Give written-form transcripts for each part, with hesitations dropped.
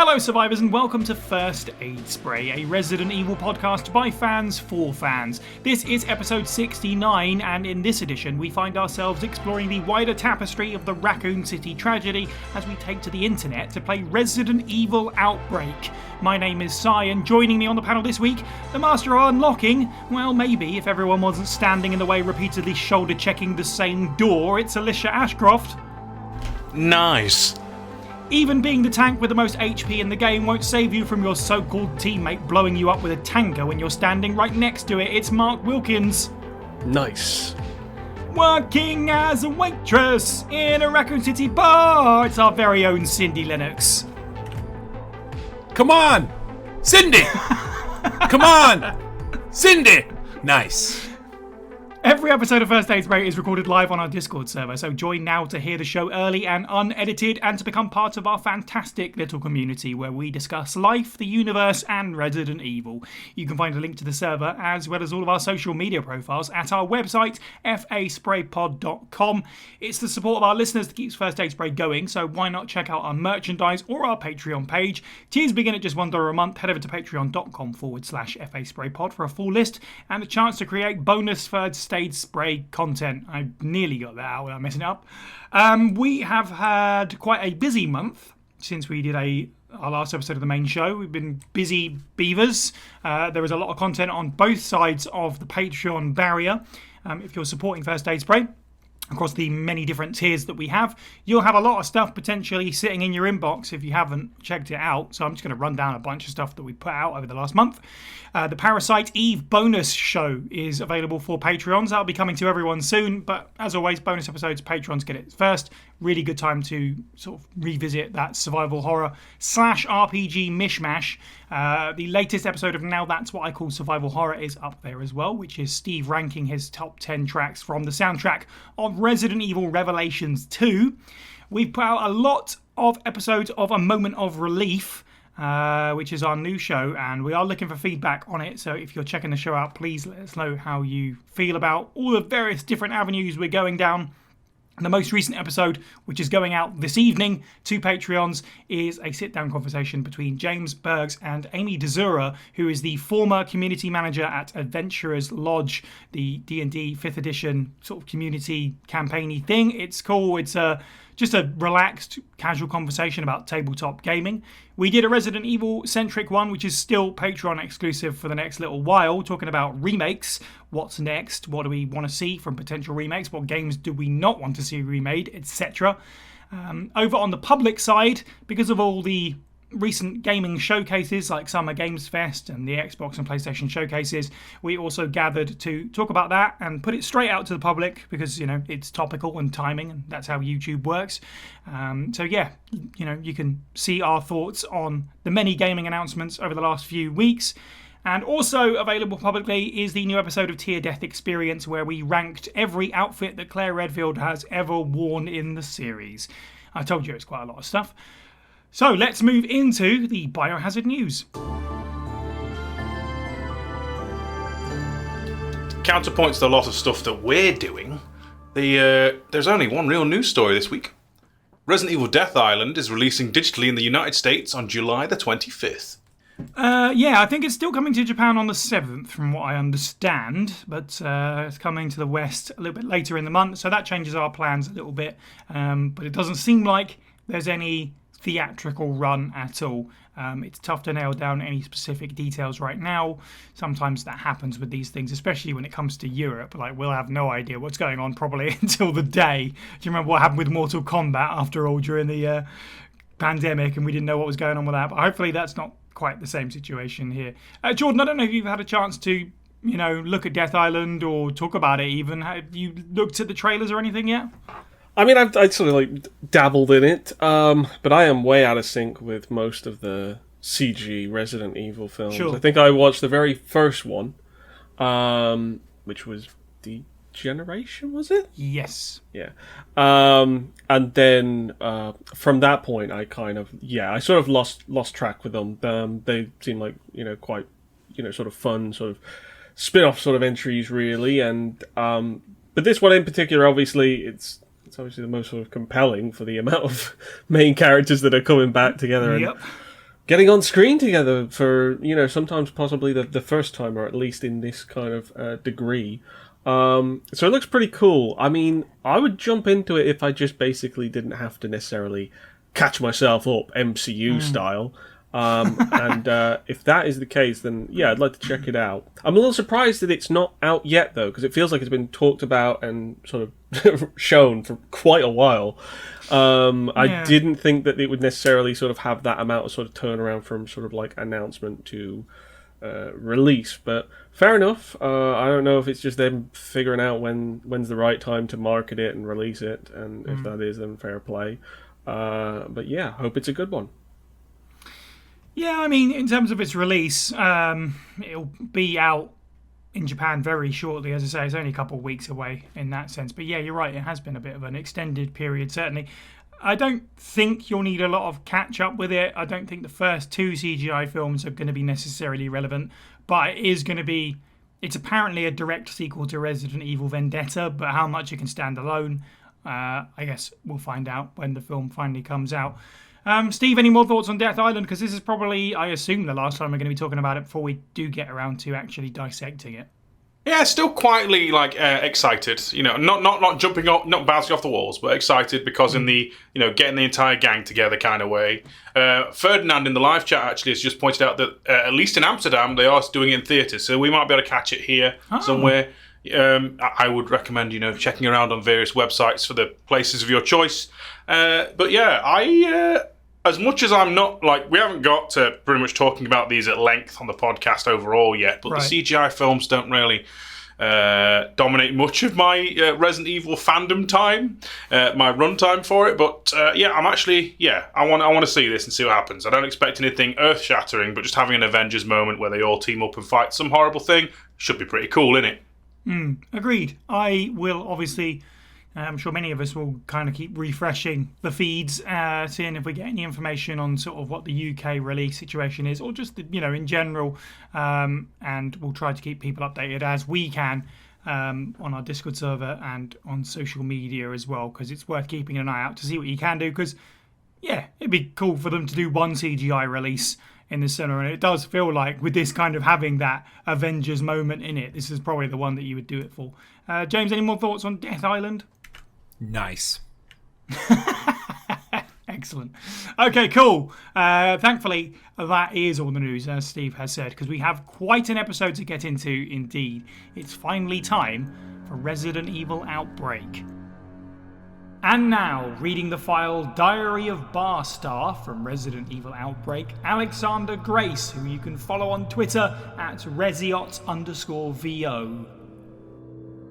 Hello survivors and welcome to First Aid Spray, a Resident Evil podcast by fans for fans. This is episode 69 and in this edition we find ourselves exploring the wider tapestry of the Raccoon City tragedy as we take to the internet to play Resident Evil Outbreak. My name is Sai and joining me on the panel this week, the master of unlocking, well maybe if everyone wasn't standing in the way repeatedly shoulder checking the same door, it's Alicia Ashcroft. Nice. Even being the tank with the most HP in the game won't save you from your so-called teammate blowing you up with a tanker when you're standing right next to it. It's Mark Wilkins. Nice. Working as a waitress in a Raccoon City bar, it's our very own Cindy Lennox. Come on! Cindy! Come on! Cindy! Nice. Every episode of First Aid Spray is recorded live on our Discord server, so join now to hear the show early and unedited and to become part of our fantastic little community where we discuss life, the universe and Resident Evil. You can find a link to the server as well as all of our social media profiles at our website faspraypod.com. It's the support of our listeners that keeps First Aid Spray going, so why not check out our merchandise or our Patreon page. Tiers begin at just $1 a month. Head over to patreon.com/faspraypod for a full list and a chance to create bonus First Aid Spray content. I nearly got that out without messing it up. We have had quite a busy month since we did our last episode of the main show. We've been busy beavers. There is a lot of content on both sides of the Patreon barrier. If you're supporting First Aid Spray across the many different tiers that we have, you'll have a lot of stuff potentially sitting in your inbox if you haven't checked it out. So I'm just going to run down a bunch of stuff that we put out over the last month. The Parasite Eve bonus show is available for Patreons. That'll be coming to everyone soon, but as always, bonus episodes, Patrons get it first. Really good time to sort of revisit that survival horror / RPG mishmash. The latest episode of Now That's What I Call Survival Horror is up there as well, which is Steve ranking his top 10 tracks from the soundtrack of Resident Evil Revelations 2. We've put out a lot of episodes of A Moment of Relief, which is our new show, and we are looking for feedback on it. So if you're checking the show out, please let us know how you feel about all the various different avenues we're going down. The most recent episode, which is going out this evening to Patreons, is a sit-down conversation between James Bergs and Amy Dezura, who is the former community manager at Adventurers Lodge, the D&D 5th edition sort of community campaign-y thing. It's cool. It's just a relaxed, casual conversation about tabletop gaming. We did a Resident Evil-centric one, which is still Patreon exclusive for the next little while, talking about remakes. What's next? What do we want to see from potential remakes? What games do we not want to see remade, etc. Over on the public side, because of all the recent gaming showcases like Summer Games Fest and the Xbox and PlayStation showcases, we also gathered to talk about that and put it straight out to the public because, you know, it's topical and timing and that's how YouTube works. So yeah, you know, you can see our thoughts on the many gaming announcements over the last few weeks. And also available publicly is the new episode of Tier Death Experience where we ranked every outfit that Claire Redfield has ever worn in the series. I told you it's quite a lot of stuff. So let's move into the Biohazard news. Counterpoint to the lot of stuff that we're doing, there's only one real news story this week. Resident Evil Death Island is releasing digitally in the United States on July the 25th. Yeah, I think it's still coming to Japan on the 7th from what I understand, but it's coming to the West a little bit later in the month, so that changes our plans a little bit. But it doesn't seem like there's any theatrical run at all. It's tough to nail down any specific details right now. Sometimes that happens with these things, especially when it comes to Europe. Like, we'll have no idea what's going on probably until the day. Do you remember what happened with Mortal Kombat after all during the pandemic and we didn't know what was going on with that? But hopefully that's not quite the same situation here. Jordan, I don't know if you've had a chance to, you know, look at Death Island or talk about it even. Have you looked at the trailers or anything yet? I mean, I've sort of like dabbled in it, but I am way out of sync with most of the CG Resident Evil films. Sure. I think I watched the very first one, which was Degeneration, was it? Yes. Yeah. And then from that point, I sort of lost track with them. They seem like, you know, quite, you know, sort of fun, sort of spin-off sort of entries, really. And but this one in particular, obviously, it's obviously the most sort of compelling for the amount of main characters that are coming back together. Yep. getting on screen together for, sometimes possibly the first time, or at least in this kind of degree. So it looks pretty cool. I mean, I would jump into it if I just basically didn't have to necessarily catch myself up MCU style. And if that is the case, then yeah, I'd like to check it out. I'm a little surprised that it's not out yet, though, because it feels like it's been talked about and sort of shown for quite a while. I didn't think that it would necessarily sort of have that amount of sort of turnaround from sort of like announcement to release, but fair enough. I don't know if it's just them figuring out when's the right time to market it and release it, and if that is, then fair play. But yeah, hope it's a good one. Yeah, I mean, in terms of its release, it'll be out in Japan very shortly. As I say, it's only a couple of weeks away in that sense. But yeah, you're right, it has been a bit of an extended period, certainly. I don't think you'll need a lot of catch-up with it. I don't think the first 2 CGI films are going to be necessarily relevant. But it is going to be... It's apparently a direct sequel to Resident Evil Vendetta, but how much it can stand alone, I guess we'll find out when the film finally comes out. Steve, any more thoughts on Death Island? Because this is probably, I assume, the last time we're going to be talking about it before we do get around to actually dissecting it. Yeah, still quietly excited. Not jumping up, not bouncing off the walls, but excited because in the getting the entire gang together kind of way. Ferdinand in the live chat actually has just pointed out that at least in Amsterdam they are doing it in theatres, so we might be able to catch it here somewhere. I would recommend checking around on various websites for the places of your choice. But yeah, I as much as I'm not we haven't got to pretty much talking about these at length on the podcast overall yet, but the CGI films don't really dominate much of my Resident Evil fandom time, my runtime for it. But I'm actually I want to see this and see what happens. I don't expect anything earth-shattering, but just having an Avengers moment where they all team up and fight some horrible thing should be pretty cool, innit? Agreed. I will obviously, I'm sure many of us will kind of keep refreshing the feeds, seeing if we get any information on sort of what the UK release situation is, or just in general, and we'll try to keep people updated as we can on our Discord server and on social media as well, because it's worth keeping an eye out to see what you can do, because it'd be cool for them to do one CGI release in the cinema, and it does feel like with this kind of having that Avengers moment in it, this is probably the one that you would do it for. James, any more thoughts on Death Island? Nice. Excellent. Okay, cool. Thankfully, that is all the news, as Steve has said, because we have quite an episode to get into indeed. It's finally time for Resident Evil Outbreak. And now, reading the file Diary of Barstar from Resident Evil Outbreak, Alexander Grace, who you can follow on Twitter at Resiot_VO.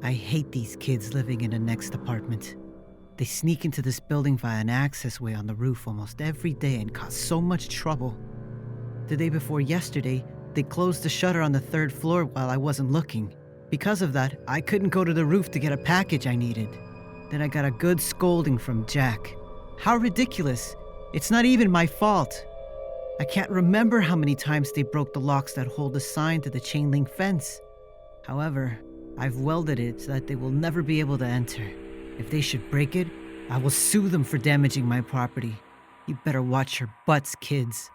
I hate these kids living in the next apartment. They sneak into this building via an access way on the roof almost every day and cause so much trouble. The day before yesterday, they closed the shutter on the 3rd floor while I wasn't looking. Because of that, I couldn't go to the roof to get a package I needed. Then I got a good scolding from Jack. How ridiculous. It's not even my fault. I can't remember how many times they broke the locks that hold the sign to the chain link fence. However, I've welded it so that they will never be able to enter. If they should break it, I will sue them for damaging my property. You better watch your butts, kids.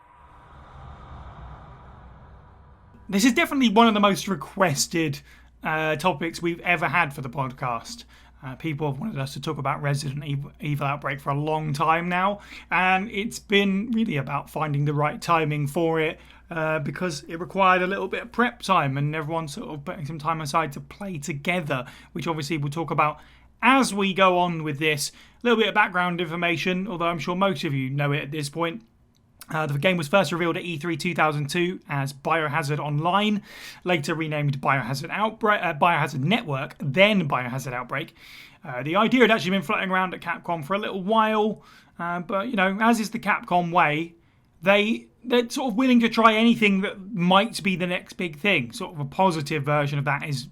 This is definitely one of the most requested topics we've ever had for the podcast. People have wanted us to talk about Resident Evil Outbreak for a long time now, and it's been really about finding the right timing for it, because it required a little bit of prep time and everyone sort of putting some time aside to play together, which obviously we'll talk about as we go on with this. A little bit of background information, although I'm sure most of you know it at this point. The game was first revealed at E3 2002 as Biohazard Online, later renamed Biohazard Network, then Biohazard Outbreak. The idea had actually been floating around at Capcom for a little while, but as is the Capcom way, they're sort of willing to try anything that might be the next big thing. Sort of a positive version of that is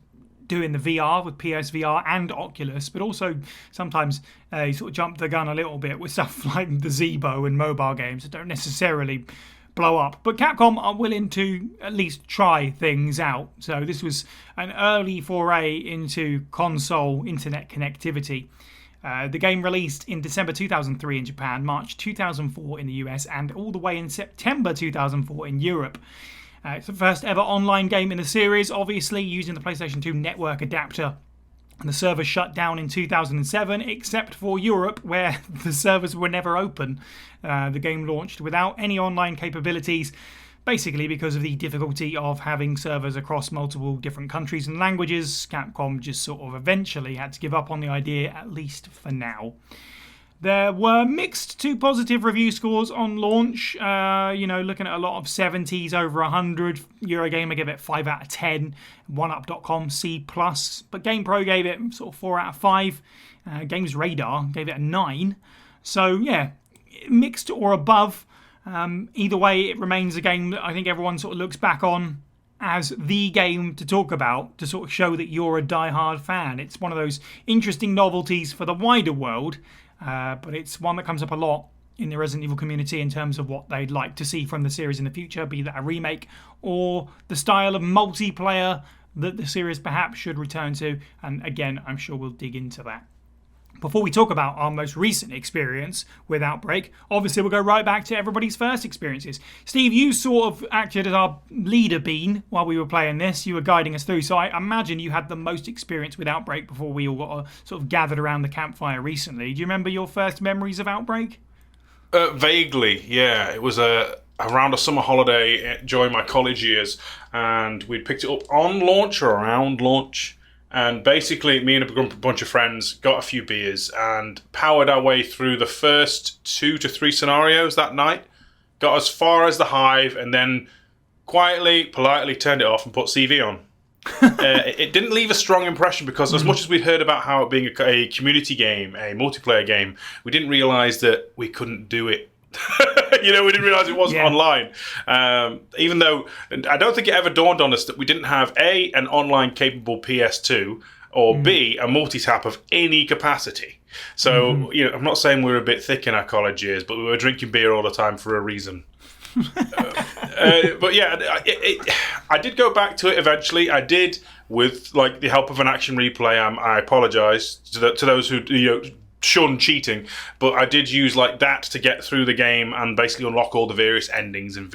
doing the VR with PSVR and Oculus, but also sometimes you sort of jump the gun a little bit with stuff like the Zeebo and mobile games that don't necessarily blow up. But Capcom are willing to at least try things out. So this was an early foray into console internet connectivity. The game released in December 2003 in Japan, March 2004 in the US, and all the way in September 2004 in Europe. It's the first ever online game in the series, obviously using the PlayStation 2 network adapter. And the server shut down in 2007, except for Europe, where the servers were never open. The game launched without any online capabilities, basically because of the difficulty of having servers across multiple different countries and languages. Capcom just sort of eventually had to give up on the idea, at least for now. There were mixed to positive review scores on launch. Looking at a lot of 70s, over 100. Eurogamer gave it 5 out of 10. 1up.com C+. But GamePro gave it sort of 4 out of 5. Games Radar gave it a 9. So, yeah, mixed or above. Either way, it remains a game that I think everyone sort of looks back on as the game to talk about, to sort of show that you're a die-hard fan. It's one of those interesting novelties for the wider world. But it's one that comes up a lot in the Resident Evil community in terms of what they'd like to see from the series in the future, be that a remake or the style of multiplayer that the series perhaps should return to. And again, I'm sure we'll dig into that. Before we talk about our most recent experience with Outbreak, obviously we'll go right back to everybody's first experiences. Steve, you sort of acted as our leader bean while we were playing this. You were guiding us through, so I imagine you had the most experience with Outbreak before we all got sort of gathered around the campfire recently. Do you remember your first memories of Outbreak? Vaguely, yeah. It was around a summer holiday during my college years, and we'd picked it up on launch or around launch. And basically, me and a bunch of friends got a few beers and powered our way through the first 2 to 3 scenarios that night. Got as far as the hive and then quietly, politely turned it off and put CV on. It didn't leave a strong impression because as much as we'd heard about how it being a community game, a multiplayer game, we didn't realise that we couldn't do it. We didn't realise it wasn't online. Even though I don't think it ever dawned on us that we didn't have A, an online capable PS2, or B, a multi-tap of any capacity. So, I'm not saying we were a bit thick in our college years, but we were drinking beer all the time for a reason. But yeah, I did go back to it eventually. I did, with the help of an action replay. I apologise to those who shun cheating, but I did use that to get through the game and basically unlock all the various endings and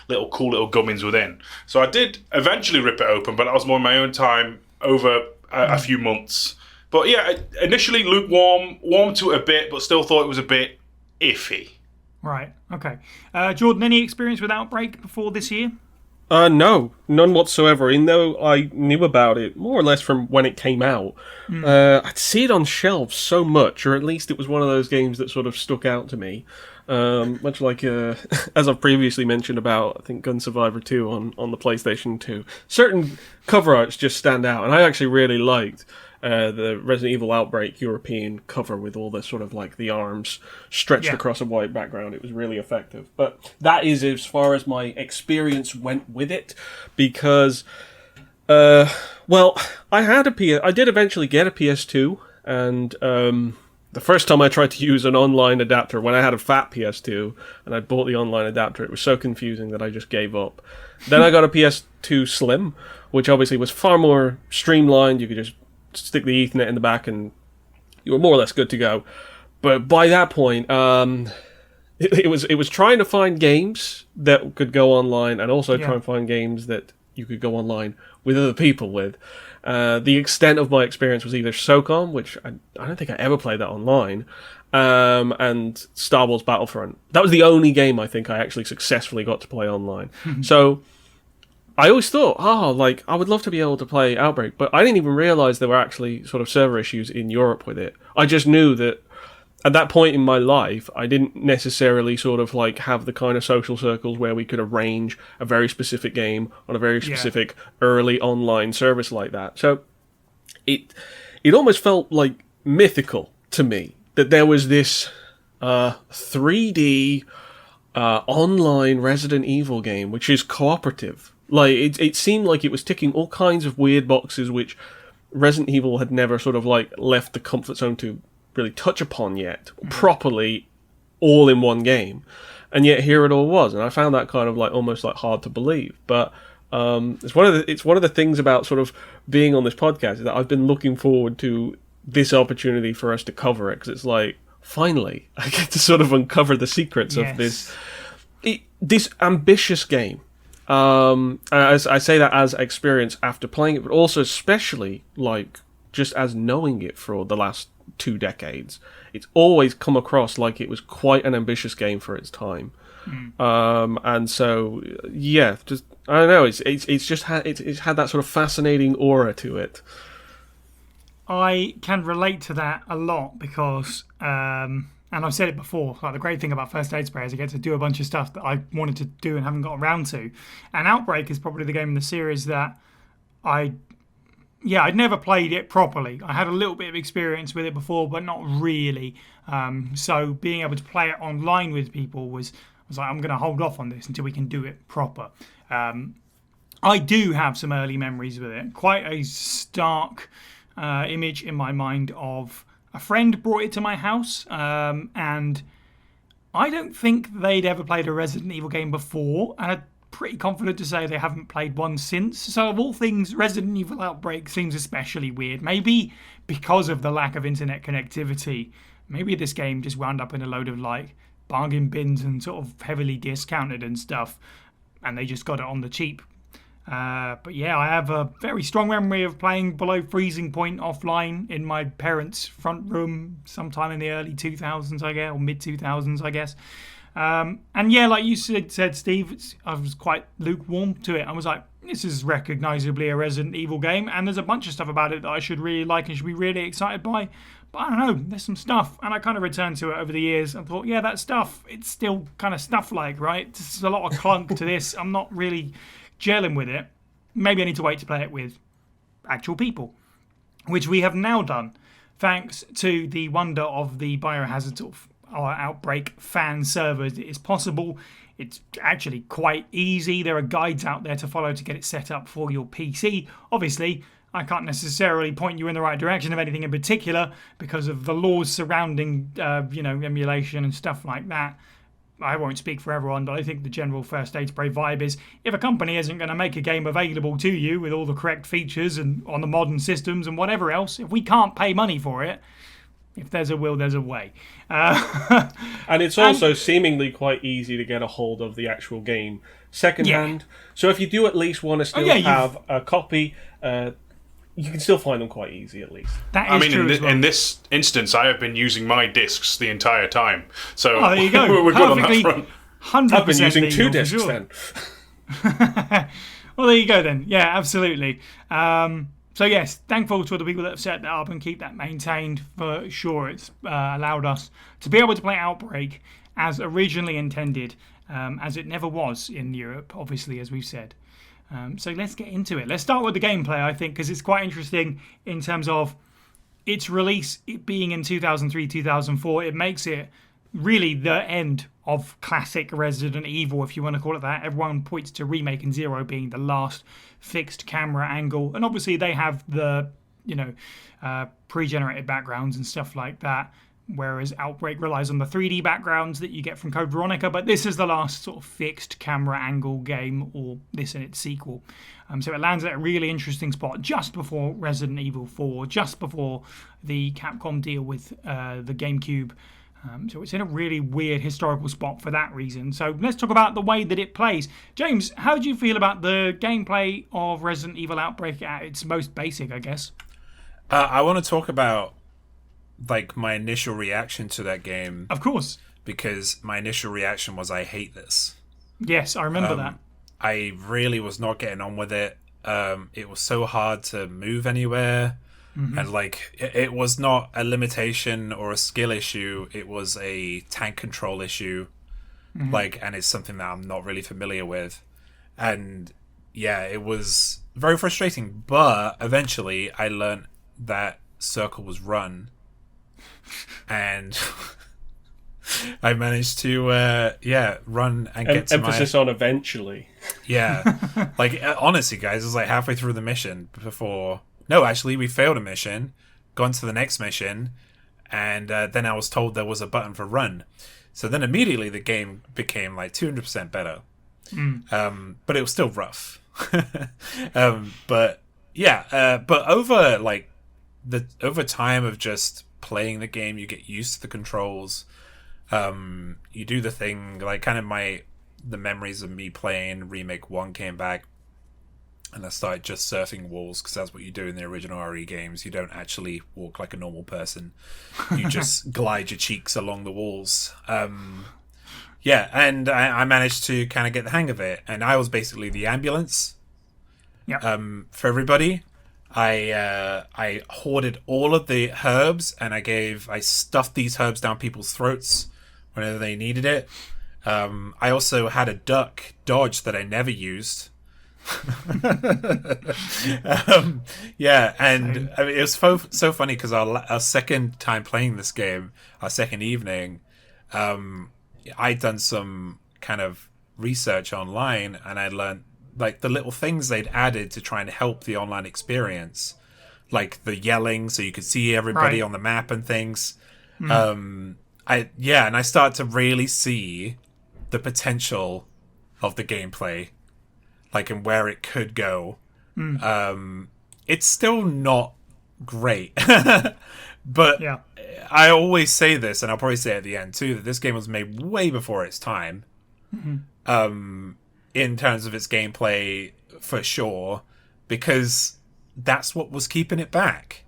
little cool little gummins within. So I did eventually rip it open, but that was more in my own time over a few months. But yeah, initially lukewarm, warm to it a bit, but still thought it was a bit iffy. Right, okay. Jordan, any experience with Outbreak before this year? No, none whatsoever. Even though I knew about it more or less from when it came out, I'd see it on shelves so much, or at least it was one of those games that sort of stuck out to me. Much like, as I've previously mentioned about, I think, Gun Survivor 2 on the PlayStation 2. Certain cover arts just stand out, and I actually really liked the Resident Evil Outbreak European cover with all the sort of the arms stretched across a white background. It was really effective. But that is as far as my experience went with it, because, I did eventually get a PS2, and the first time I tried to use an online adapter, when I had a fat PS2, and I bought the online adapter, it was so confusing that I just gave up. Then I got a PS2 Slim, which obviously was far more streamlined. You could just stick the Ethernet in the back and you were more or less good to go. But by that point, it was trying to find games that could go online and also try and find games that you could go online with other people with. The extent of my experience was either SOCOM, which I don't think I ever played that online, and Star Wars Battlefront. That was the only game I think I actually successfully got to play online. So I always thought, I would love to be able to play Outbreak, but I didn't even realise there were actually sort of server issues in Europe with it. I just knew that at that point in my life, I didn't necessarily sort of have the kind of social circles where we could arrange a very specific game on a very specific early online service like that. So it almost felt mythical to me that there was this 3D online Resident Evil game, which is cooperative. It seemed like it was ticking all kinds of weird boxes which Resident Evil had never sort of left the comfort zone to really touch upon yet properly, all in one game, and yet here it all was, and I found that kind of almost hard to believe. But it's one of the things about sort of being on this podcast is that I've been looking forward to this opportunity for us to cover it, because it's like, finally, I get to sort of uncover the secrets of this ambitious game. As I say that as experience after playing it, but also especially like just as knowing it for the last 2 decades, it's always come across like it was quite an ambitious game for its time. And so just I don't know, it's just had that sort of fascinating aura to it. I can relate to that a lot because, and I've said it before, like the great thing about First Aid Spray is I get to do a bunch of stuff that I wanted to do and haven't got around to. And Outbreak is probably the game in the series that I'd never played it properly. I had a little bit of experience with it before, but not really. So being able to play it online with people was like, I'm going to hold off on this until we can do it proper. I do have some early memories with it. Quite a stark image in my mind of a friend brought it to my house, and I don't think they'd ever played a Resident Evil game before, and I'm pretty confident to say they haven't played one since. So of all things, Resident Evil Outbreak seems especially weird. Maybe because of the lack of internet connectivity, maybe this game just wound up in a load of like bargain bins and sort of heavily discounted and stuff, and they just got it on the cheap. But yeah, I have a very strong memory of playing below freezing point offline in my parents' front room sometime in the early 2000s, I guess, or mid 2000s, I guess. And yeah, like you said, Steve, I was quite lukewarm to it. I was like, this is recognisably a Resident Evil game, and there's a bunch of stuff about it that I should really like and should be really excited by. But I don't know, there's some stuff, and I kind of returned to it over the years and thought, yeah, that stuff, it's still kind of stuff-like, right? There's a lot of clunk to this. I'm not really gelling with it. Maybe I need to wait to play it with actual people, which we have now done, thanks to the wonder of the Biohazard sort of Outbreak fan servers. It is possible. It's actually quite easy. There are guides out there to follow to get it set up for your PC. Obviously, I can't necessarily point you in the right direction of anything in particular because of the laws surrounding, emulation and stuff like that. I won't speak for everyone, but I think the general First Aid Spray vibe is if a company isn't going to make a game available to you with all the correct features and on the modern systems and whatever else, if we can't pay money for it, if there's a will, there's a way. And it's also seemingly quite easy to get a hold of the actual game secondhand. Yeah. So if you do at least want to still have a copy, you can still find them quite easy, at least. That is true. In this instance, I have been using my discs the entire time. So there you go. We're good on that front. 100% I've been using 2 discs then. Well, there you go then. Yeah, absolutely. So yes, thankful to the people that have set that up and keep that maintained for sure. It's allowed us to be able to play Outbreak as originally intended, as it never was in Europe, obviously, as we've said. So let's get into it. Let's start with the gameplay, I think, because it's quite interesting in terms of its release, it being in 2003, 2004. It makes it really the end of classic Resident Evil, if you want to call it that. Everyone points to Remake and Zero being the last fixed camera angle. And obviously they have the, pre-generated backgrounds and stuff like that, whereas Outbreak relies on the 3D backgrounds that you get from Code Veronica, but this is the last sort of fixed camera angle game, or this and its sequel. So it lands at a really interesting spot just before Resident Evil 4, just before the Capcom deal with the GameCube. So it's in a really weird historical spot for that reason. So let's talk about the way that it plays. James, how do you feel about the gameplay of Resident Evil Outbreak at its most basic, I guess? I want to talk about my initial reaction to that game. Of course. Because my initial reaction was, I hate this. Yes, I remember that. I really was not getting on with it. It was so hard to move anywhere. Mm-hmm. And it was not a limitation or a skill issue. It was a tank control issue. Mm-hmm. And it's something that I'm not really familiar with. And yeah, it was very frustrating. But eventually I learned that circle was run. And I managed to run and get to emphasis on eventually. Yeah. Honestly, guys, it was halfway through the mission before... No, actually, we failed a mission, gone to the next mission, and then I was told there was a button for run. So then immediately the game became 200% better. But it was still rough. But over the over time of just playing the game, you get used to the controls. You do the thing like kind of the memories of me playing Remake 1 came back, and I started just surfing walls because that's what you do in the original RE games. You don't actually walk like a normal person. You just glide your cheeks along the walls. Yeah, and I managed to kind of get the hang of it, and I was basically the ambulance. Yeah. For everybody. I hoarded all of the herbs, and I stuffed these herbs down people's throats whenever they needed it. I also had a duck dodge that I never used. Yeah, and I mean, it was so funny because our second time playing this game, our second evening, I'd done some kind of research online, and I learned like the little things they'd added to try and help the online experience, like the yelling so you could see everybody on the map and things. And I started to really see the potential of the gameplay, like, and where it could go. It's still not great, but I always say this, and I'll probably say it at the end too, that this game was made way before its time. In terms of its gameplay, for sure, because that's what was keeping it back.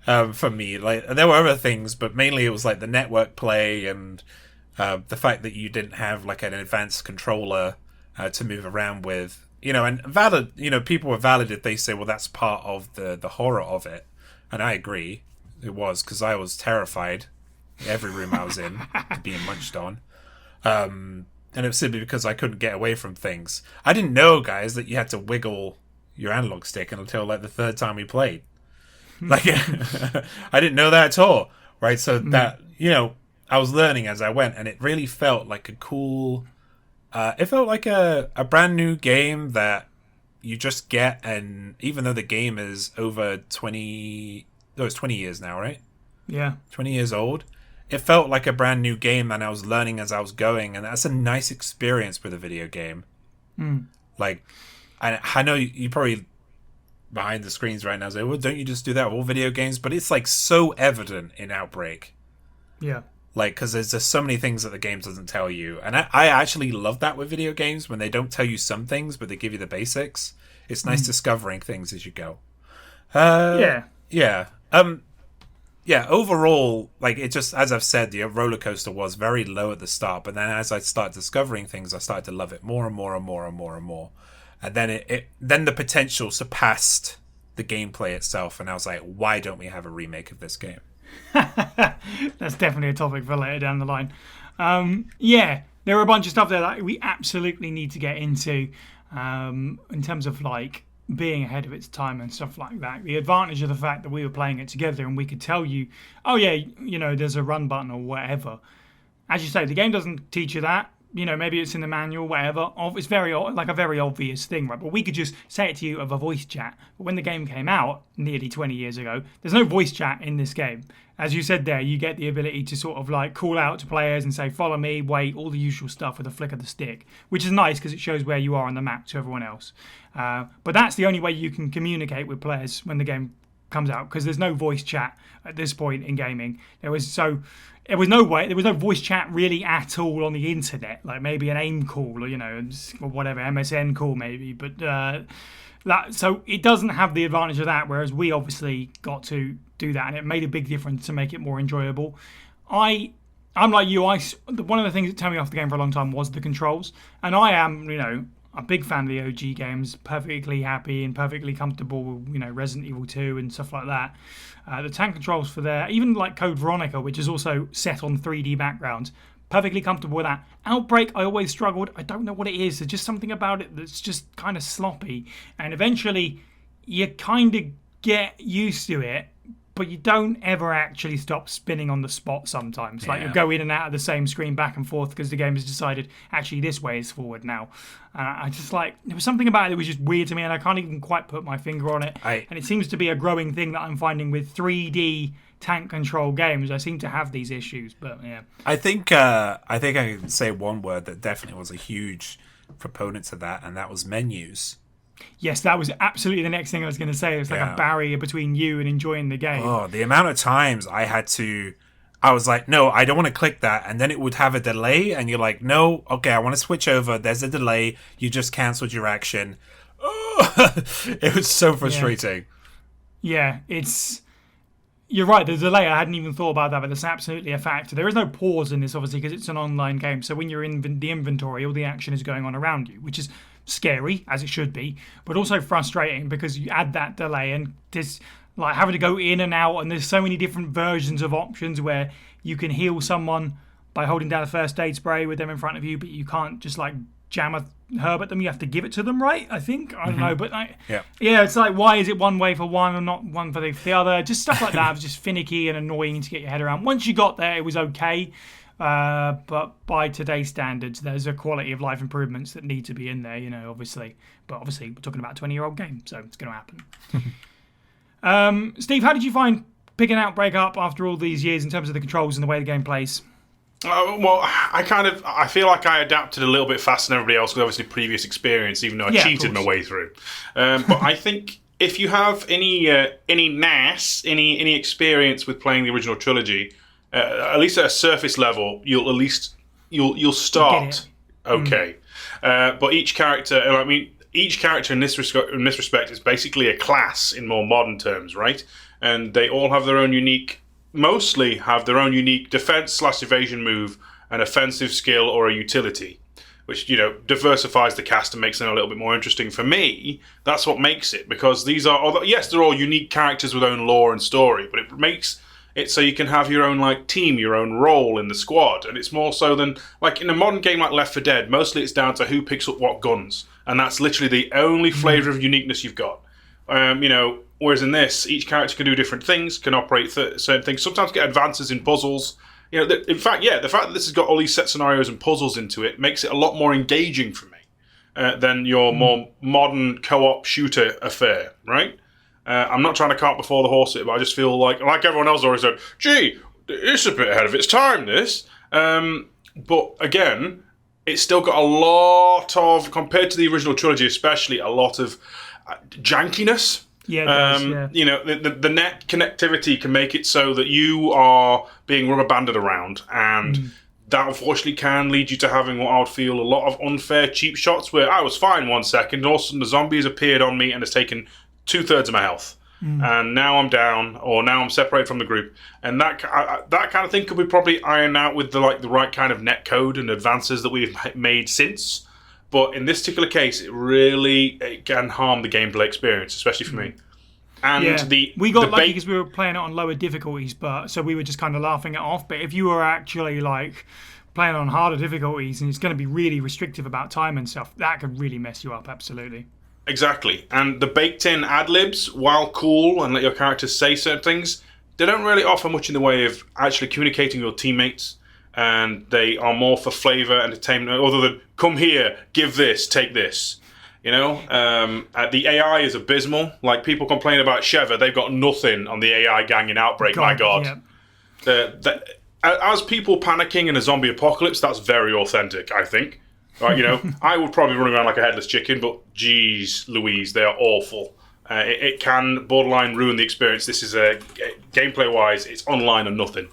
For me, like, there were other things, but mainly it was like the network play and the fact that you didn't have like an advanced controller to move around with. And valid, people were valid if they say, well, that's part of the horror of it, and I agree, it was, because I was terrified every room I was in being munched on. And it was simply because I couldn't get away from things. I didn't know, guys, that you had to wiggle your analog stick until like the third time we played. Like, I didn't know that at all, right? So that, I was learning as I went, and it really felt like a cool... it felt like a brand new game that you just get, and even though the game is over 20... No, it's 20 years now, right? Yeah. 20 years old. It felt like a brand new game, and I was learning as I was going, and that's a nice experience with a video game. Like, I know you probably behind the screens right now say, well, don't you just do that with all video games? But it's like so evident in Outbreak. Yeah. Like, because there's just so many things that the game doesn't tell you. And I actually love that with video games, when they don't tell you some things, but they give you the basics. It's nice discovering things as you go. Yeah. Yeah, overall, like, it just, as I've said, the roller coaster was very low at the start, but then as I started discovering things, I started to love it more and more and more and more and more. And then then the potential surpassed the gameplay itself, and I was like, why don't we have a remake of this game? That's definitely a topic for later down the line. There are a bunch of stuff there that we absolutely need to get into in terms of, like, being ahead of its time and stuff like that. The advantage of the fact that we were playing it together and we could tell you, oh yeah, there's a run button or whatever. As you say, the game doesn't teach you that. Maybe it's in the manual, whatever. It's very like a very obvious thing, right? But we could just say it to you over voice chat. But when the game came out nearly 20 years ago, there's no voice chat in this game. As you said there, you get the ability to sort of like call out to players and say, follow me, wait, all the usual stuff with a flick of the stick, which is nice because it shows where you are on the map to everyone else. But that's the only way you can communicate with players when the game comes out, because there's no voice chat at this point in gaming. There was no voice chat really at all on the internet, like maybe an AIM call or whatever, MSN call maybe, but so it doesn't have the advantage of that, whereas we obviously got to do that, and it made a big difference to make it more enjoyable. I'm like you, one of the things that turned me off the game for a long time was the controls, and I am a big fan of the OG games, perfectly happy and perfectly comfortable with, Resident Evil 2 and stuff like that. The tank controls for there, even like Code Veronica, which is also set on 3D backgrounds, perfectly comfortable with that. Outbreak, I always struggled. I don't know what it is. There's just something about it that's just kind of sloppy. And eventually, you kind of get used to it, but you don't ever actually stop spinning on the spot sometimes. Like, you'll go in and out of the same screen back and forth because the game has decided, actually, this way is forward now. I just there was something about it that was just weird to me, and I can't even quite put my finger on it. And it seems to be a growing thing that I'm finding with 3D tank control games. I seem to have these issues, but yeah. I think I can say one word that definitely was a huge proponent to that, and that was menus. Yes, that was absolutely the next thing I was going to say. It's like Yeah. a barrier between you and enjoying the game. Oh, the amount of times I was like, no, I don't want to click that. And then it would have a delay. And you're like, no, okay, I want to switch over. There's a delay. You just cancelled your action. Oh, it was so frustrating. Yeah, you're right. The delay, I hadn't even thought about that, but that's absolutely a factor. There is no pause in this, obviously, because it's an online game. So when you're in the inventory, all the action is going on around you, which is scary, as it should be, but also frustrating because you add that delay and this like having to go in and out, and there's so many different versions of options where you can heal someone by holding down a first aid spray with them in front of you, but you can't just like jam a herb at them. You have to give it to them, right? I think. I don't know, but yeah, it's like, why is it one way for one and not one for the other? Just stuff like that was just finicky and annoying to get your head around. Once you got there, it was okay. But by today's standards, there's a quality of life improvements that need to be in there, obviously. But obviously, we're talking about a 20-year-old game, so it's going to happen. Steve, how did you find picking Outbreak up after all these years in terms of the controls and the way the game plays? Well, I feel like I adapted a little bit faster than everybody else with obviously previous experience, even though I cheated my way through. But I think if you have any NAS, any experience with playing the original trilogy, at least at a surface level, you'll start okay. But each character, in this respect is basically a class in more modern terms, right? And they all have their own unique. Mostly have their own unique defense/evasion move, an offensive skill, or a utility, which diversifies the cast and makes them a little bit more interesting. For me, that's what makes it, because these are, yes, they're all unique characters with their own lore and story, but it makes it so you can have your own team, your own role in the squad, and it's more so than in a modern game like Left 4 Dead. Mostly, it's down to who picks up what guns, and that's literally the only flavor of uniqueness you've got. Whereas in this, each character can do different things, can operate certain things, sometimes get advances in puzzles. In fact, the fact that this has got all these set scenarios and puzzles into it makes it a lot more engaging for me than your more modern co-op shooter affair, right? I'm not trying to cart before the horse here, but I just feel like everyone else already said, gee, it's a bit ahead of its time, this. But again, it's still got a lot of, compared to the original trilogy especially, a lot of jankiness. Yeah, it does, the net connectivity can make it so that you are being rubber banded around, and that unfortunately can lead you to having what I would feel a lot of unfair cheap shots where I was fine 1 second, and all of a sudden the zombie has appeared on me and has taken 2/3 of my health, and now I'm down, or now I'm separated from the group, and that kind of thing could be probably ironed out with the right kind of net code and advances that we've made since. But in this particular case, it can harm the gameplay experience, especially for me. And we got lucky because we were playing it on lower difficulties, so we were just kind of laughing it off. But if you were actually playing on harder difficulties, and it's going to be really restrictive about time and stuff, that could really mess you up. Absolutely. Exactly. And the baked-in ad-libs, while cool and let your characters say certain things, they don't really offer much in the way of actually communicating with your teammates. And they are more for flavour, entertainment, other than come here, give this, take this. The AI is abysmal. People complain about Sheva, they've got nothing on the AI gang in Outbreak. My God, as people panicking in a zombie apocalypse, that's very authentic. I think, right? I would probably run around like a headless chicken, but geez, Louise, they are awful. It can borderline ruin the experience. This is gameplay-wise, it's online or nothing.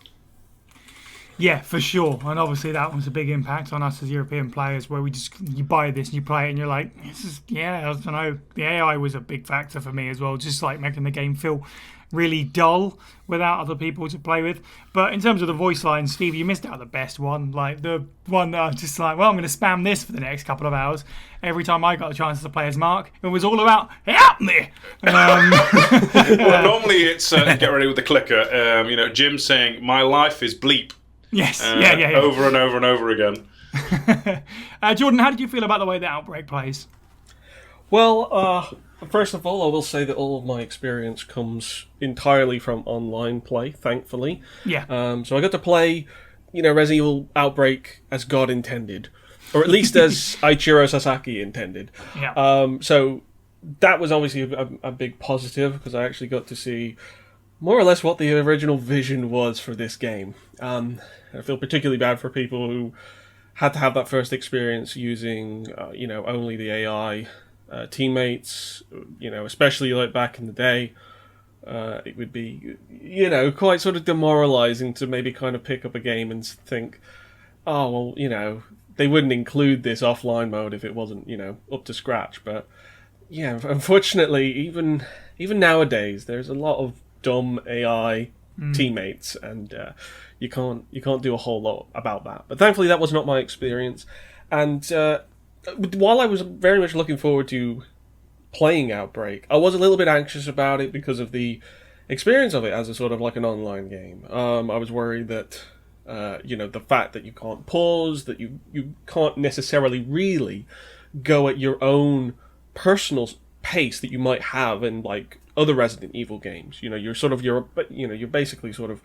Yeah, for sure. And obviously that was a big impact on us as European players, where you buy this and you play it and you're like, I don't know. The AI was a big factor for me as well, just making the game feel really dull without other people to play with. But in terms of the voice lines, Steve, you missed out the best one. The one that I was just I'm going to spam this for the next couple of hours. Every time I got a chance to play as Mark, it was all about, help me! Well, normally it's get ready with the clicker. Jim saying, my life is bleep. Yes, over and over and over again. Jordan, how did you feel about the way the Outbreak plays? Well, first of all, I will say that all of my experience comes entirely from online play, thankfully. Yeah. So I got to play, Resident Evil Outbreak as God intended, or at least as Eiichiro Sasaki intended. Yeah. So that was obviously a big positive, because I actually got to see more or less what the original vision was for this game. I feel particularly bad for people who had to have that first experience using, only the AI teammates. Especially like back in the day, it would be quite sort of demoralizing to maybe kind of pick up a game and think, oh well, they wouldn't include this offline mode if it wasn't up to scratch. But yeah, unfortunately, even nowadays, there's a lot of dumb AI teammates, and you can't do a whole lot about that. But thankfully, that was not my experience. And while I was very much looking forward to playing Outbreak, I was a little bit anxious about it because of the experience of it as a sort of like an online game. I was worried that the fact that you can't pause, that you can't necessarily really go at your own personal pace that you might have in like other Resident Evil games. You're basically sort of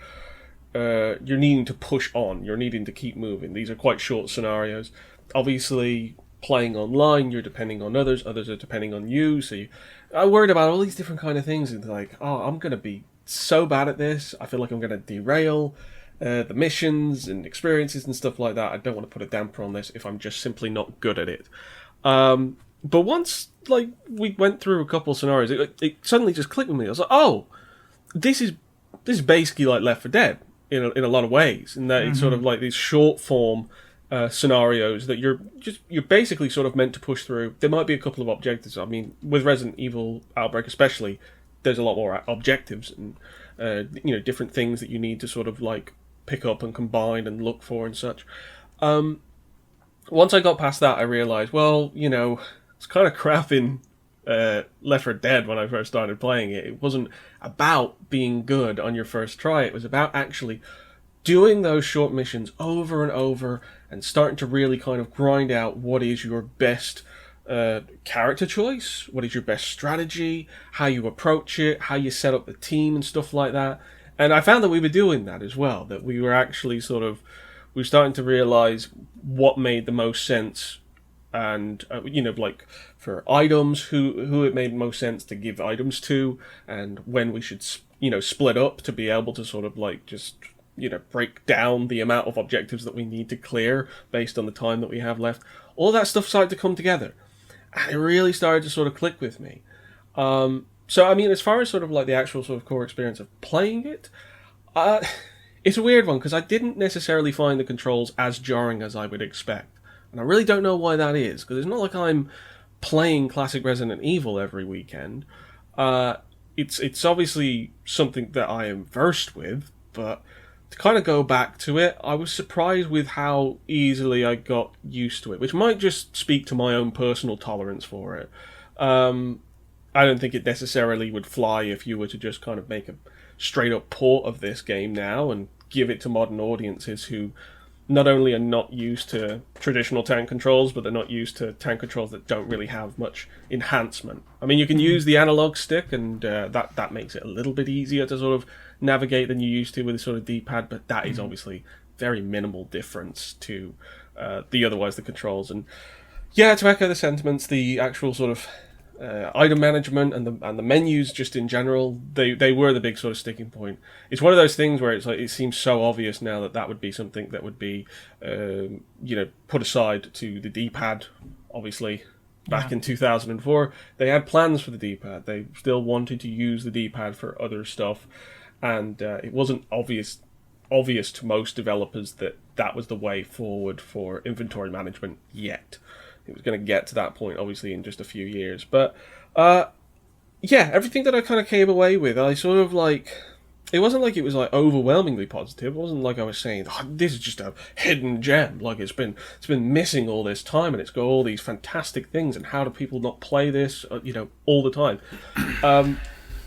you're needing to push on. You're needing to keep moving. These are quite short scenarios. Obviously, playing online, you're depending on others. Others are depending on you. So I worried about all these different kind of things. And like, oh, I'm going to be so bad at this. I feel like I'm going to derail the missions and experiences and stuff like that. I don't want to put a damper on this if I'm just simply not good at it. But once like we went through a couple of scenarios, it suddenly just clicked with me. I was like, oh, this is basically like Left 4 Dead in a lot of ways, in that it's sort of like these short form scenarios that you're basically sort of meant to push through. There might be a couple of objectives. I mean, with Resident Evil Outbreak especially, there's a lot more objectives and different things that you need to sort of like pick up and combine and look for and such. Once I got past that, I realized, well, it's kind of crap in Left 4 Dead when I first started playing it. It wasn't about being good on your first try. It was about actually doing those short missions over and over and starting to really kind of grind out what is your best character choice, what is your best strategy, how you approach it, how you set up the team and stuff like that. And I found that we were doing that as well, that we were actually we were starting to realize what made the most sense, and like for items, who it made most sense to give items to, and when we should split up to be able to sort of like just break down the amount of objectives that we need to clear based on the time that we have left. All that stuff started to come together, and it really started to sort of click with me. So I mean, as far as sort of like the actual sort of core experience of playing it, it's a weird one because I didn't necessarily find the controls as jarring as I would expect. And I really don't know why that is, because it's not like I'm playing classic Resident Evil every weekend. It's obviously something that I am versed with, but to kind of go back to it, I was surprised with how easily I got used to it, which might just speak to my own personal tolerance for it. I don't think it necessarily would fly if you were to just kind of make a straight-up port of this game now and give it to modern audiences who not only are not used to traditional tank controls, but they're not used to tank controls that don't really have much enhancement. I mean, you can use the analog stick, and that makes it a little bit easier to sort of navigate than you used to with the sort of D-pad, but that is obviously very minimal difference to the controls. And yeah, to echo the sentiments, the actual sort of item management and the menus just in general, they were the big sort of sticking point. It's one of those things where it's like it seems so obvious now that would be something that would be put aside to the D-pad. Obviously, back in 2004, they had plans for the D-pad. They still wanted to use the D-pad for other stuff, and it wasn't obvious to most developers that was the way forward for inventory management yet. It was going to get to that point, obviously, in just a few years. But, everything that I kind of came away with, I sort of like... It wasn't like it was like overwhelmingly positive. It wasn't like I was saying, oh, this is just a hidden gem. Like it's been missing all this time, and it's got all these fantastic things. And how do people not play this? All the time.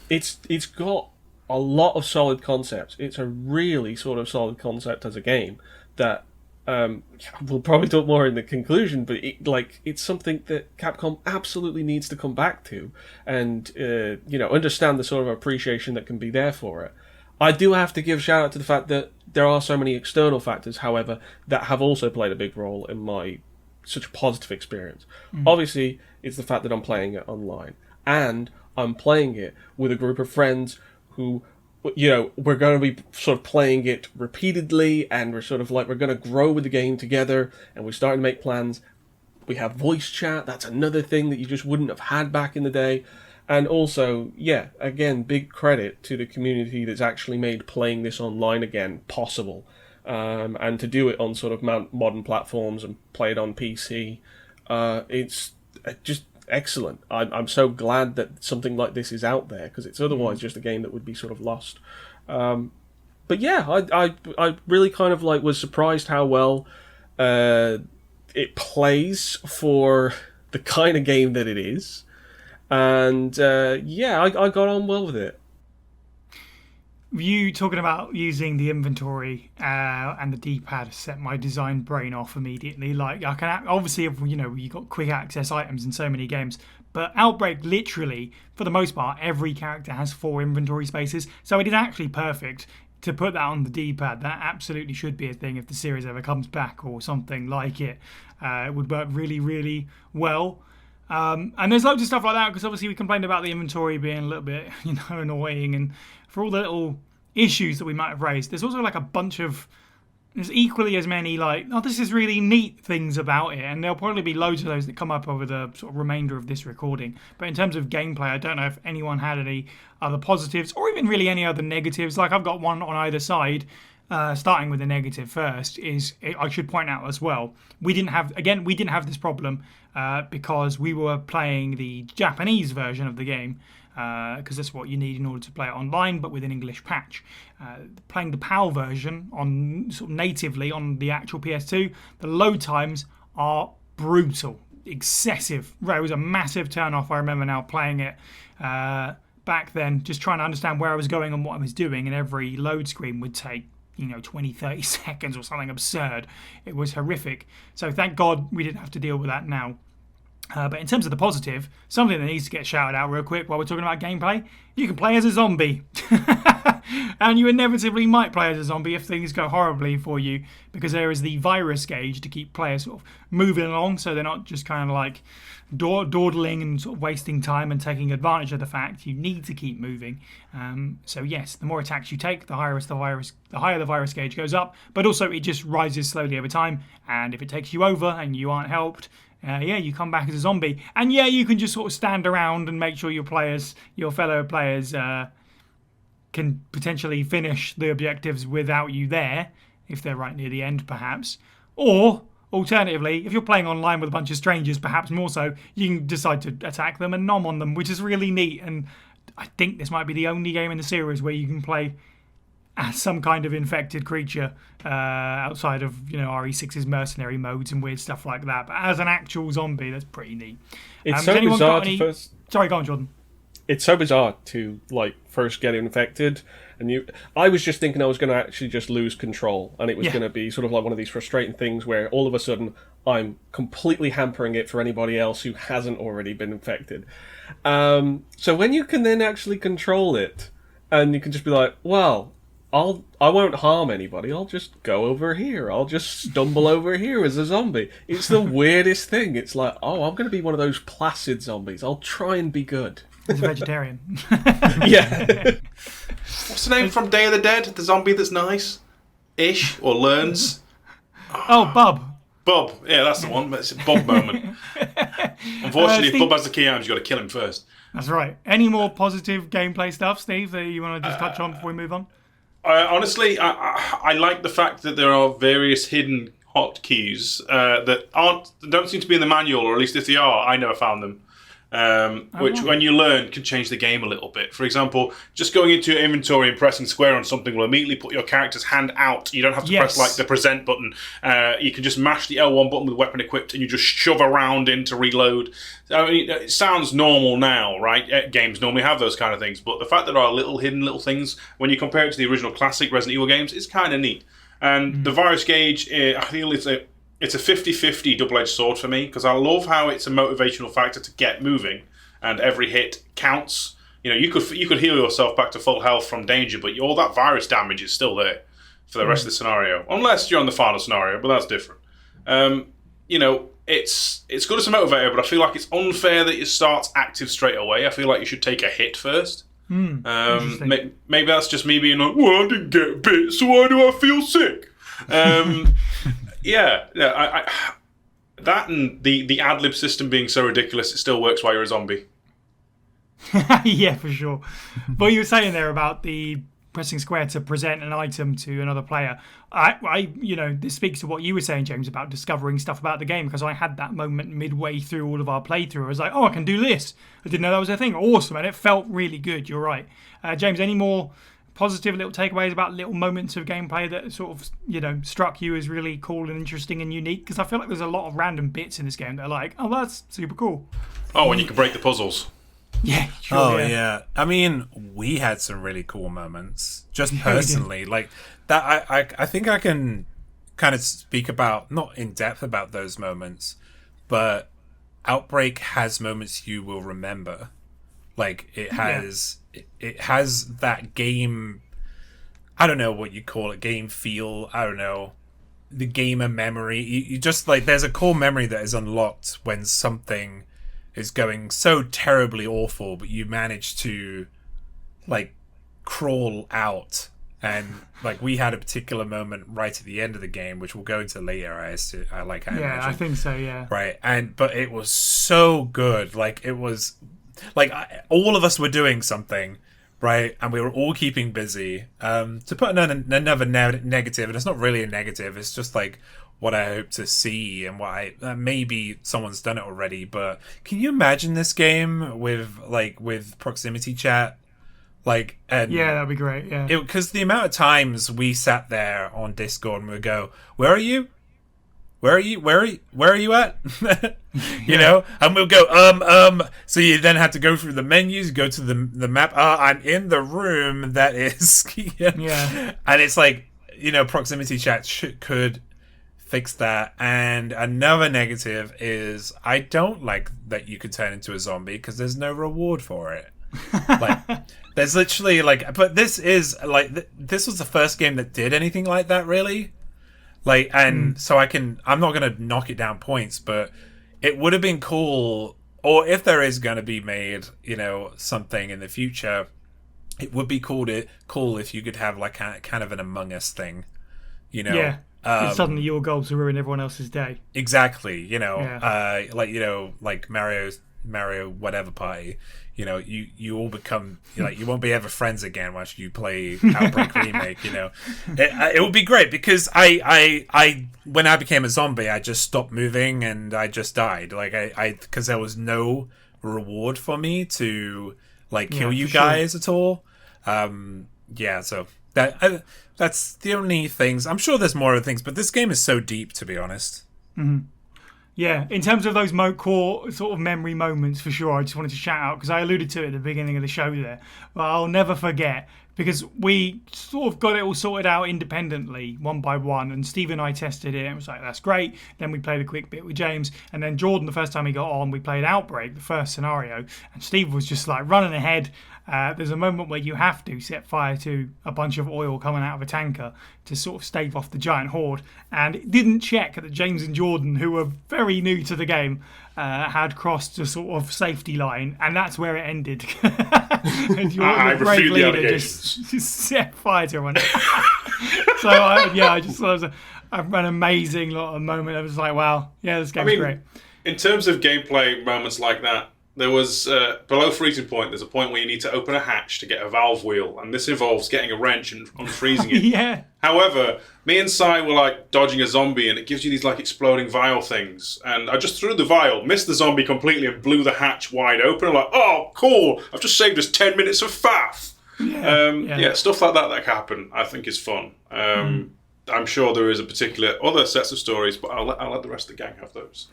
It's got a lot of solid concepts. It's a really sort of solid concept as a game that. We'll probably talk more in the conclusion, but it's something that Capcom absolutely needs to come back to and understand the sort of appreciation that can be there for it. I do have to give shout out to the fact that there are so many external factors, however, that have also played a big role in my such a positive experience. Obviously, it's the fact that I'm playing it online, and I'm playing it with a group of friends who we're going to be sort of playing it repeatedly, and we're going to grow with the game together, and we're starting to make plans. We have voice chat. That's another thing that you just wouldn't have had back in the day. And also, yeah, again, big credit to the community that's actually made playing this online again possible. And to do it on sort of modern platforms and play it on PC, it's just excellent. I'm so glad that something like this is out there, because it's otherwise just a game that would be sort of lost. But yeah, I really kind of like was surprised how well it plays for the kind of game that it is. And yeah, I got on well with it. You talking about using the inventory and the D-pad set my design brain off immediately. Like, I can obviously, you got quick access items in so many games, but Outbreak, literally, for the most part, every character has 4 inventory spaces, so it is actually perfect to put that on the D-pad. That absolutely should be a thing if the series ever comes back or something like it. It would work really, really well. And there's loads of stuff like that, because obviously we complained about the inventory being a little bit, annoying, and for all the little issues that we might have raised, there's also like a bunch of, there's equally as many like, oh, this is really neat things about it, and there'll probably be loads of those that come up over the sort of remainder of this recording. But in terms of gameplay, I don't know if anyone had any other positives or even really any other negatives. Like, I've got one on either side. Starting with the negative first, I should point out as well, we didn't have this problem because we were playing the Japanese version of the game, because that's what you need in order to play it online, but with an English patch. Playing the PAL version on sort of natively on the actual PS2, the load times are brutal, excessive. It was a massive turn off. I remember now playing it back then, just trying to understand where I was going and what I was doing, and every load screen would take 20, 30 seconds or something absurd. It was horrific. So thank God we didn't have to deal with that now. But in terms of the positive, something that needs to get shouted out real quick while we're talking about gameplay, you can play as a zombie. And you inevitably might play as a zombie if things go horribly for you, because there is the virus gauge to keep players sort of moving along, so they're not just kind of like dawdling and sort of wasting time and taking advantage of the fact you need to keep moving. So yes, the more attacks you take, the higher the virus gauge goes up, but also it just rises slowly over time, and if it takes you over and you aren't helped, you come back as a zombie. And yeah, you can just sort of stand around and make sure your fellow players can potentially finish the objectives without you there, if they're right near the end, perhaps. Or, alternatively, if you're playing online with a bunch of strangers, perhaps more so, you can decide to attack them and nom on them, which is really neat. And I think this might be the only game in the series where you can play as some kind of infected creature outside of RE6's mercenary modes and weird stuff like that. But as an actual zombie, that's pretty neat. It's so bizarre to first... Sorry, go on, Jordan. It's so bizarre to first get infected, and I was just thinking I was going to actually just lose control, and it was going to be sort of like one of these frustrating things where all of a sudden I'm completely hampering it for anybody else who hasn't already been infected. So when you can then actually control it, and you can just be like, well, I won't harm anybody. I'll just go over here. I'll just stumble over here as a zombie. It's the weirdest thing. It's like, oh, I'm going to be one of those placid zombies. I'll try and be good. He's a vegetarian. Yeah. What's the name from Day of the Dead? The zombie that's nice-ish or learns. Oh, Bub. Bub. Yeah, that's the one. It's a Bub moment. Unfortunately, if Bub has the key out, you've got to kill him first. That's right. Any more positive gameplay stuff, Steve, that you want to just touch on before we move on? Honestly, I like the fact that there are various hidden hotkeys that don't seem to be in the manual, or at least if they are, I never found them. Which, when you learn, can change the game a little bit. For example, just going into your inventory and pressing square on something will immediately put your character's hand out. You don't have to press the present button. You can just mash the L1 button with weapon equipped, and you just shove around in to reload. I mean, it sounds normal now, right? Games normally have those kind of things, but the fact that there are hidden little things when you compare it to the original classic Resident Evil games is kind of neat. And the virus gauge, I feel it's a 50-50 double-edged sword for me, because I love how it's a motivational factor to get moving, and every hit counts. You could heal yourself back to full health from danger, but all that virus damage is still there for the rest of the scenario, unless you're on the final scenario, but that's different. It's good as a motivator, but I feel like it's unfair that it starts active straight away. I feel like you should take a hit first. Maybe that's just me being like, well, I didn't get bit, so why do I feel sick? That and the ad lib system being so ridiculous, it still works while you're a zombie. Yeah, for sure. But you were saying there about the pressing square to present an item to another player. This speaks to what you were saying, James, about discovering stuff about the game, because I had that moment midway through all of our playthrough. I was like, oh, I can do this. I didn't know that was a thing. Awesome. And it felt really good. You're right. James, any more positive little takeaways about little moments of gameplay that sort of, struck you as really cool and interesting and unique? Because I feel like there's a lot of random bits in this game that are like, oh, that's super cool. Oh, when you can break the puzzles. Yeah, sure. Oh, yeah. I mean, we had some really cool moments. Just personally. Like, that, I think I can kind of speak about, not in depth about those moments, but Outbreak has moments you will remember. Like, it has that game, I don't know what you call it, game feel, I don't know, the gamer memory. You just, like, there's a core memory that is unlocked when something is going so terribly awful, but you manage to, like, crawl out. And, like, we had a particular moment right at the end of the game, which we'll go into later, I imagine. I think so, yeah. Right, but it was so good. Like, it was, like, all of us were doing something, right? And we were all keeping busy. To put another negative, and it's not really a negative, it's just, like, what I hope to see, and maybe someone's done it already, but can you imagine this game with proximity chat? Like, and yeah, that'd be great. Yeah, because the amount of times we sat there on Discord and we would go, "Where are you? Where are you? Where are you at?" you know, and we'll go, So you then had to go through the menus, go to the map. I'm in the room that is, yeah, and it's like, proximity chat could fix that. And another negative is I don't like that you could turn into a zombie because there's no reward for it. Like, there's literally, like, but this is like this was the first game that did anything like that, really. Like, and so I'm not gonna knock it down points, but it would have been cool, or if there is gonna be made, something in the future, it would be cool if you could have like kind of an Among Us thing, yeah. Suddenly your goal to ruin everyone else's day. Exactly, like Mario whatever party, you all become, you won't be ever friends again once you play Outbreak Remake. It would be great because I when I became a zombie, I just stopped moving and I just died. Like because there was no reward for me to kill you guys at all. So that's the only things. I'm sure there's more other things, but this game is so deep, to be honest. Mm-hmm. Yeah, in terms of those core sort of memory moments, for sure, I just wanted to shout out, because I alluded to it at the beginning of the show there, but I'll never forget, because we sort of got it all sorted out independently, one by one, and Steve and I tested it, and it was like, that's great. Then we played a quick bit with James, and then Jordan, the first time he got on, we played Outbreak, the first scenario, and Steve was just like running ahead. There's a moment where you have to set fire to a bunch of oil coming out of a tanker to sort of stave off the giant horde, and it didn't check that James and Jordan, who were very new to the game, had crossed a sort of safety line, and that's where it ended. And I brave refute the leader allegations. just set fire to everyone. So I just thought it was an amazing moment. I was like, wow, yeah, this game's great. In terms of gameplay moments like that, there was, below freezing point, there's a point where you need to open a hatch to get a valve wheel, and this involves getting a wrench and unfreezing it. Yeah. However, me and Si were dodging a zombie, and it gives you these exploding vial things, and I just threw the vial, missed the zombie completely, and blew the hatch wide open. I'm like, oh, cool, I've just saved us 10 minutes of faff. Yeah, stuff like that can happen, I think is fun. I'm sure there is a particular other sets of stories, but I'll let the rest of the gang have those.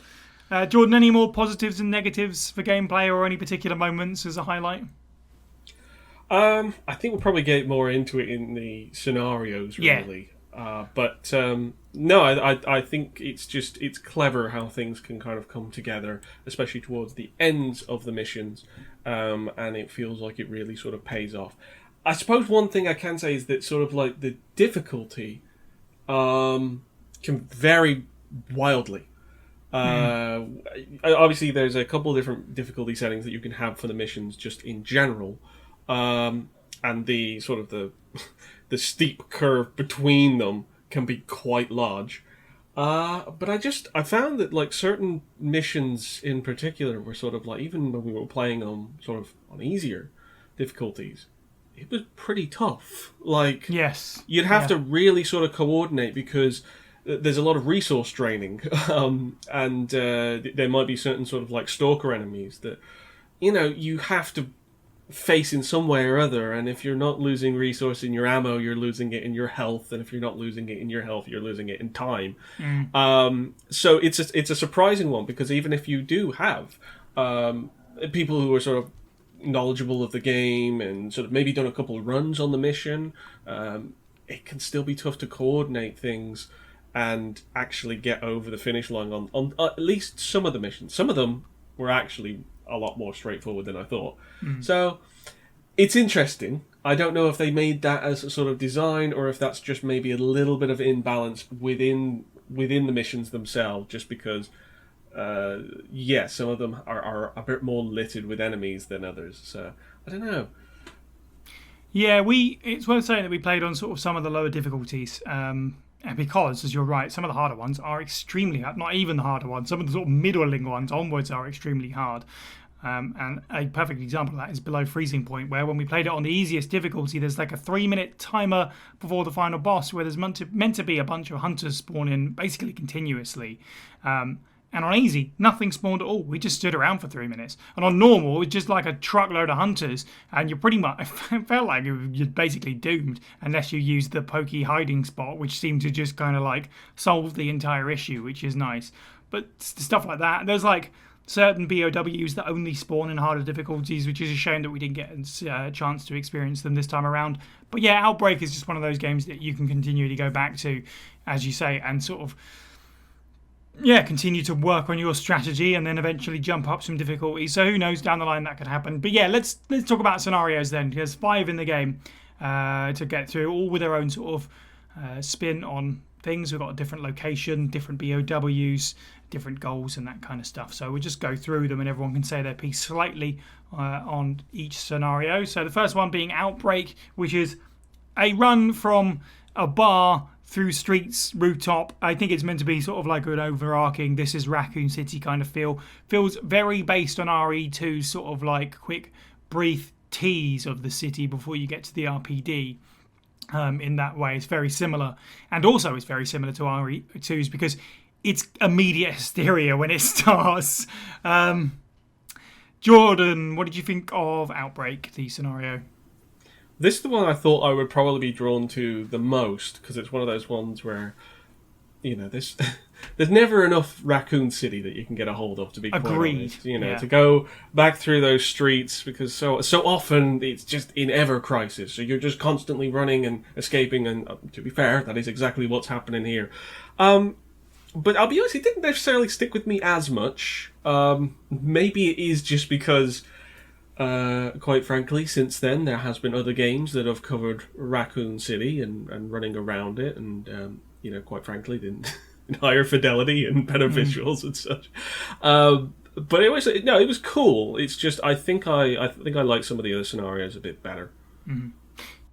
Jordan, any more positives and negatives for gameplay or any particular moments as a highlight? I think we'll probably get more into it in the scenarios, really. Yeah. No, I think it's clever how things can kind of come together, especially towards the ends of the missions, and it feels like it really sort of pays off. I suppose one thing I can say is that sort of the difficulty can vary wildly. Obviously there's a couple of different difficulty settings that you can have for the missions just in general, and the sort of the steep curve between them can be quite large, But I found that like certain missions in particular were sort of like, even when we were playing on sort of on easier difficulties, it was pretty tough. Like, Yes. you'd have to really sort of coordinate because there's a lot of resource draining, and there might be certain sort of like stalker enemies that you have to face in some way or other, and if you're not losing resource in your ammo, you're losing it in your health, and if you're not losing it in your health, you're losing it in time. So it's a surprising one, because even if you do have people who are sort of knowledgeable of the game and sort of maybe done a couple of runs on the mission, it can still be tough to coordinate things and actually get over the finish line on at least some of the missions. Some of them were actually a lot more straightforward than I thought. So it's interesting. I don't know if they made that as a sort of design, or if that's just maybe a little bit of imbalance within the missions themselves, just because some of them are a bit more littered with enemies than others. So I don't know. Yeah, it's worth saying that we played on sort of some of the lower difficulties. And because, as you're right, some of the harder ones are extremely hard. Not even the harder ones. Some of the sort of middling ones onwards are extremely hard. And a perfect example of that is below freezing point, where when we played it on the easiest difficulty, there's like a 3-minute timer before the final boss, where there's meant to be a bunch of hunters spawning basically continuously. And on easy, nothing spawned at all. We just stood around for 3 minutes. And on normal, it was just like a truckload of hunters, and you're pretty much, it felt like you're basically doomed unless you use the pokey hiding spot, which seemed to just kind of like solve the entire issue, which is nice. But stuff like that, there's like certain BOWs that only spawn in harder difficulties, which is a shame that we didn't get a chance to experience them this time around. But yeah, Outbreak is just one of those games that you can continually go back to, as you say, and sort of continue to work on your strategy and then eventually jump up some difficulties. So who knows, down the line that could happen. But yeah, let's talk about scenarios then. There's 5 in the game to get through, all with their own sort of spin on things. We've got a different location, different BOWs, different goals and that kind of stuff. So we'll just go through them and everyone can say their piece slightly on each scenario. So the first one being Outbreak, which is a run from a bar through streets, rooftop. I think it's meant to be sort of like an overarching This Is Raccoon City kind of feel. Feels very based on RE2, sort of like quick, brief tease of the city before you get to the RPD. In that way, it's very similar. And also it's very similar to RE2's because it's immediate hysteria when it starts. Jordan, what did you think of Outbreak, the scenario? This is the one I thought I would probably be drawn to the most, because it's one of those ones where, there's never enough Raccoon City that you can get a hold of, to be quite honest. To go back through those streets, because so often it's just in ever crisis. So you're just constantly running and escaping, and to be fair, that is exactly what's happening here. But I'll be honest, it didn't necessarily stick with me as much. Maybe it is just because, quite frankly, since then there has been other games that have covered Raccoon City and running around it, and quite frankly, in higher fidelity and better visuals and such. But it was cool. It's just I think I like some of the other scenarios a bit better. Mm-hmm.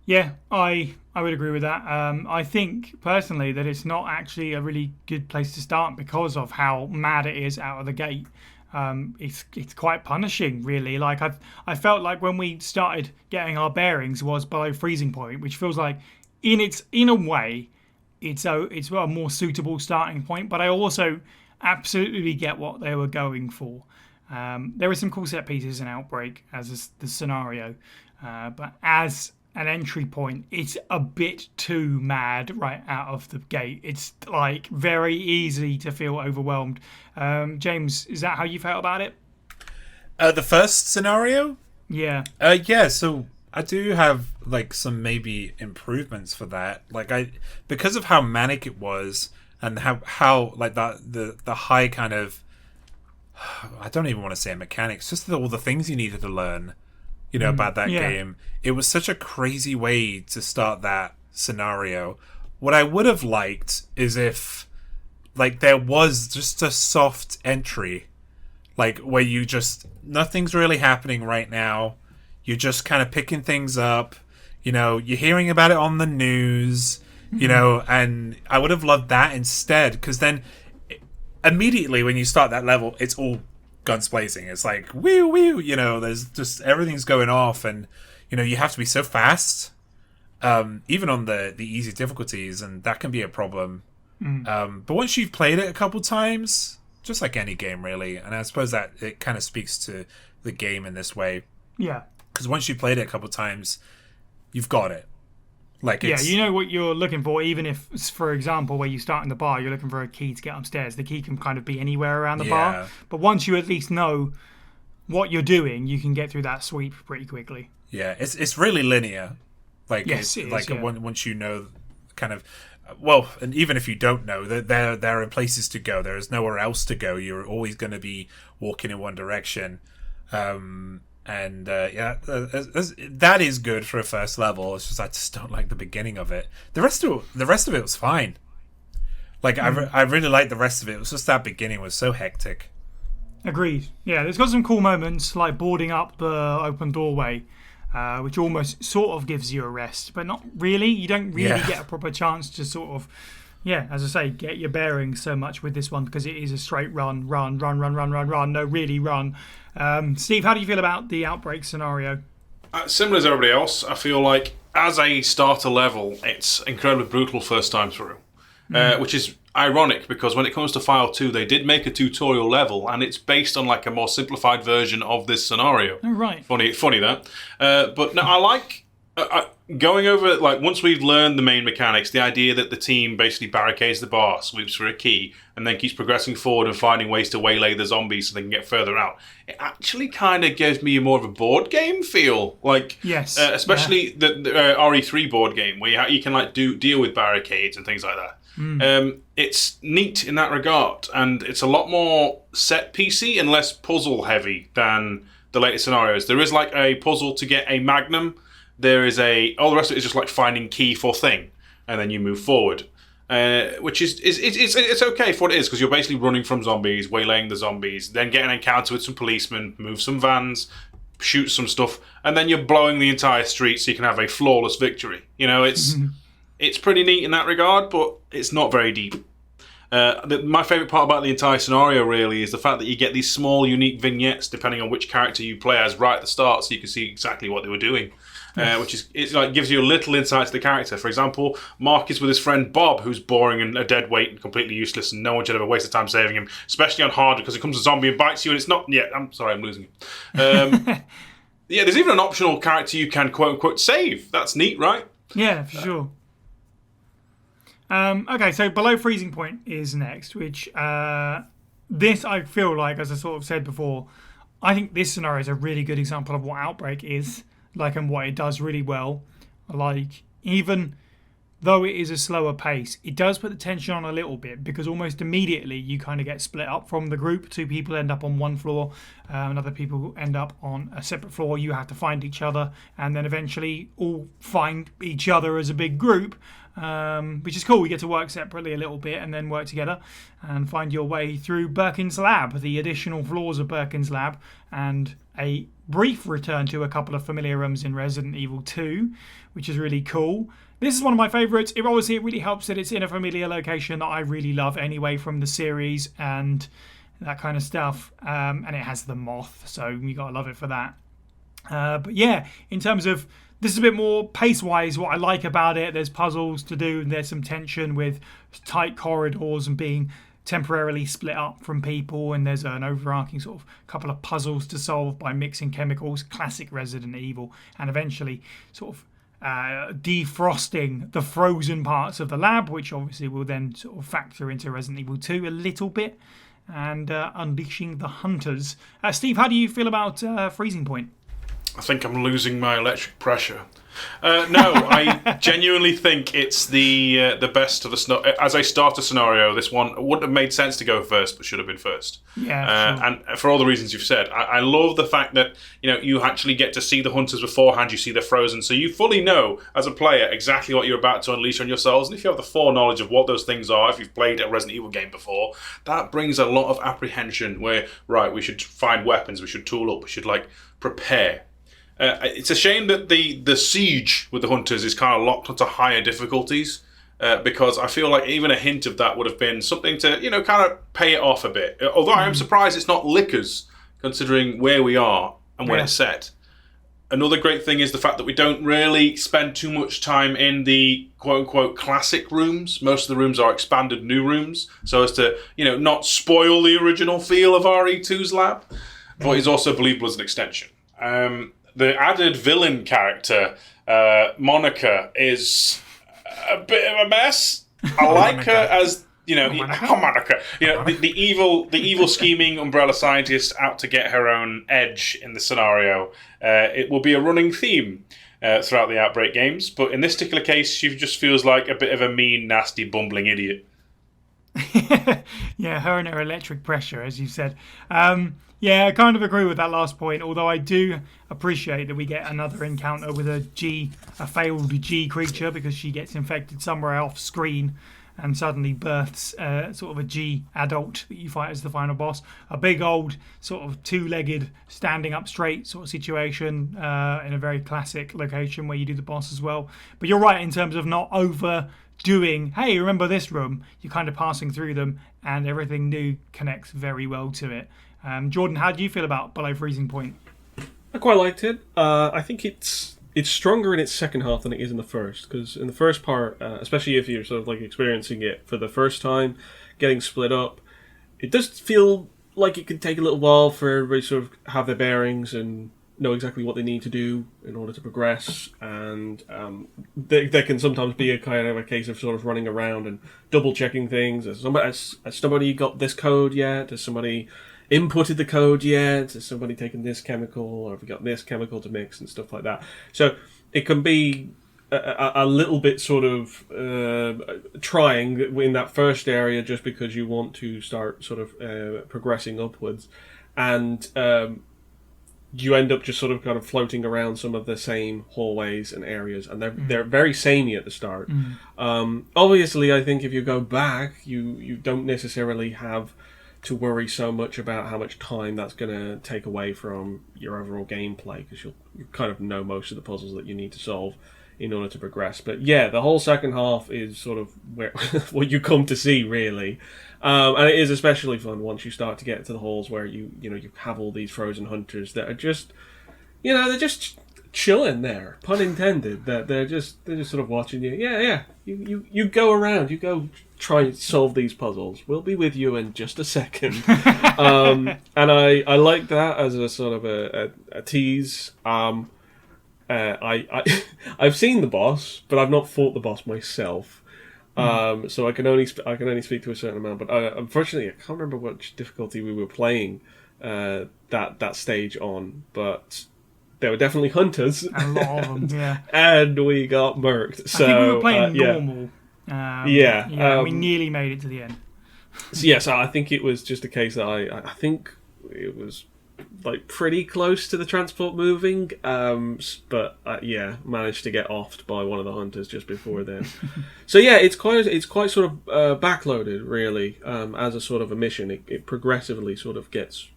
Yeah, I would agree with that. I think personally that it's not actually a really good place to start because of how mad it is out of the gate. It's quite punishing, really. Like I felt like when we started getting our bearings was below freezing point, which feels like in a way it's a more suitable starting point. But I also absolutely get what they were going for. There were some cool set pieces in Outbreak as the scenario, but as an entry point, it's a bit too mad right out of the gate. It's like very easy to feel overwhelmed. James, is that how you felt about it? The first scenario? Yeah. So I do have like some maybe improvements for that. Like because of how manic it was and how like that the high kind of, I don't even want to say mechanics, just all the things you needed to learn, about that game. It was such a crazy way to start that scenario. What I would have liked is if like there was just a soft entry, like where you just, nothing's really happening right now. You're just kind of picking things up. You're hearing about it on the news. you know, and I would have loved that instead, because then immediately when you start that level, it's all guns blazing. It's like woo woo, you know, there's just everything's going off, and you know you have to be so fast, even on the easy difficulties, and that can be a problem. But once you've played it a couple times, just like any game really, and I suppose that it kind of speaks to the game in this way. Yeah. Because once you've played it a couple times, you've got it. Like, Yeah, it's, you know what you're looking for, even if, for example, where you start in the bar, you're looking for a key to get upstairs. The key can kind of be anywhere around the bar. But once you at least know what you're doing, you can get through that sweep pretty quickly. Yeah, it's really linear. Like, yes, it is, like yeah. once you know, kind of, well, and even if you don't know, there are places to go. There is nowhere else to go. You're always going to be walking in one direction. That is good for a first level. It's just I just don't like the beginning of it. The rest of it was fine. Like I really liked the rest of it. It was just that beginning was so hectic. Agreed. Yeah, it's got some cool moments like boarding up the open doorway, which almost sort of gives you a rest, but not really. You don't really get a proper chance to sort of, as I say, get your bearings so much with this one because it is a straight run, no really run. Steve, how do you feel about the Outbreak scenario? Similar as everybody else, I feel like as a starter level, it's incredibly brutal first time through, which is ironic because when it comes to File 2, they did make a tutorial level and it's based on like a more simplified version of this scenario. Oh, right. Funny that. But no, I like going over, like, once we've learned the main mechanics, the idea that the team basically barricades the bar, sweeps for a key, and then keeps progressing forward and finding ways to waylay the zombies so they can get further out. It actually kind of gives me more of a board game feel. Like, yes, especially the RE3 board game, where you can like deal with barricades and things like that. It's neat in that regard, and it's a lot more set piecey and less puzzle heavy than the later scenarios. There is like a puzzle to get a magnum. There is all the rest of it is just like finding key for thing, and then you move forward, which is it's okay for what it is because you're basically running from zombies, waylaying the zombies, then get an encounter with some policemen, move some vans, shoot some stuff, and then you're blowing the entire street so you can have a flawless victory. You know, it's pretty neat in that regard, but it's not very deep. My favourite part about the entire scenario really is the fact that you get these small unique vignettes depending on which character you play as right at the start, so you can see exactly what they were doing. Which is it's like gives you a little insight to the character. For example, Mark is with his friend Bob, who's boring and a dead weight and completely useless, and no one should ever waste their time saving him, especially on hard because it comes a zombie and bites you, and it's not. Yeah, I'm sorry, I'm losing it. There's even an optional character you can quote unquote save. That's neat, right? Yeah, for sure. Okay, so below freezing point is next, which this I feel like, as I sort of said before, I think this scenario is a really good example of what Outbreak is. Like, and what it does really well. Like, even though it is a slower pace, it does put the tension on a little bit because almost immediately you kind of get split up from the group. Two people end up on one floor, and other people end up on a separate floor. You have to find each other and then eventually all find each other as a big group, which is cool. You get to work separately a little bit and then work together and find your way through Birkin's lab, the additional floors of Birkin's lab, and a brief return to a couple of familiar rooms in Resident Evil 2, which is really cool. This is one of my favourites. It really helps that it's in a familiar location that I really love anyway from the series and that kind of stuff. And it has the moth, so you gotta love it for that. But yeah, in terms of this is a bit more pace-wise what I like about it. There's puzzles to do, and there's some tension with tight corridors and being temporarily split up from people, and there's an overarching sort of couple of puzzles to solve by mixing chemicals, classic Resident Evil, and eventually sort of defrosting the frozen parts of the lab, which obviously will then sort of factor into Resident Evil 2 a little bit, and unleashing the hunters. Steve, how do you feel about freezing point? I think I'm losing my electric pressure. No, I genuinely think it's the best of the as a starter scenario. This one wouldn't have made sense to go first, but should have been first. Yeah, sure. And for all the reasons you've said, I love the fact that you actually get to see the hunters beforehand. You see they're frozen, so you fully know as a player exactly what you're about to unleash on yourselves. And if you have the foreknowledge of what those things are, if you've played a Resident Evil game before, that brings a lot of apprehension. Where we should find weapons, we should tool up, we should prepare. It's a shame that the siege with the hunters is kind of locked onto higher difficulties. because I feel like even a hint of that would have been something to, kind of pay it off a bit. Although I am surprised it's not Lickers, considering where we are and when it's set. Another great thing is the fact that we don't really spend too much time in the quote-unquote classic rooms. Most of the rooms are expanded new rooms, so as to, not spoil the original feel of RE2's lab. But it's also believable as an extension. The added villain character, Monica, is a bit of a mess. I like her as... Monica. The evil scheming umbrella scientist out to get her own edge in the scenario. It will be a running theme throughout the Outbreak games, but in this particular case, she just feels like a bit of a mean, nasty, bumbling idiot. Yeah, her and her electric pressure, as you said. Yeah, I kind of agree with that last point, although I do appreciate that we get another encounter with a failed G creature, because she gets infected somewhere off screen and suddenly births sort of a G adult that you fight as the final boss. A big old sort of two-legged, standing up straight sort of situation in a very classic location where you do the boss as well. But you're right in terms of not overdoing, hey, remember this room? You're kind of passing through them and everything new connects very well to it. Jordan, how do you feel about Below Freezing Point? I quite liked it. I think it's stronger in its second half than it is in the first, because in the first part, especially if you're sort of like experiencing it for the first time, getting split up, it does feel like it can take a little while for everybody to sort of have their bearings and know exactly what they need to do in order to progress, and there can sometimes be a kind of a case of sort of running around and double checking things. Has somebody got this code yet? Has somebody inputted the code yet? Has somebody taken this chemical, or have we got this chemical to mix and stuff like that? So it can be a little bit sort of trying in that first area, just because you want to start sort of progressing upwards, and you end up just sort of kind of floating around some of the same hallways and areas, and they're very samey at the start. Obviously, I think if you go back, you don't necessarily have to worry so much about how much time that's going to take away from your overall gameplay, because you kind of know most of the puzzles that you need to solve in order to progress. But yeah, the whole second half is sort of where what you come to see, really. And it is especially fun once you start to get to the halls where you have all these frozen hunters that are just, they're just chilling there, pun intended. That they're just sort of watching you. Yeah. You go around, you go try and solve these puzzles. We'll be with you in just a second. And I like that as a sort of a tease. I've seen the boss, but I've not fought the boss myself. So I can only speak to a certain amount. But unfortunately, I can't remember which difficulty we were playing that stage on. But there were definitely hunters, A lot of them, yeah. and we got murked. So I think we were playing normal. We nearly made it to the end. So I think it was just a case that I think it was like pretty close to the transport moving, but managed to get offed by one of the hunters just before then. So yeah, it's quite sort of backloaded, really, as a sort of a mission. It progressively sort of gets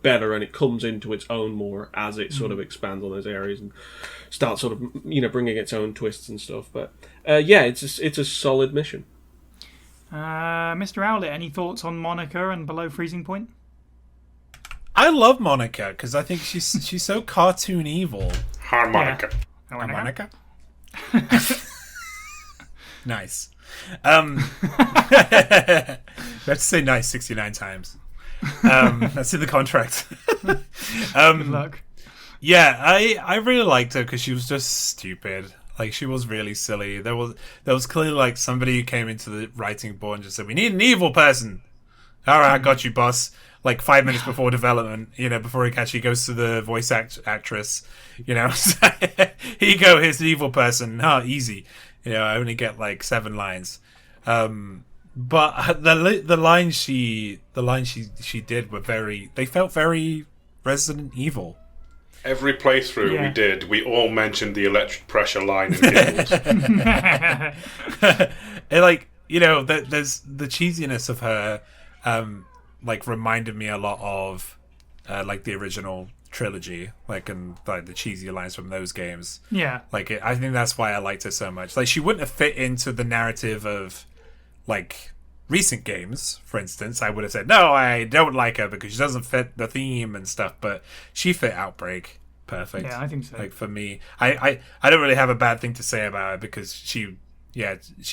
better, and it comes into its own more as it sort of expands on those areas and starts sort of bringing its own twists and stuff. But it's a solid mission. Mr. Owlet, any thoughts on Monica and Below Freezing Point? I love Monica because I think she's so cartoon evil. Harmonica. Yeah. Harmonica? Nice. Let's say nice 69 times. That's in the contract. Good luck. Yeah, I really liked her because she was just stupid. Like, she was really silly. There was clearly like somebody who came into the writing board and just said, "We need an evil person." All right, I got you, boss. Like 5 minutes before development, before he actually goes to the voice actress, Here you go, here's the evil person. Oh, easy. I only get like 7 lines. But the lines she did were they felt very Resident Evil. Every playthrough we did, we all mentioned the electric pressure line and giggled. And there's the cheesiness of her, reminded me a lot of like the original trilogy, like, and like the cheesy lines from those games. Yeah. Like, I think that's why I liked her so much. Like, she wouldn't have fit into the narrative of, like, recent games, for instance. I would have said, no, I don't like her because she doesn't fit the theme and stuff, but she fit Outbreak perfect. Yeah, I think so. Like, for me, I don't really have a bad thing to say about her because she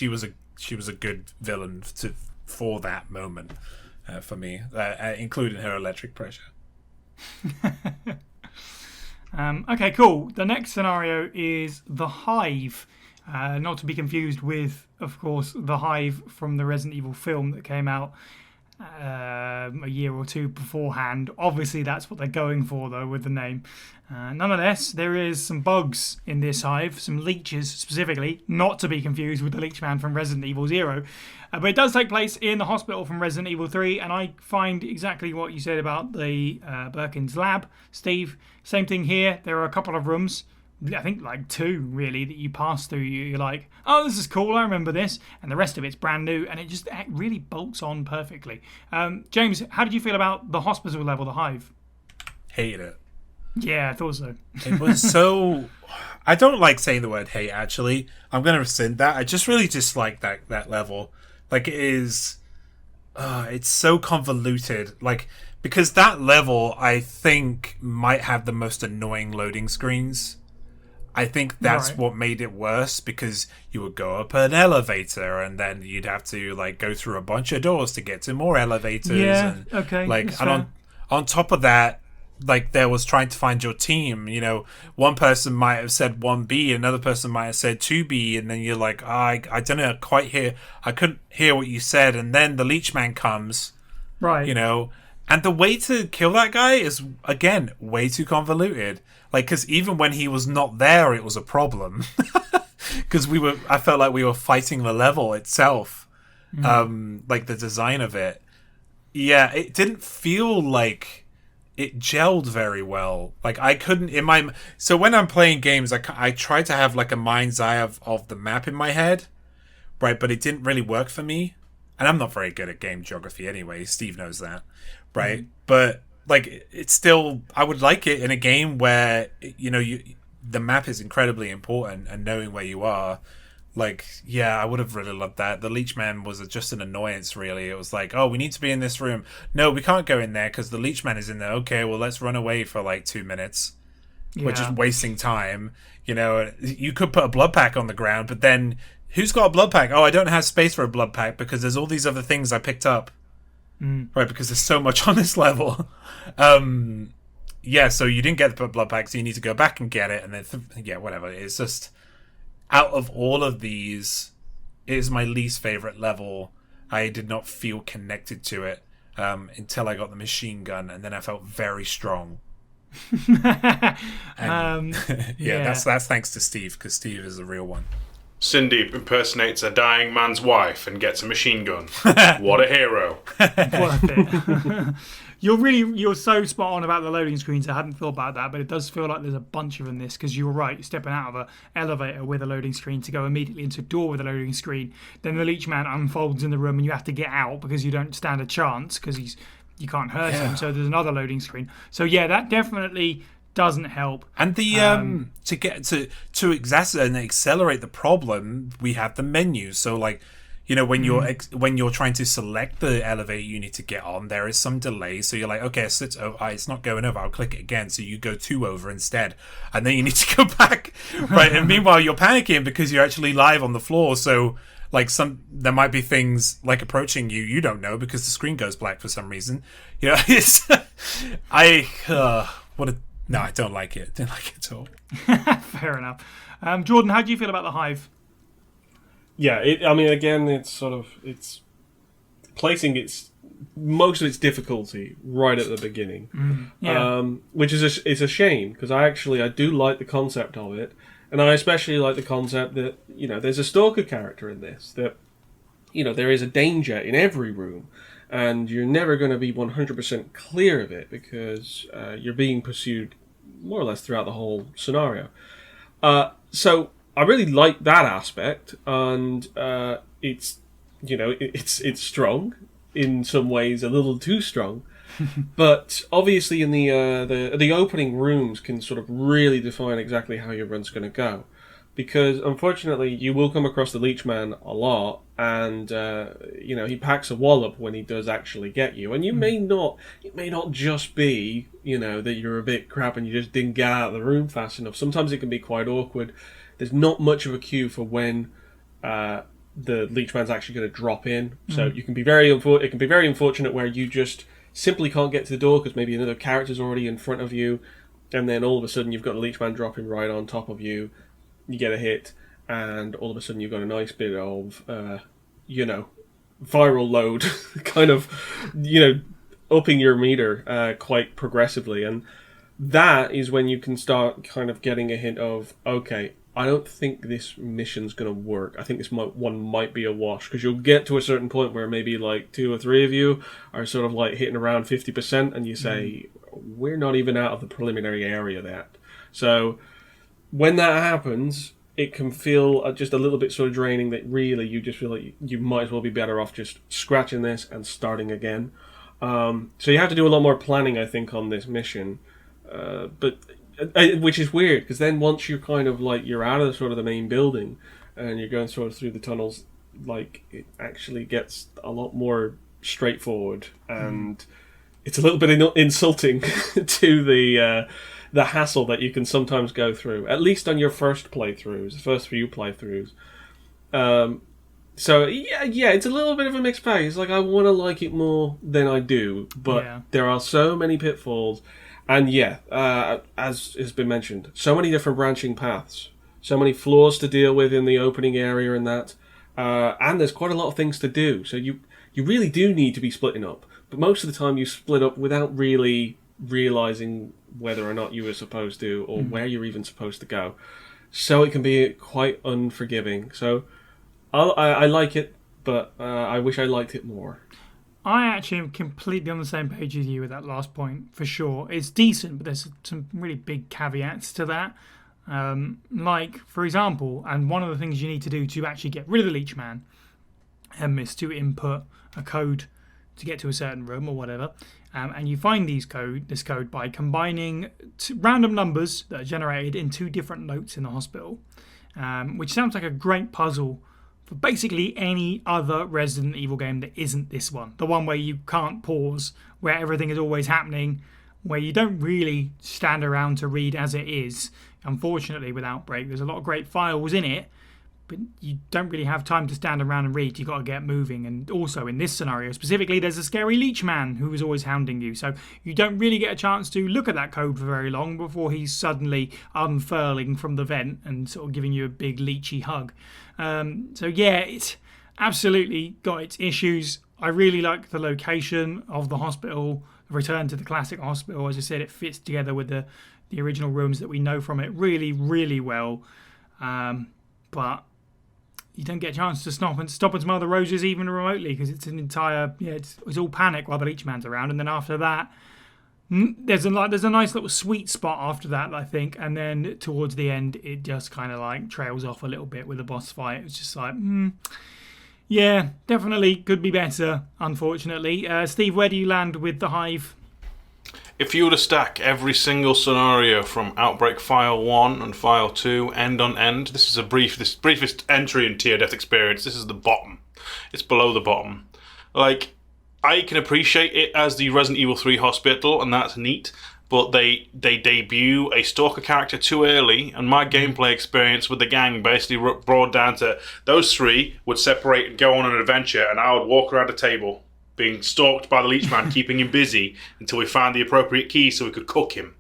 was a good villain for that moment for me, including her electric pressure. Okay, cool. The next scenario is the Hive. Not to be confused with, of course, the Hive from the Resident Evil film that came out a year or two beforehand. Obviously, that's what they're going for, though, with the name. Nonetheless, there is some bugs in this Hive, some leeches specifically, not to be confused with the Leech Man from Resident Evil Zero. But it does take place in the hospital from Resident Evil 3, and I find exactly what you said about the Birkin's lab, Steve. Same thing here. There are a couple of rooms, I think like 2 really, that you pass through. You're like, oh, this is cool, I remember this, and the rest of it's brand new, and it really bolts on perfectly. James, how did you feel about the hospital level, the Hive? Hated it. Yeah, I thought so. It was so... I don't like saying the word hate, actually. I'm going to rescind that. I just really dislike that level. Like, it is... it's so convoluted. Like, because that level, I think, might have the most annoying loading screens. I think that's right. What made it worse, because you would go up an elevator and then you'd have to like go through a bunch of doors to get to more elevators. Yeah, and, okay. Like, and on top of that, like there was trying to find your team. You know, one person might have said 1B, another person might have said 2B, and then you're like, oh, I don't know, quite hear. I couldn't hear what you said, and then the Leech Man comes. Right. You know, and the way to kill that guy is again way too convoluted. Like, because even when he was not there, it was a problem. Because I felt like we were fighting the level itself, like the design of it. Yeah, it didn't feel like it gelled very well. Like I couldn't so when I'm playing games, I try to have like a mind's eye of the map in my head, right? But it didn't really work for me, and I'm not very good at game geography anyway. Steve knows that, right? But like it's still, I would like it in a game where the map is incredibly important and knowing where you are. Like, yeah, I would have really loved that. The Leech Man was just an annoyance, really. It was like, oh, we need to be in this room. No, we can't go in there because the Leech Man is in there. Okay, well, let's run away for like 2 minutes. Yeah. We're just wasting time. You know, you could put a blood pack on the ground, but then who's got a blood pack? Oh, I don't have space for a blood pack because there's all these other things I picked up. Right, because there's so much on this level. Yeah, so you didn't get the blood pack, so you need to go back and get it. And then, whatever. It's just... Out of all of these, it is my least favorite level. I did not feel connected to it until I got the machine gun, and then I felt very strong. And, that's thanks to Steve, because Steve is a real one. Cindy impersonates a dying man's wife and gets a machine gun. What a hero. Worth it. You're so spot on about the loading screens. I hadn't thought about that, but it does feel like there's a bunch of them in this, because you were right. You're stepping out of an elevator with a loading screen to go immediately into a door with a loading screen. Then the Leech Man unfolds in the room and you have to get out because you don't stand a chance because you can't hurt him. So there's another loading screen. So yeah, that definitely doesn't help. And the to get to exacerbate and accelerate the problem, we have the menu. So like, you know, when you're trying to select the elevator you need to get on, there is some delay. So you're like, okay, so it's not going over. I'll click it again. So you go 2 over instead, and then you need to go back, right? And meanwhile, you're panicking because you're actually live on the floor. So like there might be things like approaching you. You don't know because the screen goes black for some reason. You know, it's No, I don't like it. I don't like it at all. Fair enough. Jordan, how do you feel about the Hive? Yeah, again, it's placing most of its difficulty right at the beginning, which is a shame, because I do like the concept of it, and I especially like the concept that there's a stalker character in this, that there is a danger in every room. And you're never going to be 100% clear of it because you're being pursued more or less throughout the whole scenario. So I really like that aspect, and it's strong in some ways, a little too strong. But obviously, in the opening rooms can sort of really define exactly how your run's going to go, because unfortunately, you will come across the Leechman a lot, and he packs a wallop when he does actually get you, and you may not. It may not just be that you're a bit crap and you just didn't get out of the room fast enough. Sometimes it can be quite awkward. There's not much of a cue for when the Leechman's actually going to drop in, so you can be it can be very unfortunate where you just simply can't get to the door because maybe another character's already in front of you, and then all of a sudden you've got the Leechman dropping right on top of you. You get a hit, and all of a sudden you've got a nice bit of, viral load, kind of, upping your meter quite progressively, and that is when you can start kind of getting a hint of, okay, I don't think this mission's going to work. I think this one might be a wash, because you'll get to a certain point where maybe like 2 or 3 of you are sort of like hitting around 50%, and you say, we're not even out of the preliminary area yet. So when that happens, it can feel just a little bit sort of draining, that really you just feel like you might as well be better off just scratching this and starting again. So you have to do a lot more planning, I think, on this mission. But which is weird, because then once you're kind of like you're out of the sort of the main building and you're going sort of through the tunnels, like it actually gets a lot more straightforward, and it's a little bit insulting to the hassle that you can sometimes go through, at least on your first playthroughs, the first few playthroughs. So yeah, it's a little bit of a mixed bag. It's like I want to like it more than I do, but there are so many pitfalls. And as has been mentioned, so many different branching paths, so many floors to deal with in the opening area and that, and there's quite a lot of things to do. So you really do need to be splitting up. But most of the time you split up without really realising whether or not you were supposed to, or where you're even supposed to go. So it can be quite unforgiving. So I like it, but I wish I liked it more. I actually am completely on the same page as you with that last point, for sure. It's decent, but there's some really big caveats to that. Like, for example, and one of the things you need to do to actually get rid of the Leechman is to input a code to get to a certain room or whatever. And you find this code by combining random numbers that are generated in 2 different notes in the hospital, which sounds like a great puzzle for basically any other Resident Evil game that isn't this one. The one where you can't pause, where everything is always happening, where you don't really stand around to read as it is. Unfortunately, with Outbreak, there's a lot of great files in it, but you don't really have time to stand around and read. You've got to get moving. And also in this scenario specifically, there's a scary Leechman who is always hounding you. So you don't really get a chance to look at that code for very long before he's suddenly unfurling from the vent and sort of giving you a big leechy hug. It's absolutely got its issues. I really like the location of the hospital, the return to the classic hospital. As I said, it fits together with the original rooms that we know from it really, really well. But you don't get a chance to stop and smell the roses even remotely, because it's an entire it's all panic while the Leechman's around, and then after that there's a nice little sweet spot after that, I think, and then towards the end it just kind of like trails off a little bit with the boss fight. It's just like definitely could be better, unfortunately. Steve, where do you land with the Hive? If you were to stack every single scenario from Outbreak File 1 and File 2 end on end, this is this briefest entry in tier death experience. This is the bottom. It's below the bottom. Like, I can appreciate it as the Resident Evil 3 hospital, and that's neat, but they debut a stalker character too early, and my gameplay experience with the gang basically brought down to those 3 would separate and go on an adventure, and I would walk around a table being stalked by the Leechman, keeping him busy until we found the appropriate key so we could cook him.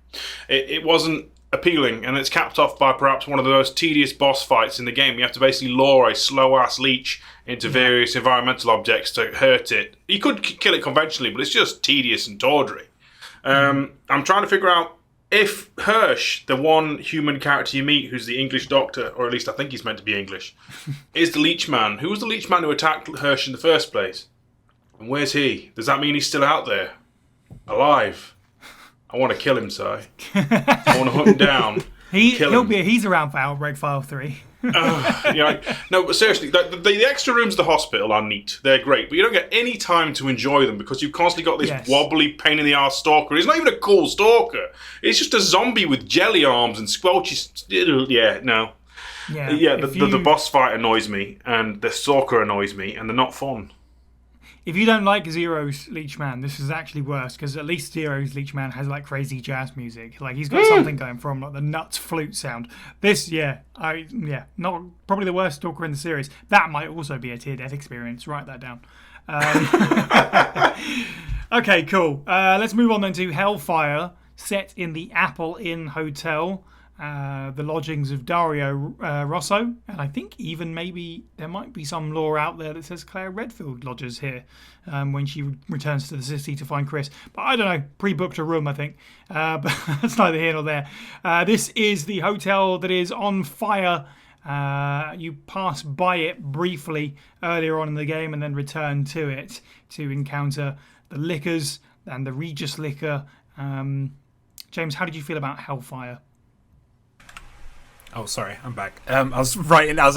It wasn't appealing, and it's capped off by perhaps one of the most tedious boss fights in the game. You have to basically lure a slow-ass leech into various environmental objects to hurt it. You could kill it conventionally, but it's just tedious and tawdry. I'm trying to figure out if Hirsch, the one human character you meet who's the English doctor, or at least I think he's meant to be English, is the Leechman. Who was the Leechman who attacked Hirsch in the first place? And where's he? Does that mean he's still out there? Alive? I want to kill him, Si. I want to hunt him down He's around for Outbreak File 3. No, but seriously, the extra rooms at the hospital are neat. They're great, but you don't get any time to enjoy them because you've constantly got this wobbly, pain in the arse stalker. He's not even a cool stalker. It's just a zombie with jelly arms and squelchy. Yeah, no. Yeah. The boss fight annoys me, and the stalker annoys me, and they're not fun. If you don't like Zero's Leechman, this is actually worse because at least Zero's Leechman has like crazy jazz music. Like he's got something going for him, like the nuts flute sound. This, not probably the worst stalker in the series. That might also be a tier death experience. Write that down. Okay, cool. Let's move on then to Hellfire, set in the Apple Inn Hotel. The lodgings of Dario Rosso, and I think even maybe there might be some lore out there that says Claire Redfield lodges here when she returns to the city to find Chris. But I don't know, pre-booked a room, I think. But that's neither here nor there. This is the hotel that is on fire. You pass by it briefly earlier on in the game and then return to it to encounter the Lickers and the Regis Licker. James, how did you feel about Hellfire? Oh, sorry, I'm back. I was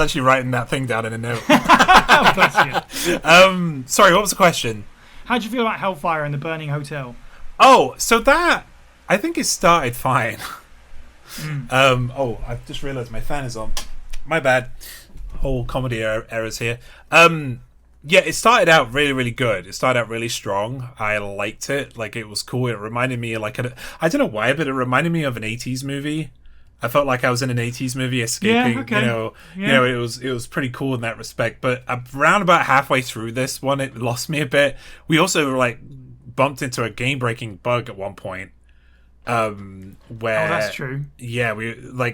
actually writing that thing down in a note. Oh, bless you. Sorry, what was the question? How did you feel about Hellfire and the burning hotel? Oh, so that I think it started fine. I've just realised my fan is on. My bad. Whole comedy errors here. It started out really, really good. It started out really strong. I liked it. Like, it was cool. It reminded me I don't know why, but it reminded me of an 80s movie. I felt like I was in an 80s movie escaping. Yeah, okay. It was pretty cool in that respect. But around about halfway through this one, it lost me a bit. We also bumped into a game-breaking bug at one point. Where that's true. Yeah,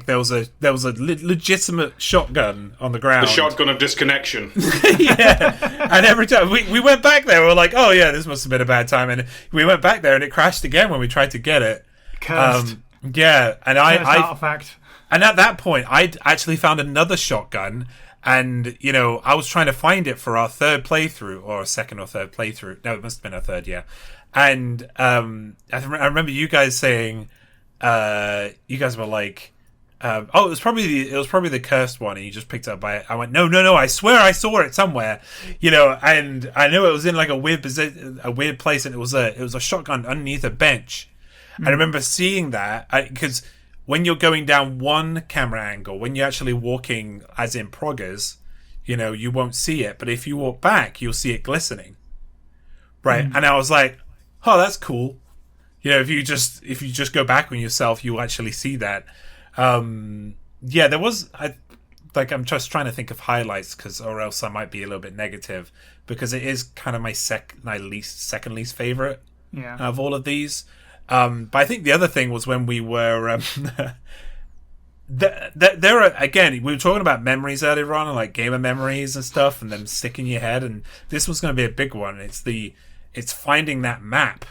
there was a legitimate shotgun on the ground. The shotgun of disconnection. Yeah, and every time we went back there, we were like, oh yeah, this must have been a bad time, and we went back there and it crashed again when we tried to get it. Cursed. Yeah, and artifact. And at that point, I'd actually found another shotgun, and I was trying to find it for our third playthrough, or second or third playthrough. No, it must have been our third, yeah. And I remember you guys saying, you guys were like, it was probably the cursed one, and you just picked it up by it. I went, no, I swear I saw it somewhere, and I knew it was in like a weird place, and it was a shotgun underneath a bench. I remember seeing that because when you're going down one camera angle, when you're actually walking as in proggers, you won't see it. But if you walk back, you'll see it glistening. Right. And I was like, oh, that's cool. If you just go back on yourself, you'll actually see that. There was, I'm just trying to think of highlights or else I might be a little bit negative because it is kind of my second least favorite of all of these. But I think the other thing was when we were there are, again, we were talking about memories earlier on, and like gamer memories and stuff, and them stick in your head, and this was going to be a big one. It's finding that map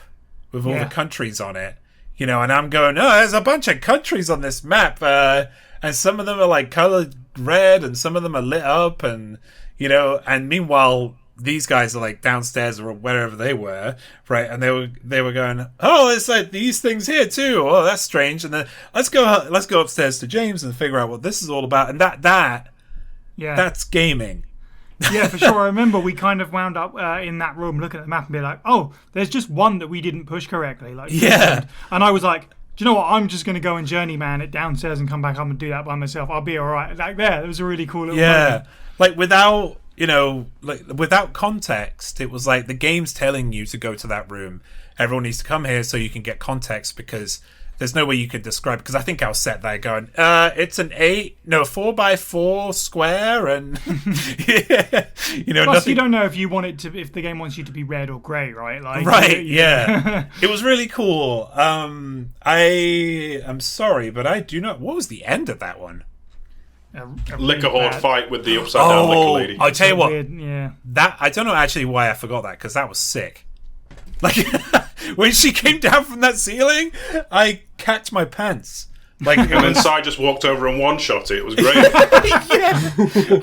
with all the countries on it, and I'm going, oh, there's a bunch of countries on this map, and some of them are like colored red, and some of them are lit up, and and meanwhile these guys are like downstairs or wherever they were, right? And they were going, oh, it's like these things here too. Oh, that's strange. And then let's go upstairs to James and figure out what this is all about. And that's gaming. Yeah, for sure. I remember we kind of wound up in that room looking at the map and be like, oh, there's just one that we didn't push correctly. And I was like, do you know what? I'm just going to go and journeyman it downstairs and come back up and do that by myself. I'll be all right. Like it was a really cool little moment. Like without context, it was like the game's telling you to go to that room. Everyone needs to come here so you can get context because there's no way you could describe. Because I think I was set there going, it's a 4x4 square, and Plus, nothing. you don't know if the game wants you to be red or grey, right? Yeah. It was really cool. I am sorry, but I do not. What was the end of that one? Liquor horde fight with the upside down liquor lady. I'll tell you what. Weird, that I don't know actually why I forgot that because that was sick. Like when she came down from that ceiling, I catch my pants. Like, and then Sai just walked over and one-shot it. It was great.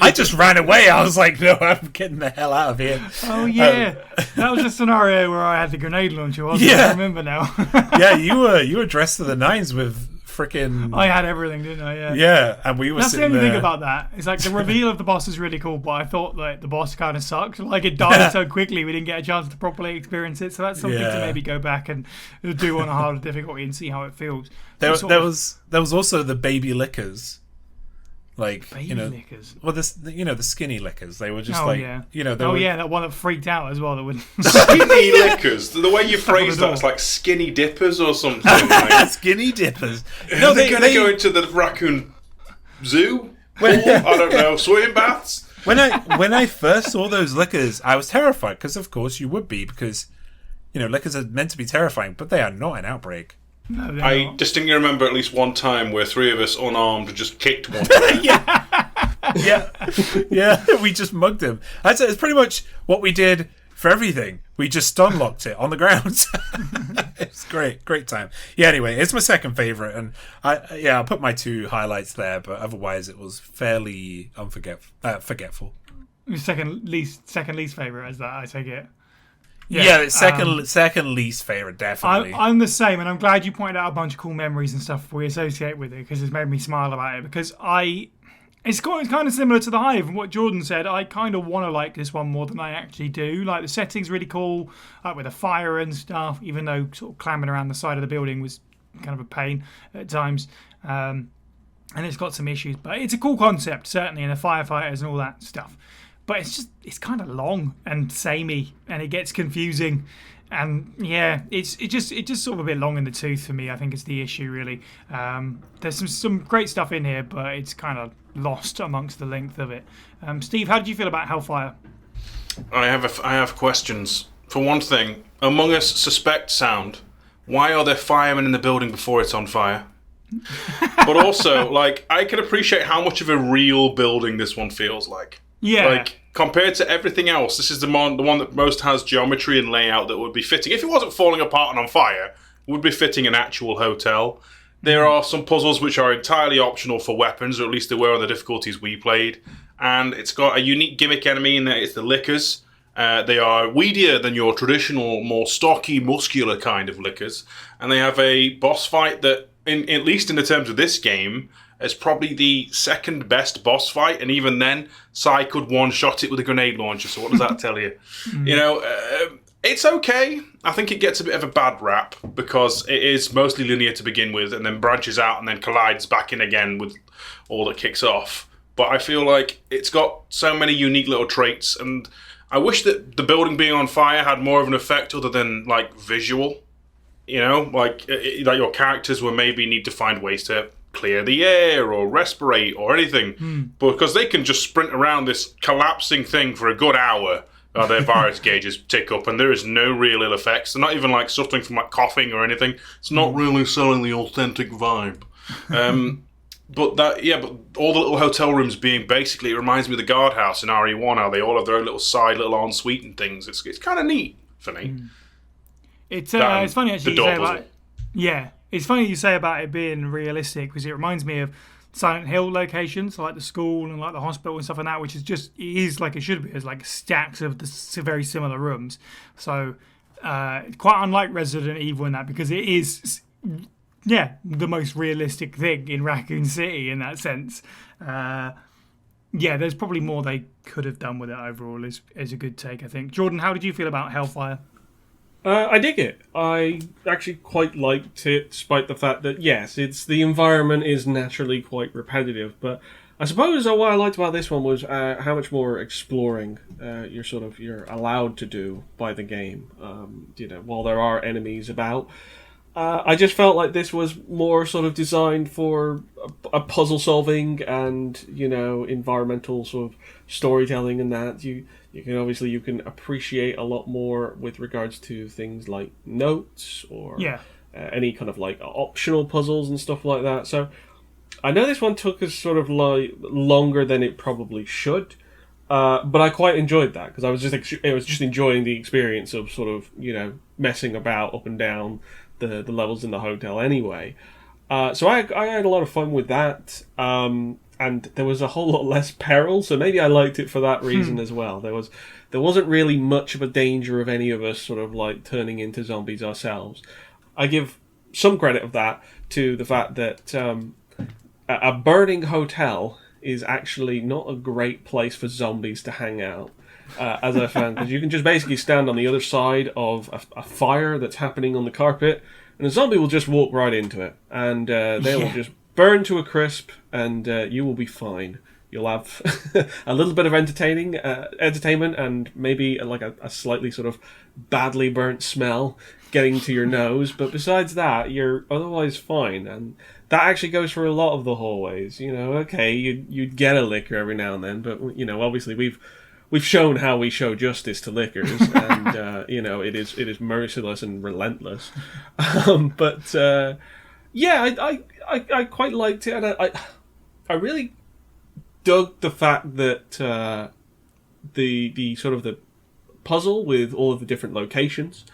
I just ran away. I was like, no, I'm getting the hell out of here. Oh, yeah. That was a scenario where I had the grenade launcher, wasn't it? I remember now. Yeah, you were dressed to the nines with freaking. I had everything, didn't I? Yeah. Yeah, and we were That's the sitting only there. thing about that. It's like the reveal of the boss is really cool, but I thought that the boss kind of sucked. Like it died so quickly, we didn't get a chance to properly experience it. So that's something to maybe go back and do on a harder difficulty and see how it feels. There was also the baby lickers. Like Baby lickers. Well, the skinny lickers. They were just yeah. they Oh were, yeah, that one that freaked out as well. That would Skinny lickers. The way you phrase door. that, it's like skinny dippers or something. Like, skinny dippers. no, they're going to go into the raccoon zoo. Pool, I don't know, swimming baths. When I first saw those lickers, I was terrified because, of course, you would be because lickers are meant to be terrifying, but they are not in Outbreak. No, they're I not. distinctly remember at least one time where three of us unarmed just kicked one. Yeah, we just mugged him. That's it's pretty much what we did for everything. We just stun locked it on the ground. It's great time. Yeah, anyway, it's my second favorite, and I'll put my two highlights there, but otherwise it was fairly forgetful. Your second least favorite is that, I take it. Yeah, it's second least favorite, definitely. I'm the same, and I'm glad you pointed out a bunch of cool memories and stuff we associate with it because it's made me smile about it. Because it's kind of similar to the Hive and what Jordan said. I kind of want to like this one more than I actually do. Like the setting's really cool, like with the fire and stuff. Even though sort of climbing around the side of the building was kind of a pain at times, and it's got some issues, but it's a cool concept certainly, and the firefighters and all that stuff. But it's kind of long and samey, and it gets confusing, and yeah, it's just sort of a bit long in the tooth for me. I think it's the issue really. There's some great stuff in here, but it's kind of lost amongst the length of it. Steve, how did you feel about Hellfire? I have questions. For one thing, Among Us suspect sound. Why are there firemen in the building before it's on fire? But also, like, I can appreciate how much of a real building this one feels like. Yeah. Like, compared to everything else, this is the one that most has geometry and layout that would be fitting. If it wasn't falling apart and on fire, it would be fitting an actual hotel. There are some puzzles which are entirely optional for weapons, or at least they were on the difficulties we played. And it's got a unique gimmick enemy in that it's the lickers. They are weedier than your traditional, more stocky, muscular kind of lickers. And they have a boss fight that, at least in the terms of this game, is probably the second best boss fight. And even then, Sai could one-shot it with a grenade launcher. So what does that tell you? It's okay. I think it gets a bit of a bad rap because it is mostly linear to begin with and then branches out and then collides back in again with all that kicks off. But I feel like it's got so many unique little traits, and I wish that the building being on fire had more of an effect other than, like, visual. Like your characters will maybe need to find ways to clear the air or respirate or anything. Because they can just sprint around this collapsing thing for a good hour. Their virus gauges tick up, and there is no real ill effects. They're not even like suffering from like coughing or anything. It's not really selling the authentic vibe. But all the little hotel rooms being basically, it reminds me of the guardhouse in RE1. How they all have their own little ensuite and things. It's kind of neat for me. It's funny actually. The You say door about puzzle. yeah, it's funny you say about it being realistic because it reminds me of Silent Hill locations, like the school and like the hospital and stuff like that, which is like it should be. It's like stacks of the very similar rooms. So quite unlike Resident Evil in that, because it is, the most realistic thing in Raccoon City in that sense. There's probably more they could have done with it overall. Is a good take, I think. Jordan, how did you feel about Hellfire? I dig it. I actually quite liked it, despite the fact that, yes, the environment is naturally quite repetitive. But I suppose what I liked about this one was how much more exploring you're allowed to do by the game. While there are enemies about. I just felt like this was more sort of designed for a puzzle solving and environmental sort of storytelling, and that you can appreciate a lot more with regards to things like notes or any kind of like optional puzzles and stuff like that. So I know this one took us sort of like longer than it probably should, but I quite enjoyed that because I was just enjoying the experience of sort of messing about up and down the levels in the hotel anyway. So I had a lot of fun with that. And there was a whole lot less peril, so maybe I liked it for that reason as well. There wasn't really much of a danger of any of us sort of like turning into zombies ourselves. I give some credit of that to the fact that a burning hotel is actually not a great place for zombies to hang out. As I found, because you can just basically stand on the other side of a fire that's happening on the carpet, and a zombie will just walk right into it, and they will just burn to a crisp, and you will be fine. You'll have a little bit of entertainment, and maybe like a slightly sort of badly burnt smell getting to your nose, but besides that, you're otherwise fine. And that actually goes for a lot of the hallways. Okay, you'd get a liquor every now and then, but obviously we've shown how we show justice to liquors, and it is merciless and relentless. But I quite liked it, and I really dug the fact that the sort of the puzzle with all of the different locations,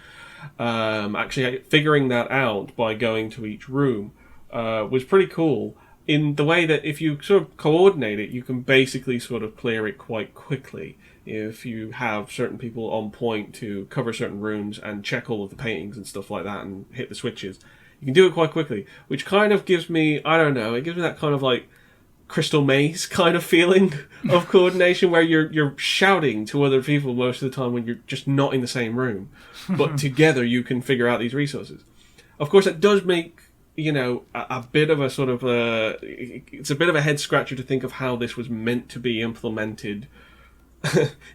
actually figuring that out by going to each room was pretty cool. In the way that if you sort of coordinate it, you can basically sort of clear it quite quickly. If you have certain people on point to cover certain rooms and check all of the paintings and stuff like that and hit the switches, you can do it quite quickly, which kind of gives me, I don't know, it gives me that kind of like Crystal Maze kind of feeling of coordination where you're shouting to other people most of the time when you're just not in the same room, but together you can figure out these resources. Of course, it does make a bit of a sort of it's a bit of a head scratcher to think of how this was meant to be implemented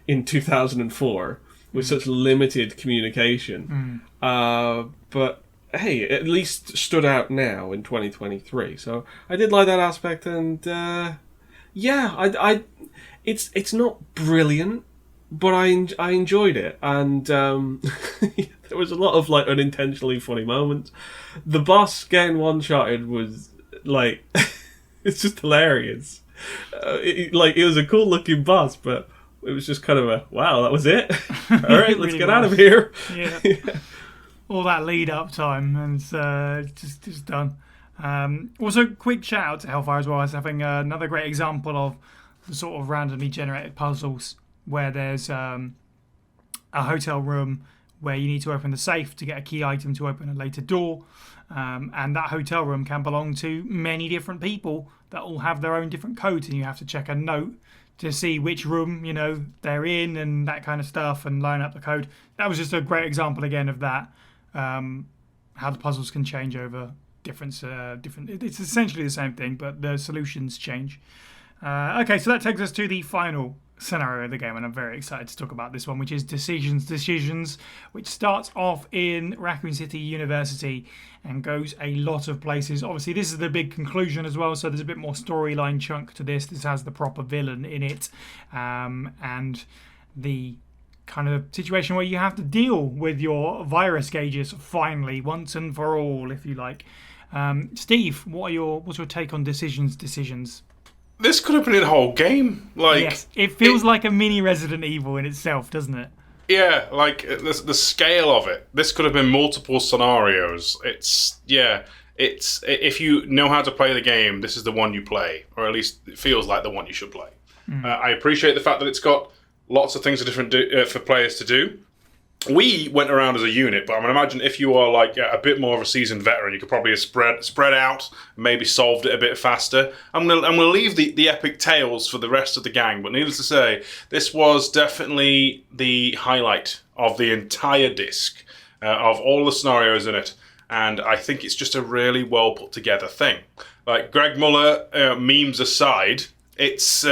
in 2004 with such limited communication. But hey, it at least stood out now in 2023. So I did like that aspect, and it's not brilliant, but I enjoyed it, and there was a lot of like unintentionally funny moments. The boss getting one-shotted was like it's just hilarious. It was a cool looking boss, but it was just kind of a wow, that was it. All right, let's get out of here. Yeah. All that lead up time, and just done. Also, quick shout out to Hellfire as well as having another great example of the sort of randomly generated puzzles where there's a hotel room where you need to open the safe to get a key item to open a later door, and that hotel room can belong to many different people that all have their own different codes, and you have to check a note to see which room they're in and that kind of stuff, and line up the code. That was just a great example again of that, how the puzzles can change over different. It's essentially the same thing, but the solutions change. Okay, so that takes us to the final scenario of the game, and I'm very excited to talk about this one, which is Decisions, which starts off in Raccoon City University and goes a lot of places. Obviously, this is the big conclusion as well, so there's a bit more storyline chunk to this. This has the proper villain in it, and the kind of situation where you have to deal with your virus gauges finally, once and for all, if you like. Steve, what's your take on Decisions? This could have been a whole game. Yes, it feels like a mini Resident Evil in itself, doesn't it? Yeah, like the scale of it. This could have been multiple scenarios. It's if you know how to play the game, this is the one you play, or at least it feels like the one you should play. I appreciate the fact that it's got lots of things for players to do. We went around as a unit, but I mean, imagine if you are like a bit more of a seasoned veteran, you could probably have spread out, maybe solved it a bit faster. I'm gonna leave the epic tales for the rest of the gang, but needless to say, this was definitely the highlight of the entire disc, of all the scenarios in it, and I think it's just a really well put together thing. Like Greg Muller, memes aside, it's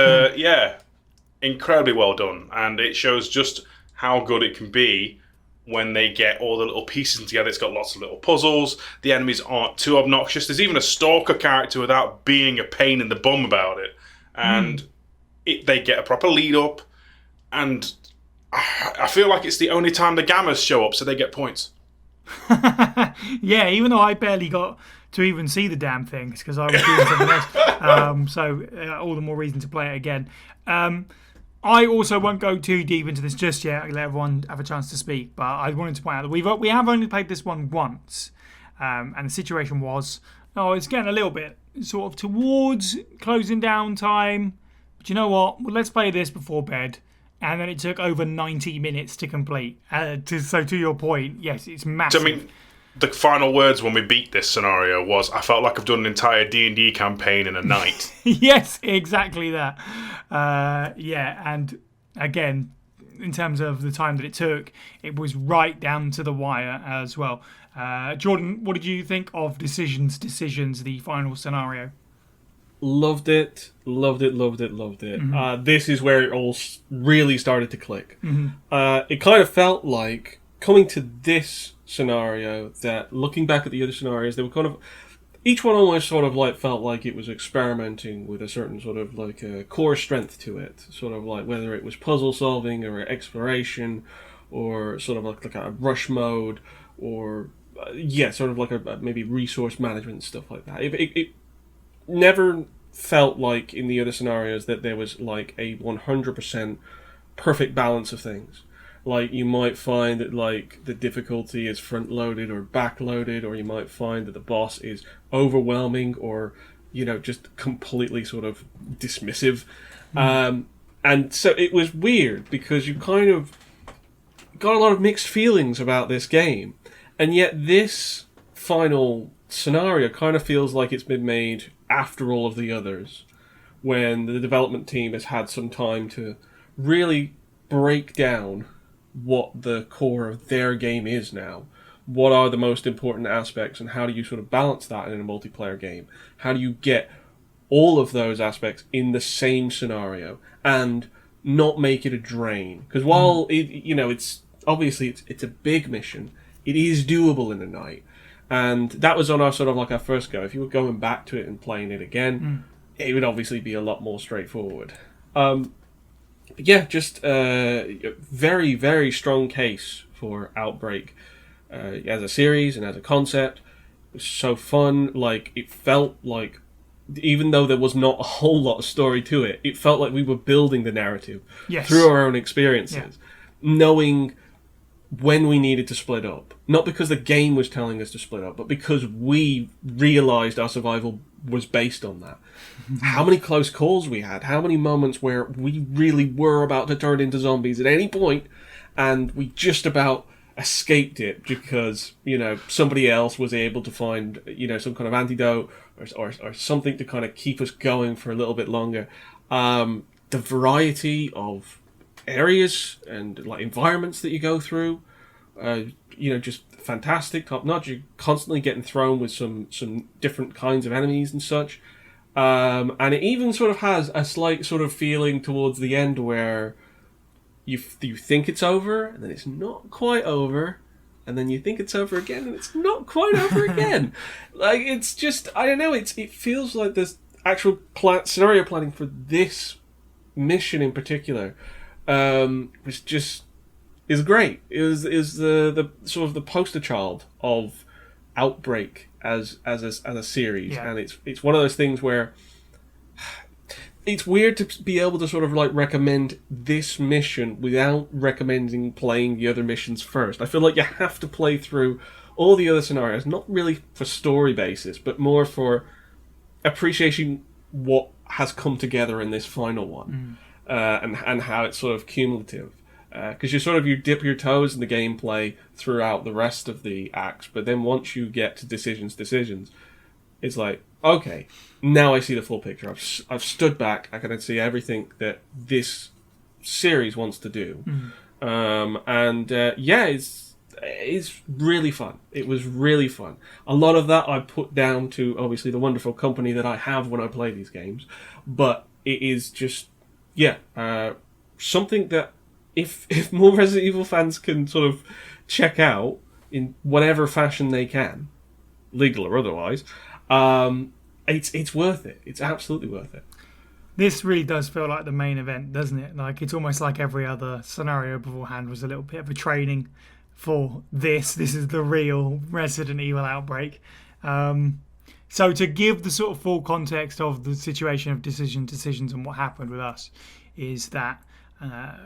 incredibly well done, and it shows just how good it can be when they get all the little pieces together. It's got lots of little puzzles. The enemies aren't too obnoxious. There's even a stalker character without being a pain in the bum about it. And they get a proper lead up. And I feel like it's the only time the Gammas show up, so they get points. Yeah, even though I barely got to even see the damn things because I was doing something else. So all the more reason to play it again. I also won't go too deep into this just yet. I'll let everyone have a chance to speak. But I wanted to point out that we have only played this one once. And the situation was, it's getting a little bit sort of towards closing down time. But you know what? Well, let's play this before bed. And then it took over 90 minutes to complete. So to your point, yes, it's massive. So, I mean, the final words when we beat this scenario was, I felt like I've done an entire D&D campaign in a night. Yes, exactly that. And again, in terms of the time that it took, it was right down to the wire as well. Jordan, what did you think of Decisions, the final scenario? Loved it. This is where it all really started to click. It kind of felt like, coming to this scenario, that looking back at the other scenarios, they were kind of, each one almost sort of like felt like it was experimenting with a certain sort of like a core strength to it, sort of like whether it was puzzle solving or exploration, or sort of like a rush mode, or sort of like a maybe resource management and stuff like that. It never felt like in the other scenarios that there was like a 100% perfect balance of things. Like, you might find that like the difficulty is front loaded or back loaded, or you might find that the boss is overwhelming or, you know, just completely sort of dismissive. And so it was weird because you kind of got a lot of mixed feelings about this game, and yet this final scenario kind of feels like it's been made after all of the others, when the development team has had some time to really break down what the core of their game is now. What are the most important aspects, and how do you sort of balance that in a multiplayer game? How do you get all of those aspects in the same scenario and not make it a drain? Because while it's obviously it's a big mission, it is doable in a night. And that was on our sort of like our first go. If you were going back to it and playing it again, it would obviously be a lot more straightforward. Just a very, very strong case for Outbreak as a series and as a concept. It was so fun. Like, it felt like, even though there was not a whole lot of story to it, it felt like we were building the narrative through our own experiences, knowing when we needed to split up. Not because the game was telling us to split up, but because we realised our survival was based on that. How many close calls we had, how many moments where we really were about to turn into zombies at any point, and we just about escaped it because, you know, somebody else was able to find, you know, some kind of antidote or something to kind of keep us going for a little bit longer. The variety of areas and like environments that you go through, just fantastic, top notch. You're constantly getting thrown with some different kinds of enemies and such, and it even sort of has a slight sort of feeling towards the end where you think it's over and then it's not quite over, and then you think it's over again and it's not quite over again. Like, it's just, I don't know, it feels like there's actual scenario planning for this mission in particular, which just is great. It was the sort of the poster child of Outbreak as a series, and it's one of those things where it's weird to be able to sort of like recommend this mission without recommending playing the other missions first. I feel like you have to play through all the other scenarios, not really for story basis, but more for appreciation what has come together in this final one, and how it's sort of cumulative. Because you dip your toes in the gameplay throughout the rest of the acts, but then once you get to decisions, it's like, okay, now I see the full picture. I've stood back. I can see everything that this series wants to do, it's really fun. It was really fun. A lot of that I put down to obviously the wonderful company that I have when I play these games, but it is just something that if more Resident Evil fans can sort of check out in whatever fashion they can, legal or otherwise, it's worth it. It's absolutely worth it. This really does feel like the main event, doesn't it? Like, it's almost like every other scenario beforehand was a little bit of a training for this. This is the real Resident Evil Outbreak. So to give the sort of full context of the situation of decisions and what happened with us is that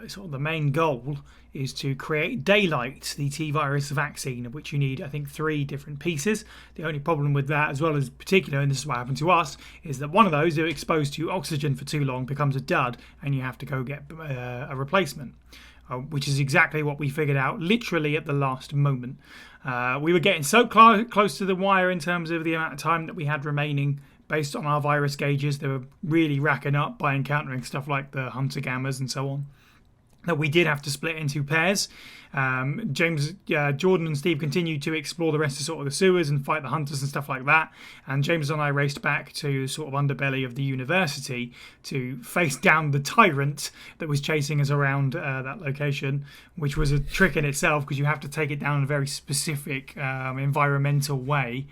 sort of the main goal is to create Daylight, the T-virus vaccine, of which you need, I think, 3 different pieces. The only problem with that, as well as particular, and this is what happened to us, is that one of those, if exposed to oxygen for too long, becomes a dud, and you have to go get a replacement. which is exactly what we figured out literally at the last moment. We were getting so close to the wire in terms of the amount of time that we had remaining based on our virus gauges. They were really racking up by encountering stuff like the hunter gammas and so on, that we did have to split into pairs. Jordan and Steve continued to explore the rest of sort of the sewers and fight the hunters and stuff like that. And James and I raced back to sort of underbelly of the university to face down the tyrant that was chasing us around that location, which was a trick in itself because you have to take it down in a very specific environmental way.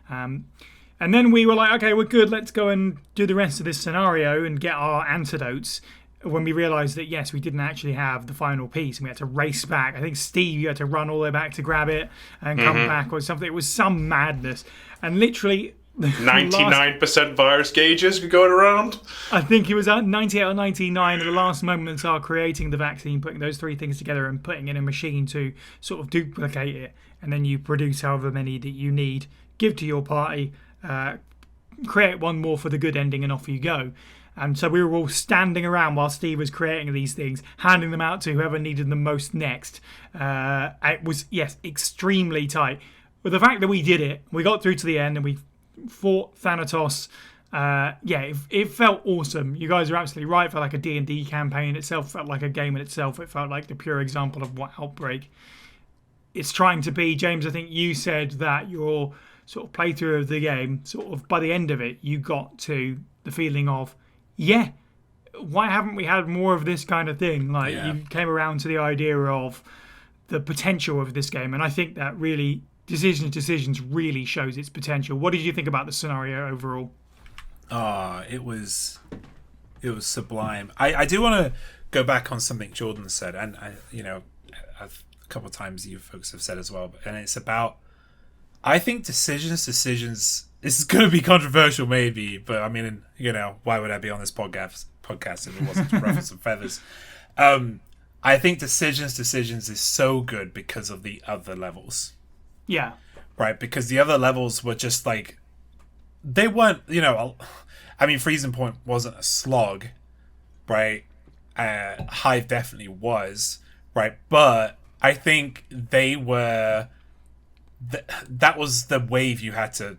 And then we were like, okay, we're good. Let's go and do the rest of this scenario and get our antidotes. When we realised that, yes, we didn't actually have the final piece and we had to race back. I think, Steve, you had to run all the way back to grab it and come back or something. It was some madness. And literally... 99% virus gauges going around? I think it was at 98 or 99 at the last moments are creating the vaccine, putting those three things together and putting in a machine to sort of duplicate it. And then you produce however many that you need, give to your party, create one more for the good ending, and off you go. And so we were all standing around while Steve was creating these things, handing them out to whoever needed them most next. It was, yes, extremely tight. But the fact that we did it, we got through to the end and we fought Thanatos. It felt awesome. You guys are absolutely right. It felt like a D&D campaign itself. It felt like a game in itself. It felt like the pure example of what Outbreak is trying to be. James, I think you said that your sort of playthrough of the game, sort of by the end of it, you got to the feeling of, yeah, why haven't we had more of this kind of thing? Like, you came around to the idea of the potential of this game, and I think that really Decisions really shows its potential. What did you think about the scenario overall? It was sublime. I do want to go back on something Jordan said, and a couple of times you folks have said as well, and it's about, I think decisions. This is going to be controversial, maybe, but I mean, why would I be on this podcast if it wasn't to ruffle some feathers? I think decisions is so good because of the other levels. Yeah. Right, because the other levels were just like, they weren't, I mean, Freezing Point wasn't a slog, right? Hive definitely was, right? But I think they were, that was the wave you had to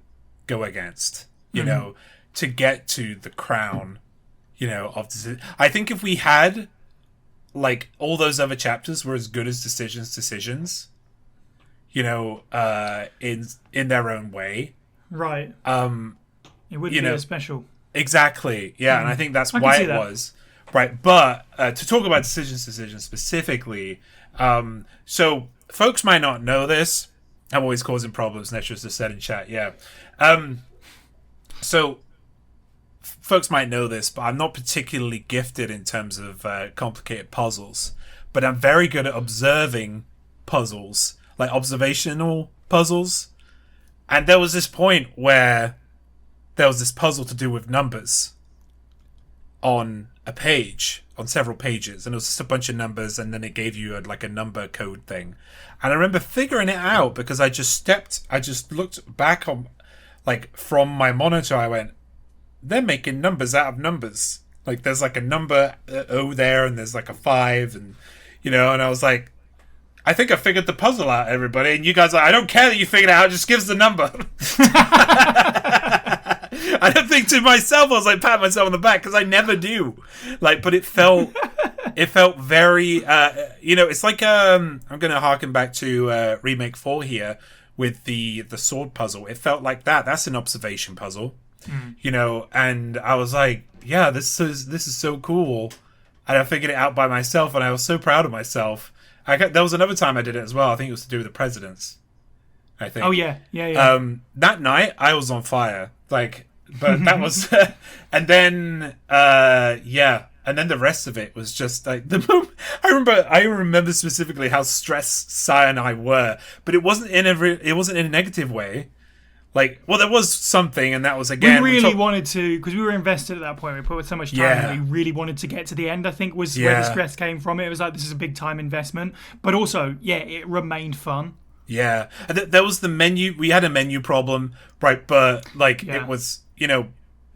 go against, to get to the crown, of I think if we had, like, all those other chapters were as good as Decisions, in their own way. Right. It would be as special. Exactly. Yeah, and I think that's why it was. Right. But to talk about Decisions specifically, so folks might not know this. I'm always causing problems, Netrus just said in chat, yeah. So folks might know this, but I'm not particularly gifted in terms of complicated puzzles. But I'm very good at observing puzzles, like observational puzzles. And there was this point where there was this puzzle to do with numbers on a page, on several pages, and it was just a bunch of numbers, and then it gave you a number code thing. And I remember figuring it out because I just looked back on, from my monitor, I went, they're making numbers out of numbers. Like, there's a number O there, and there's a 5, and, and I was like, I think I figured the puzzle out, everybody. And you guys are like, I don't care that you figured it out, just give us the number. I don't think to myself, I was like, pat myself on the back, because I never do. But it felt very, it's like, I'm going to harken back to Remake 4 here with the sword puzzle. It felt like that. That's an observation puzzle, and I was like, yeah, this is so cool. And I figured it out by myself, and I was so proud of myself. There was another time I did it as well. I think it was to do with the presidents. I think. Oh yeah. That night I was on fire. But that was, and then and then the rest of it was just the moment. I remember specifically how stressed Sai and I were, but it wasn't in a negative way. There was something, and that was again. We really wanted to, because we were invested at that point. We put so much time, and we really wanted to get to the end. I think was where the stress came from. It was like, this is a big time investment, but also, it remained fun. Yeah, and there was the menu. We had a menu problem, right? But it was,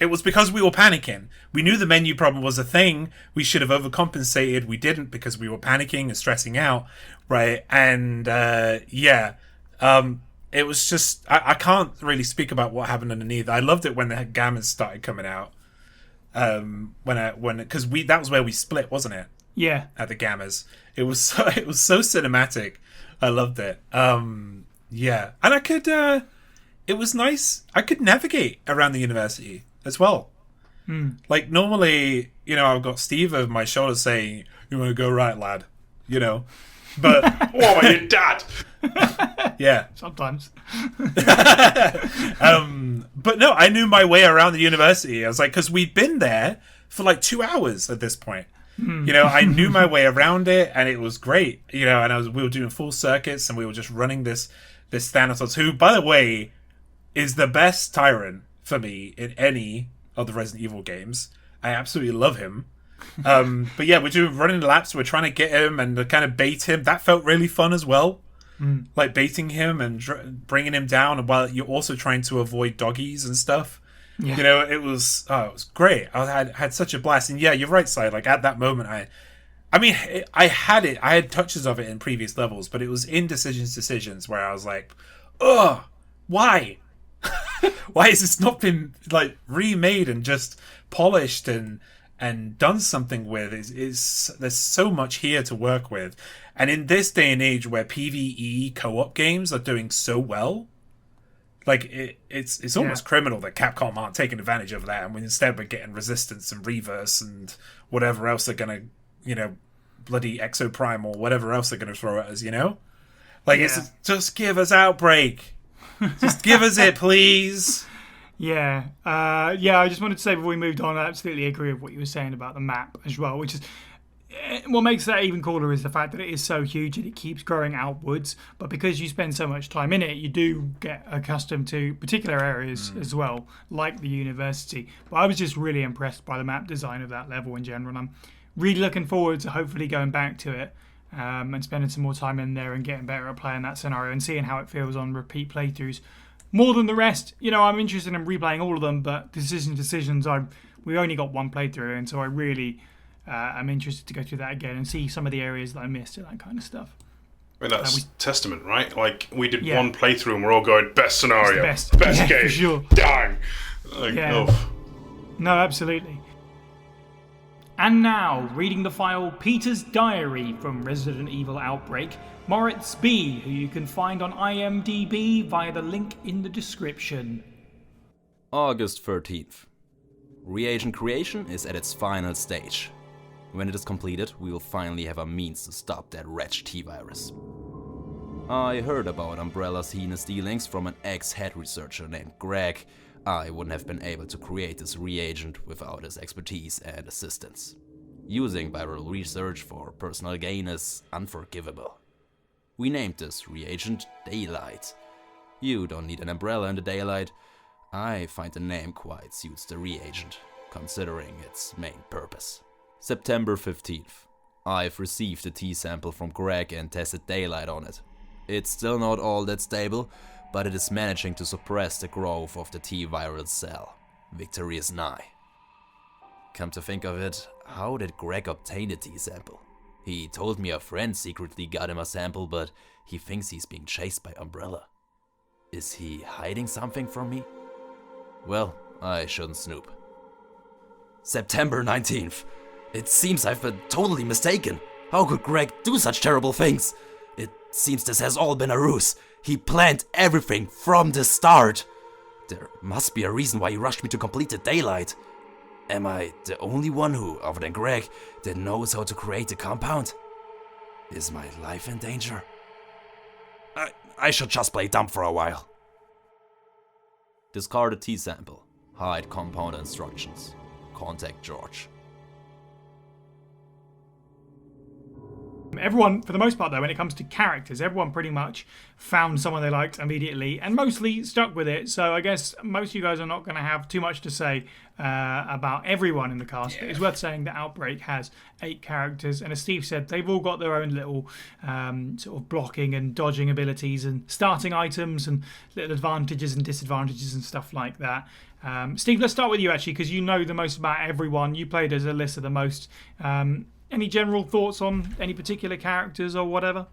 It was because we were panicking. We knew the menu problem was a thing. We should have overcompensated. We didn't because we were panicking and stressing out, right? And it was just I can't really speak about what happened underneath. I loved it when the gammas started coming out. Because that was where we split, wasn't it? Yeah. At the gammas, it was so cinematic. I loved it. And I could. It was nice. I could navigate around the university as well. Like normally, I've got Steve over my shoulder saying, "You want to go right, lad?" But Oh, your dad. yeah. Sometimes. But no, I knew my way around the university. I was like, because we'd been there for like 2 hours at this point. I knew my way around it, and it was great. And we were doing full circuits, and we were just running this Thanatos, who, by the way, is the best tyrant for me in any of the Resident Evil games. I absolutely love him. But yeah, we're running laps. We're trying to get him and kind of bait him. That felt really fun as well. Like baiting him and bringing him down while you're also trying to avoid doggies and stuff. Yeah. It was great. I had such a blast. And yeah, you're right, Si. Like at that moment, I had touches of it in previous levels, but it was in decisions where I was like, ugh, why? Why has this not been like remade and just polished and done something with? There's so much here to work with. And in this day and age where PvE co-op games are doing so well, like it's almost criminal that Capcom aren't taking advantage of that, and instead we're getting Resistance and Reverse and whatever else they're gonna, bloody Exoprime or whatever else they're gonna throw at us, It's just give us Outbreak. Just give us it, please. Yeah. I just wanted to say before we moved on, I absolutely agree with what you were saying about the map as well, which is what makes that even cooler is the fact that it is so huge and it keeps growing outwards. But because you spend so much time in it, you do get accustomed to particular areas as well, like the university. But I was just really impressed by the map design of that level in general. And I'm really looking forward to hopefully going back to it and spending some more time in there and getting better at playing that scenario and seeing how it feels on repeat playthroughs. More than the rest, I'm interested in replaying all of them, but Decisions, we only got one playthrough, and so I really am interested to go through that again and see some of the areas that I missed and that kind of stuff. I mean, that's testament, right? Like, we did one playthrough and we're all going, best scenario, best game, for sure. Dang. No, absolutely. And now, reading the file Peter's Diary from Resident Evil Outbreak, Moritz B, who you can find on IMDb via the link in the description. August 13th. Reagent creation is at its final stage. When it is completed, we will finally have a means to stop that wretched T-virus. I heard about Umbrella's heinous dealings from an ex-head researcher named Greg. I wouldn't have been able to create this reagent without his expertise and assistance. Using viral research for personal gain is unforgivable. We named this reagent Daylight. You don't need an umbrella in the daylight. I find the name quite suits the reagent, considering its main purpose. September 15th. I've received a T-sample from Greg and tested Daylight on it. It's still not all that stable, but it is managing to suppress the growth of the T-viral cell. Victory is nigh. Come to think of it, how did Greg obtain the T-sample? He told me a friend secretly got him a sample, but he thinks he's being chased by Umbrella. Is he hiding something from me? Well, I shouldn't snoop. September 19th. It seems I've been totally mistaken. How could Greg do such terrible things? It seems this has all been a ruse. He planned everything from the start. There must be a reason why he rushed me to complete the Daylight. Am I the only one who, other than Greg, that knows how to create the compound? Is my life in danger? I should just play dumb for a while. Discard a T-sample. Hide compound instructions. Contact George. Everyone, for the most part, though, when it comes to characters, everyone pretty much found someone they liked immediately and mostly stuck with it. So I guess most of you guys are not going to have too much to say about everyone in the cast. But it's worth saying that Outbreak has 8 characters, and as Steve said, they've all got their own little sort of blocking and dodging abilities and starting items and little advantages and disadvantages and stuff like that. Steve, let's start with you actually, because you know the most about everyone. You played as Alyssa the most. Any general thoughts on any particular characters or whatever?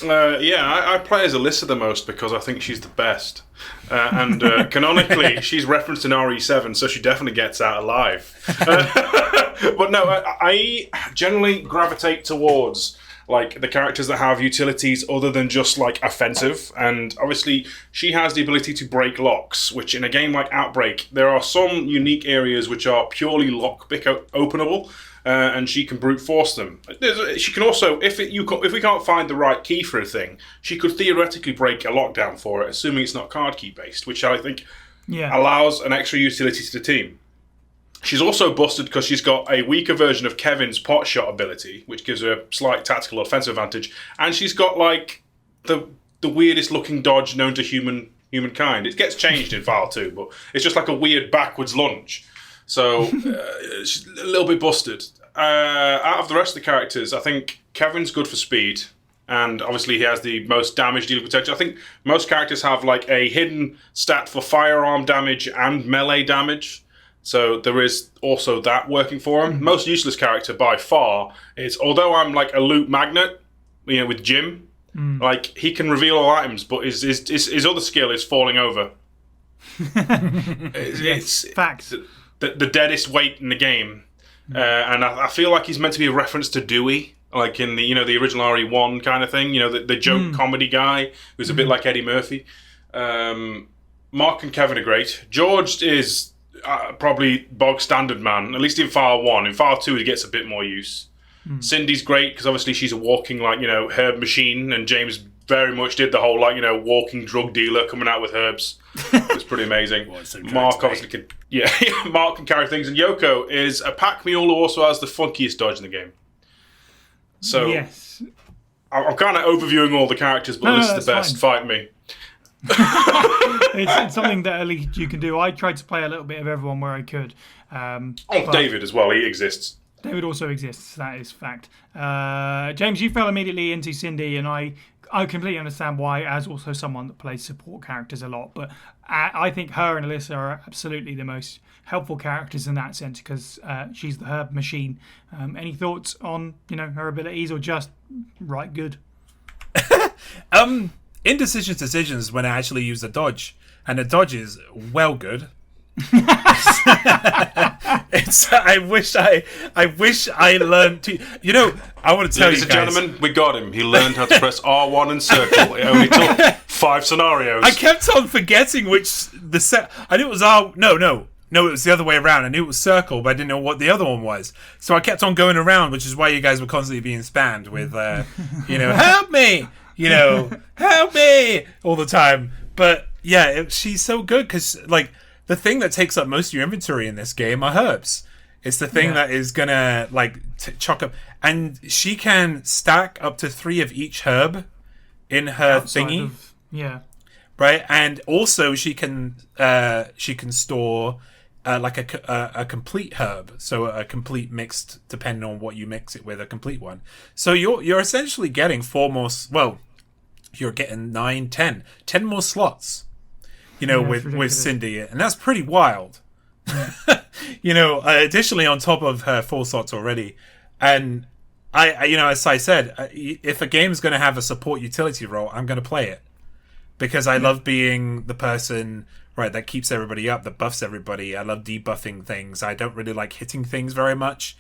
I play as Alyssa the most because I think she's the best. And canonically, she's referenced in RE7, so she definitely gets out alive. But no, I generally gravitate towards like the characters that have utilities other than just like offensive. And obviously, she has the ability to break locks, which in a game like Outbreak, there are some unique areas which are purely lockpick openable. And she can brute force them. She can also, if we can't find the right key for a thing, she could theoretically break a lockdown for it, assuming it's not card key based, which I think allows an extra utility to the team. She's also busted because she's got a weaker version of Kevin's pot shot ability, which gives her a slight tactical offensive advantage, and she's got like the weirdest looking dodge known to humankind. It gets changed in File 2, but it's just like a weird backwards lunge. So, she's a little bit busted. Out of the rest of the characters, I think Kevin's good for speed. And obviously he has the most damage dealing potential. I think most characters have like a hidden stat for firearm damage and melee damage. So there is also that working for him. Most useless character by far is, although I'm like a loot magnet, with Jim, like he can reveal all items, but his other skill is falling over. it's facts. The deadest weight in the game, and I feel like he's meant to be a reference to Dewey, like in the the original RE1 kind of thing. The joke comedy guy who's a bit like Eddie Murphy. Mark and Kevin are great. George is probably bog standard man, at least in File 1. In File 2, he gets a bit more use. Cindy's great because obviously she's a walking herb machine, and James very much did the whole walking drug dealer coming out with herbs. It was pretty amazing. Mark obviously can Mark can carry things, and Yoko is a pack mule who also has the funkiest dodge in the game. So yes, I'm kind of overviewing all the characters, but this is the best. Fine. Fight me. It's something that at least you can do. I tried to play a little bit of everyone where I could. David as well. He exists. David also exists. That is fact. James, you fell immediately into Cindy, and I completely understand why, as also someone that plays support characters a lot. But I think her and Alyssa are absolutely the most helpful characters in that sense because she's the herb machine. Any thoughts on her abilities, or just right good? Indecision decisions when I actually use the dodge, and the dodge is well good. I wish I learned to. I want to tell Ladies you and guys, gentlemen, we got him. He learned how to press R1 and circle. It only took 5 scenarios. I kept on forgetting which the set. I knew it was R. No, it was the other way around. I knew it was circle, but I didn't know what the other one was. So I kept on going around, which is why you guys were constantly being spammed with, help me, help me all the time. But yeah, she's so good because the thing that takes up most of your inventory in this game are herbs. It's the thing that is gonna chock up, and she can stack up to 3 of each herb in her thingy. Right, and also she can store a complete herb, so a complete mixed, depending on what you mix it with, a complete one. So you're essentially getting 4 more. Well, you're getting 9, 10 more slots. With Cindy, and that's pretty wild. Additionally on top of her 4 slots already, and I as I said, if a game's going to have a support utility role, I'm going to play it because I love being the person that keeps everybody up, that buffs everybody. I love debuffing things. I don't really like hitting things very much,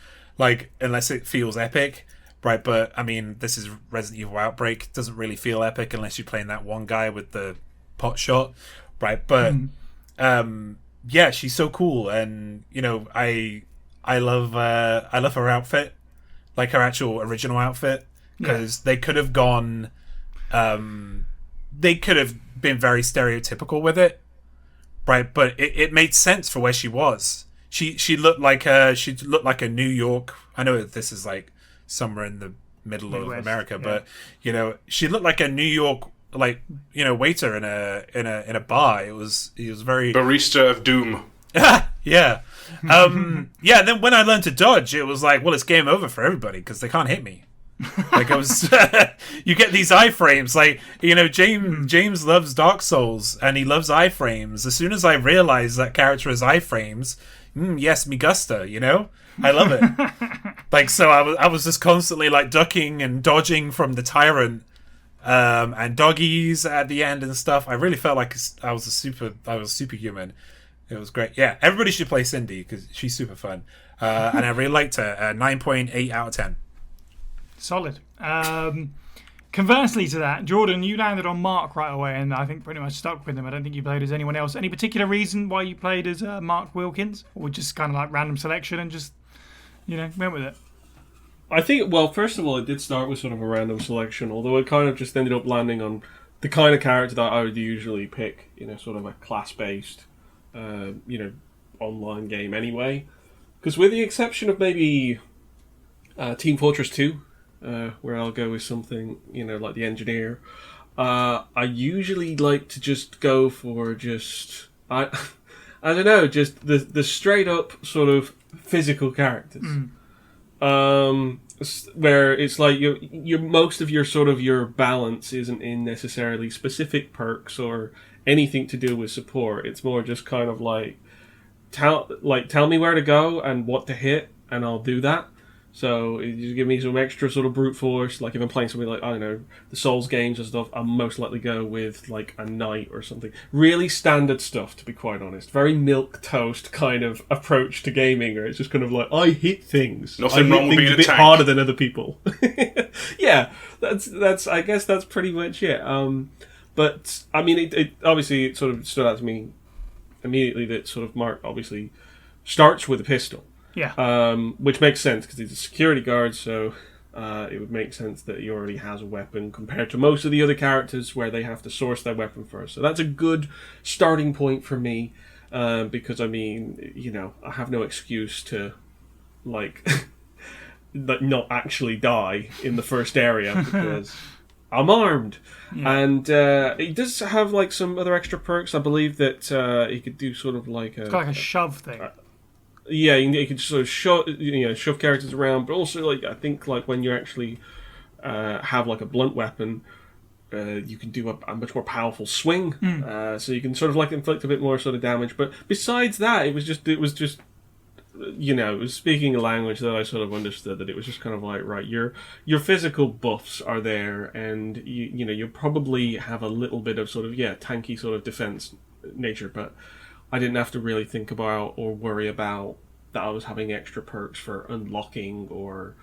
unless it feels epic. Right, but I mean, this is Resident Evil Outbreak. It doesn't really feel epic unless you're playing that one guy with the pot shot. Right, but she's so cool, and I love her outfit, like her actual original outfit, because they could have gone, they could have been very stereotypical with it, right? But it made sense for where she was. She looked like a New York. I know this is somewhere in the middle Midwest, of America, yeah. but she looked like a New York waiter in a bar. He was very Barista of Doom. yeah. And then when I learned to dodge, it was like, well, it's game over for everybody because they can't hit me. Like I was, you get these iframes. Like James loves Dark Souls and he loves iframes. As soon as I realized that character has iframes, yes, me gusta. I love it. Like so, I was just constantly like ducking and dodging from the tyrant, and doggies at the end and stuff. I really felt like I was superhuman. It was great. Yeah, everybody should play Cindy because she's super fun, and I really liked her. 9.8 out of 10. Solid. Conversely to that, Jordan, you landed on Mark right away, and I think pretty much stuck with him. I don't think you played as anyone else. Any particular reason why you played as Mark Wilkins, or just kind of like random selection and just went with it? I think, well, first of all, it did start with sort of a random selection, although it kind of just ended up landing on the kind of character that I would usually pick, sort of a class-based, online game anyway. Because with the exception of maybe Team Fortress 2, where I'll go with something, like the engineer, I usually like to just go for I don't know, just the straight up sort of physical characters. Where it's like your most of your sort of your balance isn't in necessarily specific perks or anything to do with support. It's more just kind of like tell me where to go and what to hit, and I'll do that. So you give me some extra sort of brute force. Like if I'm playing something like, I don't know, the Souls games and stuff, I'll most likely go with like a knight or something. Really standard stuff, to be quite honest. Very milquetoast kind of approach to gaming, or it's just kind of like, I hit things. Nothing wrong with being a bit tank. harder than other people. Yeah, that's I guess that's pretty much it. But I mean, it obviously it sort of stood out to me immediately that sort of Mark obviously starts with a pistol. Yeah. Which makes sense because he's a security guard, so it would make sense that he already has a weapon compared to most of the other characters where they have to source their weapon first. So that's a good starting point for me, because I mean, I have no excuse to like not actually die in the first area because I'm armed. Yeah. And he does have like some other extra perks. I believe that he could do sort of like it's got like a shove thing. Yeah, you can sort of shove characters around, but also like I think like when you actually have like a blunt weapon, you can do a much more powerful swing. So you can sort of like inflict a bit more sort of damage. But besides that, it was just it was speaking a language that I sort of understood, that it was just kind of like, right, your physical buffs are there, and you probably have a little bit of sort of tanky sort of defense nature, but I didn't have to really think about or worry about that I was having extra perks for unlocking or,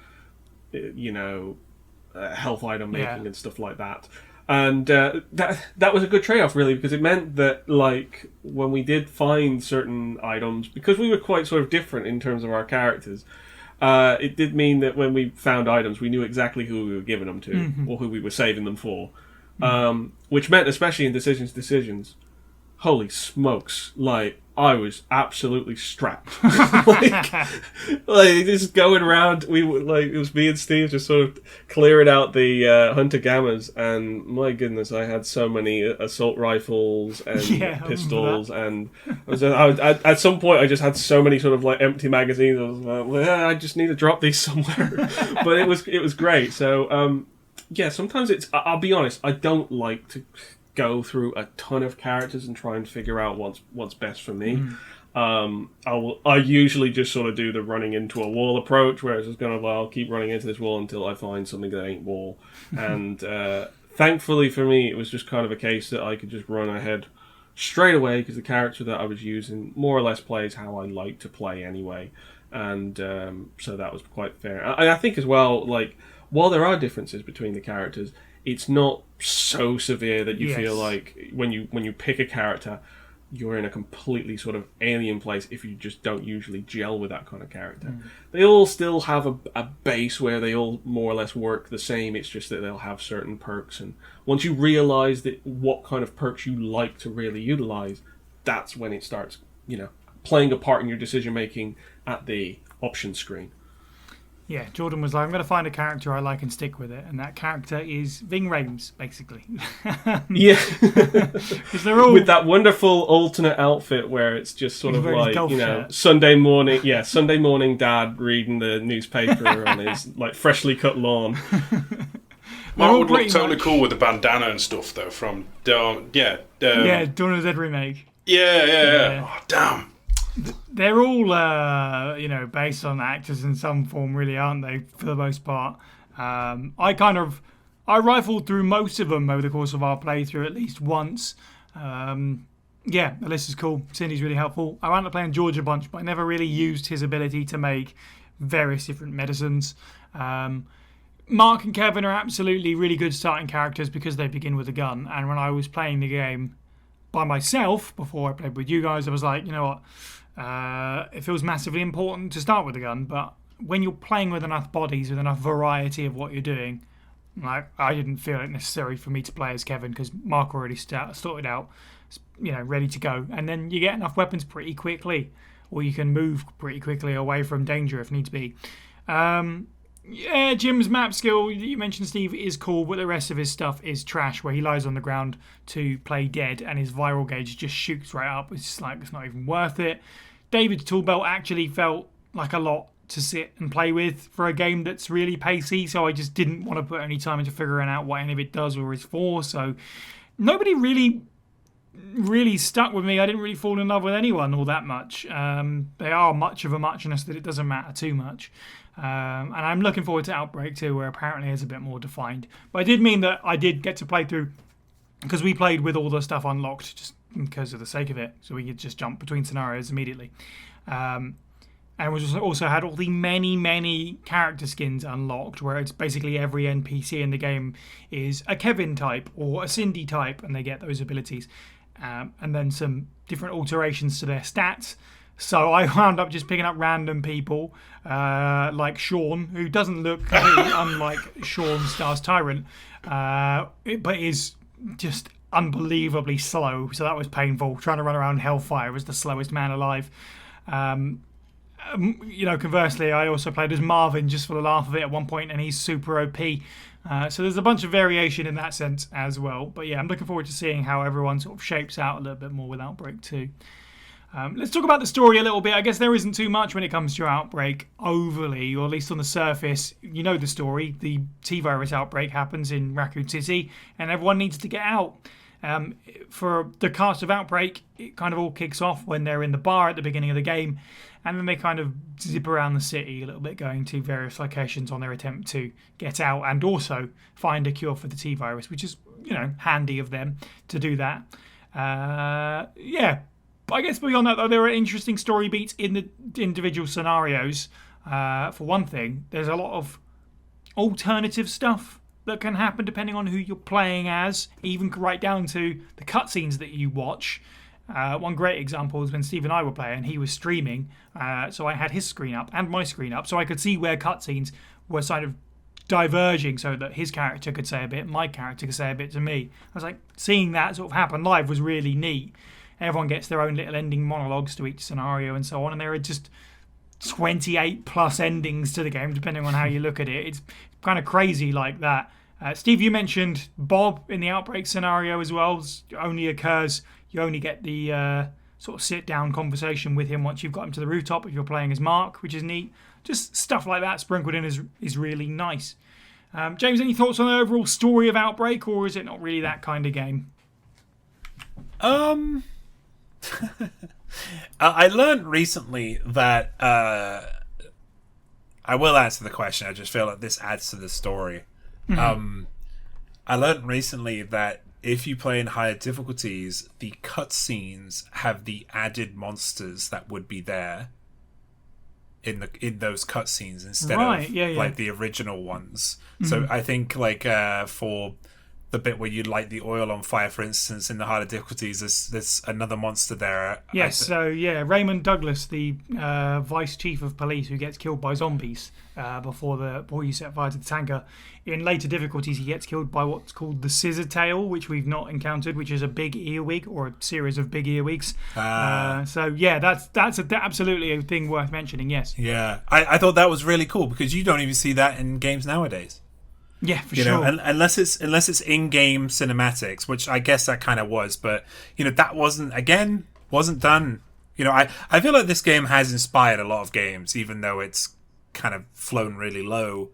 health item making and stuff like that. And that was a good trade-off, really, because it meant that, like, when we did find certain items, because we were quite sort of different in terms of our characters, it did mean that when we found items, we knew exactly who we were giving them to or who we were saving them for. Which meant, especially in decisions, holy smokes, like, I was absolutely strapped. like just going around, it was me and Steve just sort of clearing out the Hunter Gammas, and my goodness, I had so many assault rifles and pistols, and at some point I just had so many sort of like empty magazines. I was like, well, I just need to drop these somewhere. But it was great. So sometimes I'll be honest, I don't like to go through a ton of characters and try and figure out what's best for me. I usually just sort of do the running into a wall approach, where it's just kind of like, I'll keep running into this wall until I find something that ain't wall. And thankfully for me, it was just kind of a case that I could just run ahead straight away, because the character that I was using more or less plays how I like to play anyway. And so that was quite fair. And I think as well, like, while there are differences between the characters, it's not so severe that you feel like when you pick a character, you're in a completely sort of alien place if you just don't usually gel with that kind of character. They all still have a base where they all more or less work the same. It's just that they'll have certain perks, and once you realise that what kind of perks you like to really utilise, that's when it starts, playing a part in your decision making at the option screen. Yeah, Jordan was like, I'm going to find a character I like and stick with it. And that character is Ving Rhames, basically. Yeah. Because they're all... With that wonderful alternate outfit where it's just sort He's of wearing his like, golf you know, shirt. Sunday morning dad reading the newspaper on his like freshly cut lawn. Mark all would look pretty totally much- cool with the bandana and stuff, though, from Dawn. Yeah, Dawn of the Dead remake. Yeah. Oh, damn. They're all, based on actors in some form, really, aren't they? For the most part, I rifled through most of them over the course of our playthrough at least once. The list is cool. Cindy's really helpful. I wound up playing George a bunch, but I never really used his ability to make various different medicines. Mark and Kevin are absolutely really good starting characters because they begin with a gun. And when I was playing the game by myself before I played with you guys, I was like, you know what? It feels massively important to start with a gun, but when you're playing with enough bodies, with enough variety of what you're doing, like I didn't feel it necessary for me to play as Kevin because Mark already sorted out, ready to go. And then you get enough weapons pretty quickly, or you can move pretty quickly away from danger if needs be. Jim's map skill you mentioned, Steve, is cool, but the rest of his stuff is trash, where he lies on the ground to play dead and his viral gauge just shoots right up. It's just like, it's not even worth it. David's tool belt actually felt like a lot to sit and play with for a game that's really pacey, so I just didn't want to put any time into figuring out what any of it does or is for. So nobody really stuck with me. I didn't really fall in love with anyone all that much. They are much of a muchness that it doesn't matter too much. And I'm looking forward to Outbreak 2, where apparently it's a bit more defined. But it did mean that I did get to play through, because we played with all the stuff unlocked just because of the sake of it, so we could just jump between scenarios immediately. And we also had all the many character skins unlocked, where it's basically every NPC in the game is a Kevin type or a Cindy type, and they get those abilities. And then some different alterations to their stats. So I wound up just picking up random people, like Sean, who doesn't look completely unlike Sean Star's Tyrant, but is just unbelievably slow. So that was painful. Trying to run around Hellfire as the slowest man alive. Conversely, I also played as Marvin just for the laugh of it at one point, and he's super OP. So there's a bunch of variation in that sense as well. But yeah, I'm looking forward to seeing how everyone sort of shapes out a little bit more with Outbreak 2. Let's talk about the story a little bit. I guess there isn't too much when it comes to Outbreak overly, or at least on the surface. You know the story. The T-Virus outbreak happens in Raccoon City, and everyone needs to get out. For the cast of Outbreak, it kind of all kicks off when they're in the bar at the beginning of the game, and then they kind of zip around the city a little bit, going to various locations on their attempt to get out and also find a cure for the T-Virus, which is, handy of them to do that. I guess beyond that, though, there are interesting story beats in the individual scenarios. For one thing, there's a lot of alternative stuff that can happen depending on who you're playing as, even right down to the cutscenes that you watch. One great example is when Steve and I were playing, he was streaming, so I had his screen up and my screen up, so I could see where cutscenes were sort of diverging so that his character could say a bit, my character could say a bit to me. I was like, seeing that sort of happen live was really neat. Everyone gets their own little ending monologues to each scenario and so on, and there are just 28 plus endings to the game, depending on how you look at it. It's kind of crazy like that. Steve, you mentioned Bob in the Outbreak scenario as well. You only get the sort of sit-down conversation with him once you've got him to the rooftop if you're playing as Mark, which is neat. Just stuff like that sprinkled in is really nice. James, any thoughts on the overall story of Outbreak, or is it not really that kind of game? I learned recently that I will answer the question. I just feel like this adds to the story. Mm-hmm. I learned recently that if you play in higher difficulties, the cutscenes have the added monsters that would be there in those cutscenes instead of like the original ones. Mm-hmm. So I think for the bit where you light the oil on fire, for instance, in the harder difficulties. There's another monster there. Yes, so yeah, Raymond Douglas, the vice chief of police who gets killed by zombies before you set fire to the tanker. In later difficulties, he gets killed by what's called the scissor tail, which we've not encountered, which is a big earwig or a series of big earwigs. So yeah, that's absolutely a thing worth mentioning. Yes. Yeah, I thought that was really cool because you don't even see that in games nowadays. Yeah, for you sure. know, unless it's in-game cinematics, which I guess that kind of was, but that wasn't done. I feel like this game has inspired a lot of games, even though it's kind of flown really low.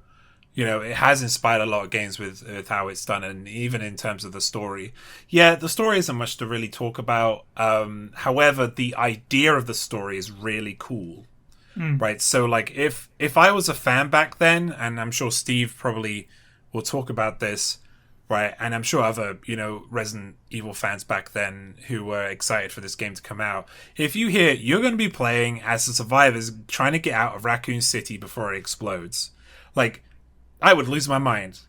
It has inspired a lot of games with how it's done, and even in terms of the story. Yeah, the story isn't much to really talk about. However, the idea of the story is really cool. Right? So, like, if I was a fan back then, and I'm sure Steve probably will talk about this, right? And I'm sure other, Resident Evil fans back then who were excited for this game to come out. If you hear you're going to be playing as the survivors trying to get out of Raccoon City before it explodes, like, I would lose my mind.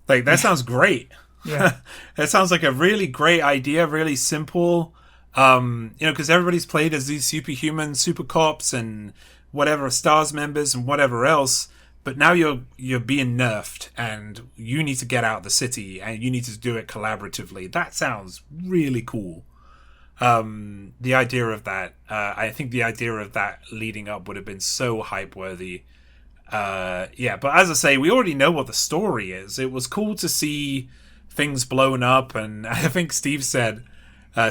Like, that sounds great. Yeah. That sounds like a really great idea, really simple. Because everybody's played as these superhuman super cops and whatever STARS members and whatever else. But now you're being nerfed, and you need to get out of the city, and you need to do it collaboratively. That sounds really cool. The idea of that, I think the idea of that leading up would have been so hype worthy. But as I say, we already know what the story is. It was cool to see things blown up, and I think Steve said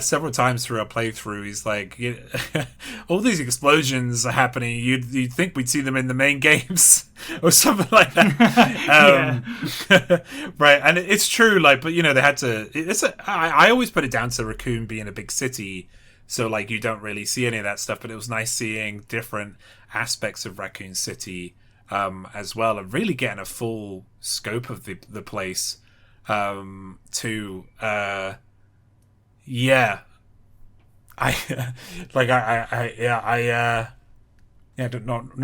several times through our playthrough, he's like, all these explosions are happening. You'd think we'd see them in the main games or something like that. Right, and it's true. Like, but they had to. I always put it down to Raccoon being a big city, so like you don't really see any of that stuff. But it was nice seeing different aspects of Raccoon City as well, and really getting a full scope of the place too. Yeah, not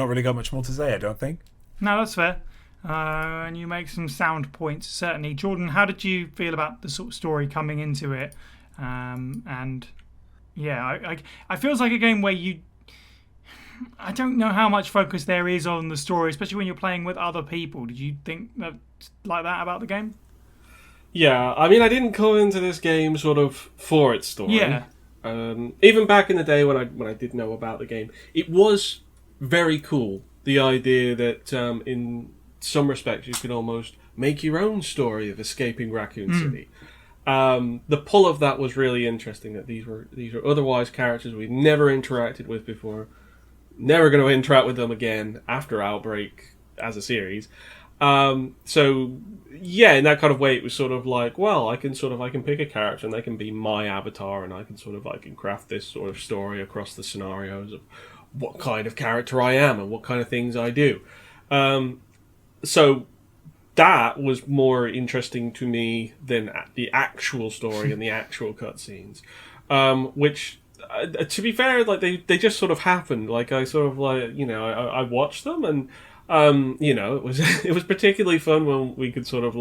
really got much more to say. I don't think. No, that's fair. And you make some sound points, certainly. Jordan, how did you feel about the sort of story coming into it? And yeah, I feels like a game where I don't know how much focus there is on the story, especially when you're playing with other people. Did you think like that about the game? Yeah, I mean, I didn't come into this game sort of for its story. Yeah. Even back in the day when I did know about the game, it was very cool. The idea that in some respects you could almost make your own story of escaping Raccoon City. The pull of that was really interesting. That these were otherwise characters we'd never interacted with before, never going to interact with them again after Outbreak as a series. So yeah, in that kind of way, it was sort of like, well, I can pick a character and they can be my avatar, and I can craft this sort of story across the scenarios of what kind of character I am and what kind of things I do. So that was more interesting to me than the actual story and the actual cutscenes, which. To be fair, like they just sort of happened. Like I sort of I watched them, and it was particularly fun when we could sort of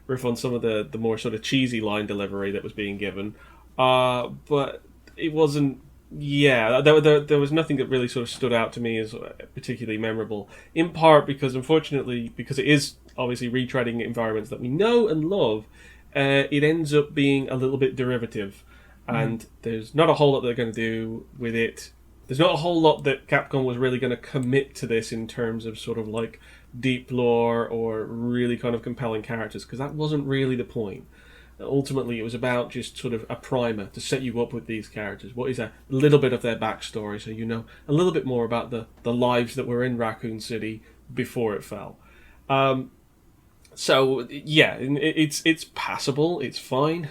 riff on some of the more sort of cheesy line delivery that was being given. But it wasn't. Yeah, there was nothing that really sort of stood out to me as particularly memorable. In part because, unfortunately, because it is obviously retreading environments that we know and love, it ends up being a little bit derivative. And there's not a whole lot they're going to do with it. There's not a whole lot that Capcom was really going to commit to this in terms of sort of like deep lore or really kind of compelling characters, because that wasn't really the point. Ultimately, it was about just sort of a primer to set you up with these characters. What is a little bit of their backstory, so you know a little bit more about the lives that were in Raccoon City before it fell. So yeah, it's passable. It's fine.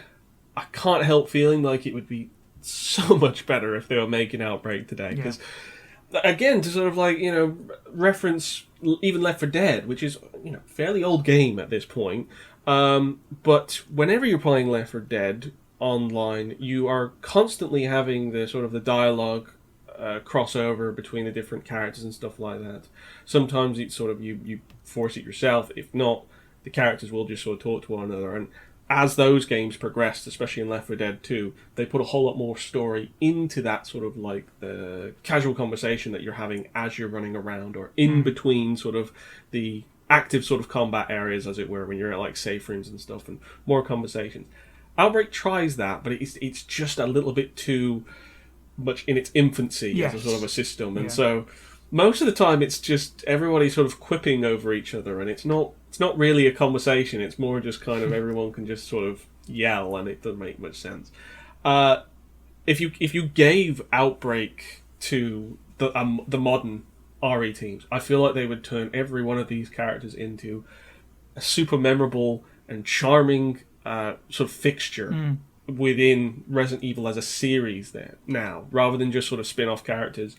I can't help feeling like it would be so much better if they were making Outbreak today. Because, again, to sort of reference even Left 4 Dead, which is fairly old game at this point. But whenever you're playing Left 4 Dead online, you are constantly having the sort of the dialogue crossover between the different characters and stuff like that. Sometimes it's sort of you force it yourself. If not, the characters will just sort of talk to one another. And as those games progressed, especially in Left 4 Dead 2, they put a whole lot more story into that sort of like the casual conversation that you're having as you're running around, or in between sort of the active sort of combat areas, as it were, when you're at like safe rooms and stuff, and more conversations. Outbreak tries that, but it's just a little bit too much in its infancy as a sort of a system, and so most of the time it's just everybody sort of quipping over each other, and it's not really a conversation. It's more just kind of everyone can just sort of yell, and it doesn't make much sense. If you gave Outbreak to the modern RE teams, I feel like they would turn every one of these characters into a super memorable and charming sort of fixture within Resident Evil as a series there now, rather than just sort of spin-off characters.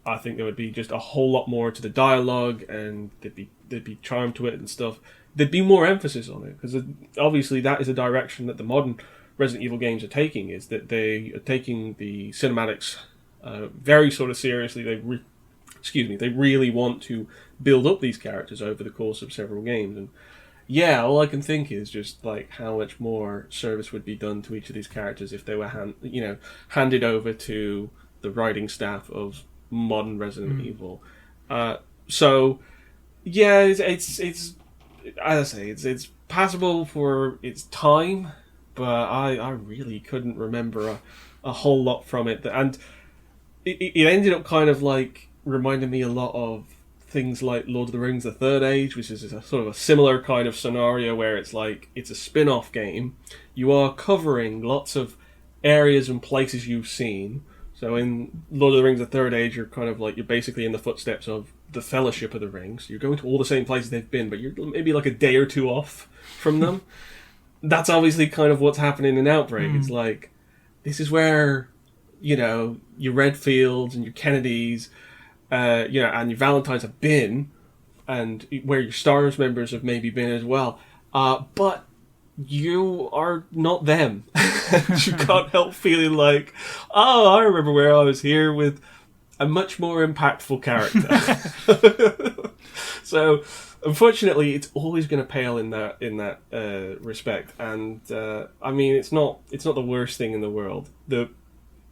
I think there would be just a whole lot more to the dialogue, and there'd be charm to it and stuff. There'd be more emphasis on it, because obviously that is a direction that the modern Resident Evil games are taking, is that they are taking the cinematics very sort of seriously. They really want to build up these characters over the course of several games, and yeah, all I can think is just like how much more service would be done to each of these characters if they were handed over to the writing staff of modern Resident Evil. So yeah, it's as I say, it's passable for its time, but I really couldn't remember a whole lot from it, and it ended up kind of like reminding me a lot of things like Lord of the Rings: The Third Age, which is a sort of a similar kind of scenario where it's like it's a spin-off game. You are covering lots of areas and places you've seen. So in Lord of the Rings: The Third Age, you're kind of like, you're basically in the footsteps of the Fellowship of the Rings. You're going to all the same places they've been, but you're maybe like a day or two off from them. That's obviously kind of what's happening in Outbreak. It's like, this is where, your Redfields and your Kennedys, and your Valentines have been, and where your STARS members have maybe been as well. But you are not them. You can't help feeling like, oh, I remember where I was here with a much more impactful character. So, unfortunately, it's always going to pale in that respect. And I mean, it's not the worst thing in the world. The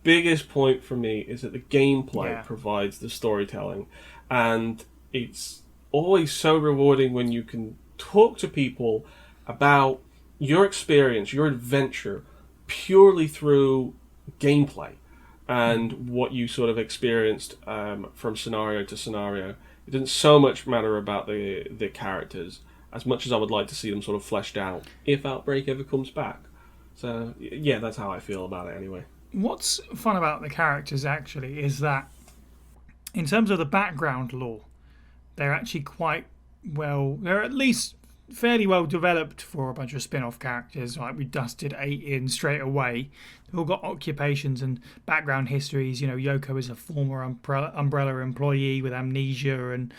biggest point for me is that the gameplay provides the storytelling, and it's always so rewarding when you can talk to people about your experience, your adventure, purely through gameplay and what you sort of experienced from scenario to scenario. It doesn't so much matter about the characters as much as I would like to see them sort of fleshed out if Outbreak ever comes back. So yeah, that's how I feel about it anyway. What's fun about the characters actually is that in terms of the background lore, they're actually they're at least fairly well developed for a bunch of spin-off characters. Like, we dusted 8 in straight away. They've all got occupations and background histories. Yoko is a former Umbrella employee with amnesia and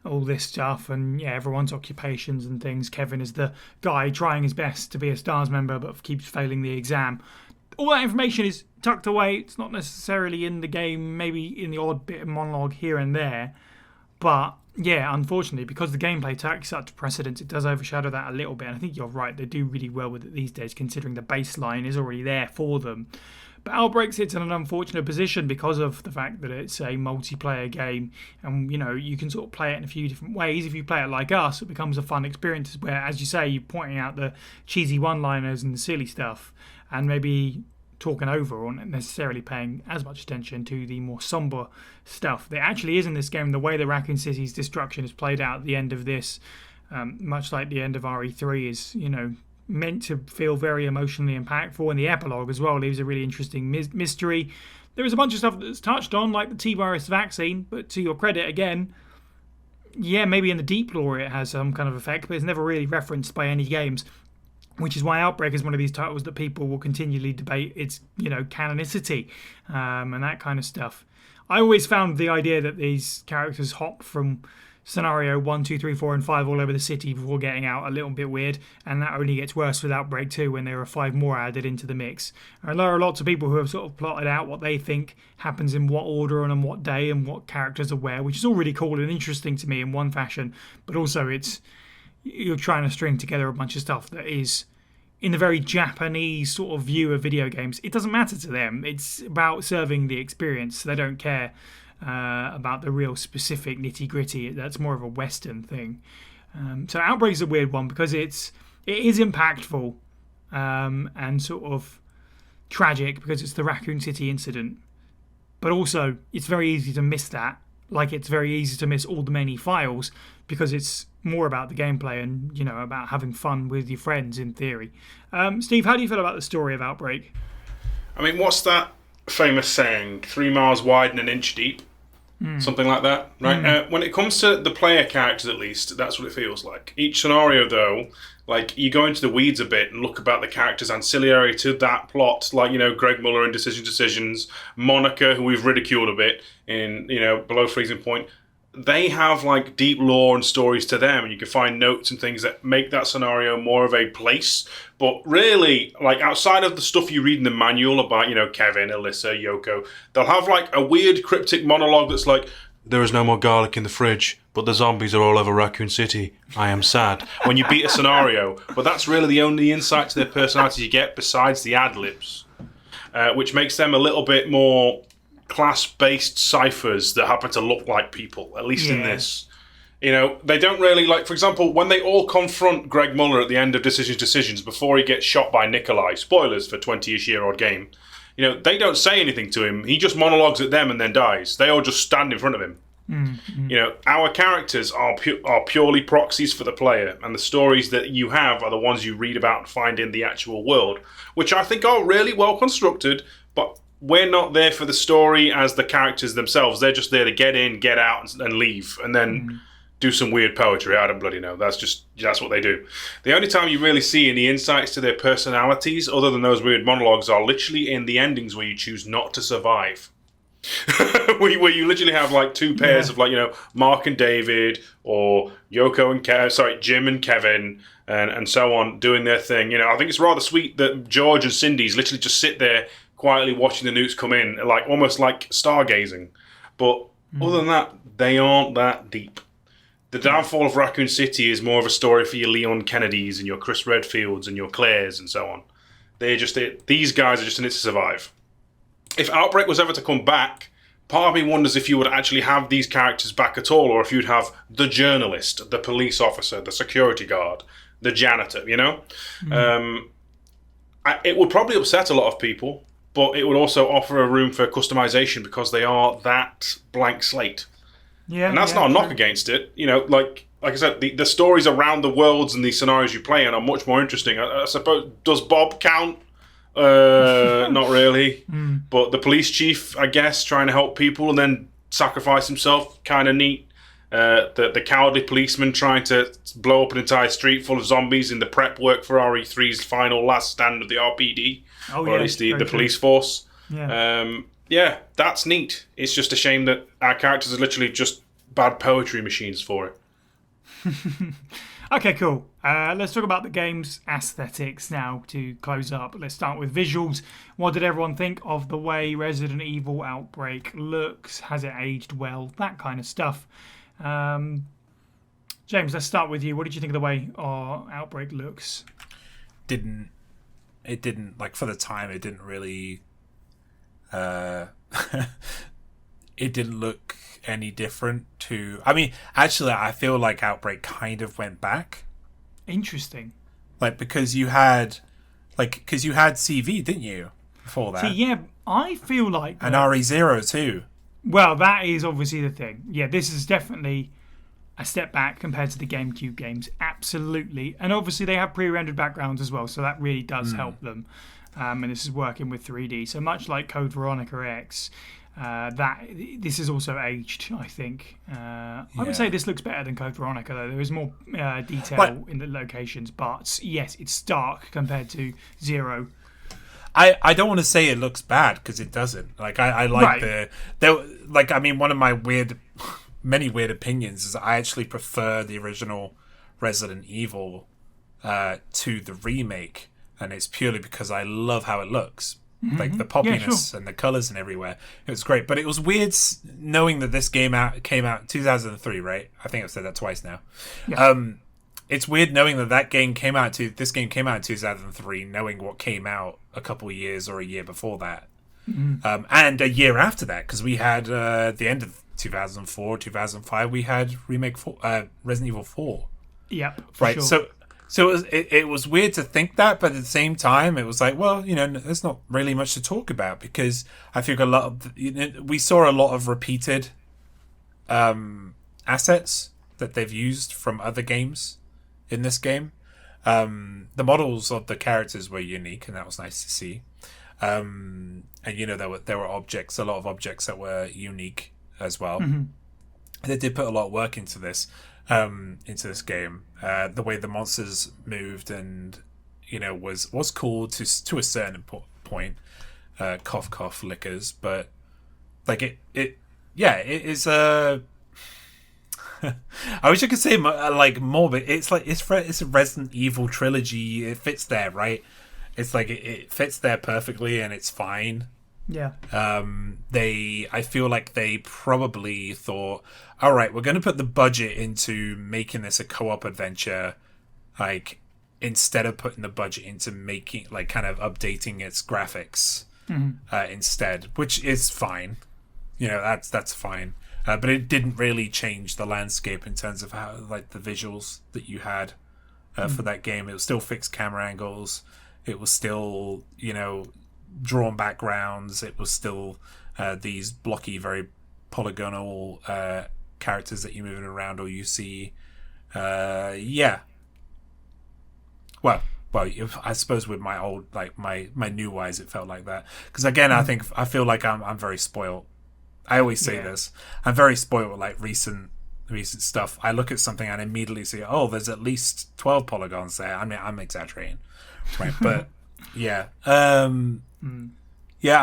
all this stuff, and everyone's occupations and things. Kevin is the guy trying his best to be a STARS member but keeps failing the exam. All that information is tucked away. It's not necessarily in the game, maybe in the odd bit of monologue here and there. But, unfortunately, because the gameplay takes such precedence, it does overshadow that a little bit. And I think you're right, they do really well with it these days, considering the baseline is already there for them. But Outbreak sits in an unfortunate position because of the fact that it's a multiplayer game, and you can sort of play it in a few different ways. If you play it like us, it becomes a fun experience where, as you say, you're pointing out the cheesy one-liners and the silly stuff, and maybe talking over or not necessarily paying as much attention to the more somber stuff that actually is in this game. The way that Raccoon City's destruction is played out at the end of this, much like the end of RE3, is meant to feel very emotionally impactful, and the epilogue as well leaves a really interesting mystery. There is a bunch of stuff that's touched on, like the T-virus vaccine, but to your credit again, maybe in the deep lore it has some kind of effect, but it's never really referenced by any games, which is why Outbreak is one of these titles that people will continually debate its canonicity and that kind of stuff. I always found the idea that these characters hop from scenario 1, 2, 3, 4 and 5 all over the city before getting out a little bit weird, and that only gets worse with Outbreak 2 when there are 5 more added into the mix. And there are lots of people who have sort of plotted out what they think happens in what order and on what day and what characters are where, which is all really cool and interesting to me in one fashion, but also it's you're trying to string together a bunch of stuff that is in the very Japanese sort of view of video games. It doesn't matter to them. It's about serving the experience. They don't care about the real specific nitty-gritty. That's more of a Western thing. So Outbreak is a weird one because it is impactful and sort of tragic because it's the Raccoon City incident. But also, it's very easy to miss that. Like, it's very easy to miss all the many files because it's more about the gameplay and, you know, about having fun with your friends, in theory. Steve, how do you feel about the story of Outbreak? I mean, what's that famous saying? 3 miles wide and an inch deep? Something like that, right? When it comes to the player characters, at least, that's what it feels like. Each scenario, though, like, you go into the weeds a bit and look about the characters ancillary to that plot, like, you know, Greg Muller in Decisions, Monica, who we've ridiculed a bit in, you know, Below Freezing Point. They have, like, deep lore and stories to them, and you can find notes and things that make that scenario more of a place. But really, like, outside of the stuff you read in the manual about, you know, Kevin, Alyssa, Yoko, they'll have, like, a weird cryptic monologue that's like, there is no more garlic in the fridge, but the zombies are all over Raccoon City. I am sad. When you beat a scenario. But that's really the only insight to their personality you get besides the ad-libs, which makes them a little bit more class-based ciphers that happen to look like people, at least in this. You know, they don't really, like, for example, when they all confront Greg Muller at the end of Decisions before he gets shot by Nikolai, spoilers for 20-ish-year-old game, you know, they don't say anything to him. He just monologues at them and then dies. They all just stand in front of him. You know, our characters are purely proxies for the player, and the stories that you have are the ones you read about and find in the actual world, which I think are really well constructed, but we're not there for the story as the characters themselves. They're just there to get in, get out, and leave, and then do some weird poetry. I don't bloody know. That's what they do. The only time you really see any insights to their personalities, other than those weird monologues, are literally in the endings where you choose not to survive. where you literally have like two pairs of, like, you know, Mark and David, or Yoko and Jim and Kevin, and so on, doing their thing. You know, I think it's rather sweet that George and Cindy's literally just sit there quietly watching the nukes come in, like almost like stargazing. But other than that, they aren't that deep. The downfall of Raccoon City is more of a story for your Leon Kennedys and your Chris Redfields and your Claires and so on. These guys are just in it to survive. If Outbreak was ever to come back, part of me wonders if you would actually have these characters back at all, or if you'd have the journalist, the police officer, the security guard, the janitor, you know? It would probably upset a lot of people, but it would also offer a room for customization because they are that blank slate. Yeah, and that's not a knock against it. You know, like I said, the stories around the worlds and the scenarios you play in are much more interesting. I suppose, does Bob count? Not really. But the police chief, I guess, trying to help people and then sacrifice himself, kind of neat. The cowardly policeman trying to blow up an entire street full of zombies in the prep work for RE3's final last stand of the RPD, or at least the police force. Yeah, that's neat. It's just a shame that our characters are literally just bad poetry machines for it. Okay, cool. Let's talk about the game's aesthetics now to close up. Let's start with visuals. What did everyone think of the way Resident Evil Outbreak looks? Has it aged well? That kind of stuff. James, let's start with you. What did you think of the way our Outbreak looks? It didn't, like, for the time, it didn't really... it didn't look any different to... I mean, actually, I feel like Outbreak kind of went back. Interesting. Like, because you had CV, didn't you, before that? See, yeah, I feel like... And RE0 too. Well, that is obviously the thing. Yeah, this is definitely a step back compared to the GameCube games. Absolutely. And obviously they have pre-rendered backgrounds as well, so that really does help them. And this is working with 3D. So much like Code Veronica X, this is also aged, I think. I would say this looks better than Code Veronica, though. There is more detail in the locations. But yes, it's stark compared to Zero. I don't want to say it looks bad, because it doesn't. Like, I like one of my many weird opinions is I actually prefer the original Resident Evil to the remake, and it's purely because I love how it looks. Like the poppiness and the colours and everywhere. It was great. But it was weird knowing that this game came out in 2003, right? I think I've said that twice now. Yeah. it's weird knowing that game came out this game came out in 2003, knowing what came out a couple of years or a year before that, and a year after that, because we had the end of 2004, 2005, we had Resident Evil 4. Yep, Right. Sure. So it was weird to think that, but at the same time, it was like, well, there's not really much to talk about, because I think we saw a lot of repeated assets that they've used from other games in this game. The models of the characters were unique, and that was nice to see. And there were a lot of objects that were unique as well. Mm-hmm. They did put a lot of work into this game. The way the monsters moved and was cool to a certain point. Cough cough lickers, but like it is a. I wish I could say more, but it's a Resident Evil trilogy. It fits there, right? It's like it fits there perfectly, and it's fine. Yeah. I feel like they probably thought, all right, we're going to put the budget into making this a co-op adventure, like, instead of putting the budget into making, like, kind of updating its graphics instead, which is fine. That's fine. But it didn't really change the landscape in terms of how, like, the visuals that you had for that game. It was still fixed camera angles. It was still, drawn backgrounds. It was still these blocky, very polygonal characters that you're moving around or you see. Well, I suppose with my old, like my new eyes, it felt like that. Because again, I feel like I'm very spoiled. I always say this. I'm very spoiled with like recent stuff. I look at something and immediately say, "Oh, there's at least 12 polygons there." I mean, I'm exaggerating, right? But yeah, I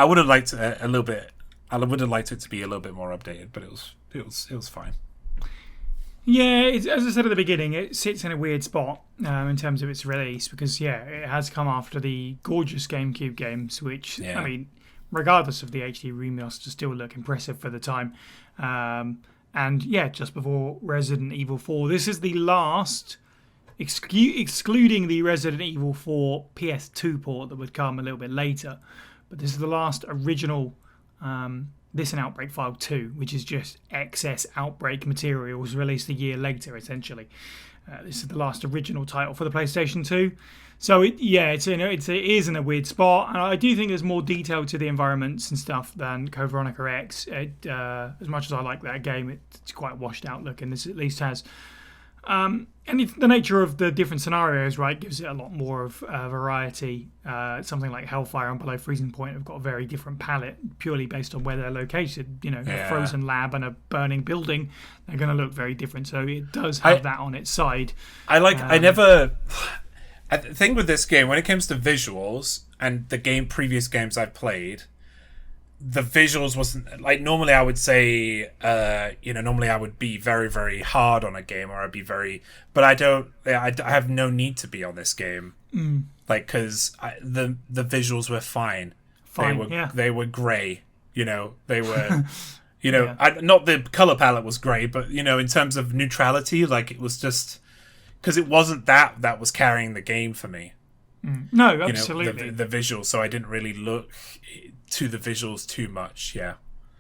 would have liked a little bit. I would have liked it to be a little bit more updated, but it was fine. Yeah, as I said at the beginning, it sits in a weird spot in terms of its release because it has come after the gorgeous GameCube games, which I mean, regardless of the HD remasters, still look impressive for the time. And just before Resident Evil 4, this is the last, excluding the Resident Evil 4 PS2 port that would come a little bit later, but this is the last original. This and Outbreak File 2, which is just excess Outbreak materials released a year later, essentially. This is the last original title for the PlayStation 2. So, it is in a weird spot. And I do think there's more detail to the environments and stuff than Code Veronica X. As much as I like that game, it's quite a washed out look, and this at least has... and the nature of the different scenarios, right, gives it a lot more of variety. Something like Hellfire and Below Freezing Point have got a very different palette, purely based on where they're located. A frozen lab and a burning building, they're going to look very different. So it does have that on its side. The thing with this game, when it comes to visuals and the previous games I've played, the visuals wasn't like normally I would say normally I would be very, very hard on a game, or I'd be very, but I have no need to be on this game, like, because the visuals were fine. They were grey, they were not the color palette was grey, but in terms of neutrality, like, it was just because it wasn't that was carrying the game for me. No, absolutely. The visuals, so I didn't really look to the visuals too much.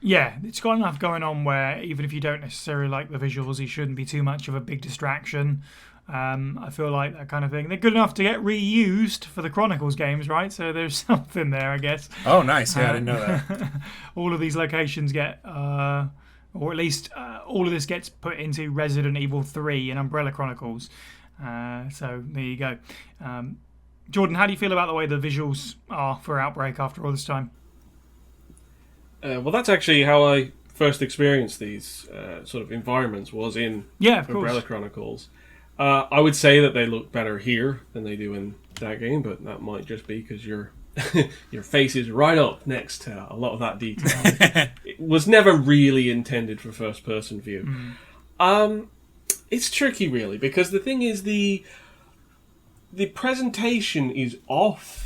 Yeah, it's got enough going on where even if you don't necessarily like the visuals, it shouldn't be too much of a big distraction. I feel like that kind of thing. They're good enough to get reused for the Chronicles games, right? So there's something there, I guess. Oh, nice. Yeah, I didn't know that. All of these locations get, or at least all of this gets put into Resident Evil 3 and Umbrella Chronicles. So there you go. Jordan, how do you feel about the way the visuals are for Outbreak after all this time? Well, that's actually how I first experienced these sort of environments, was in Umbrella Chronicles. I would say that they look better here than they do in that game, but that might just be because your face is right up next to a lot of that detail. It was never really intended for first-person view. It's tricky, really, because the thing is the presentation is off,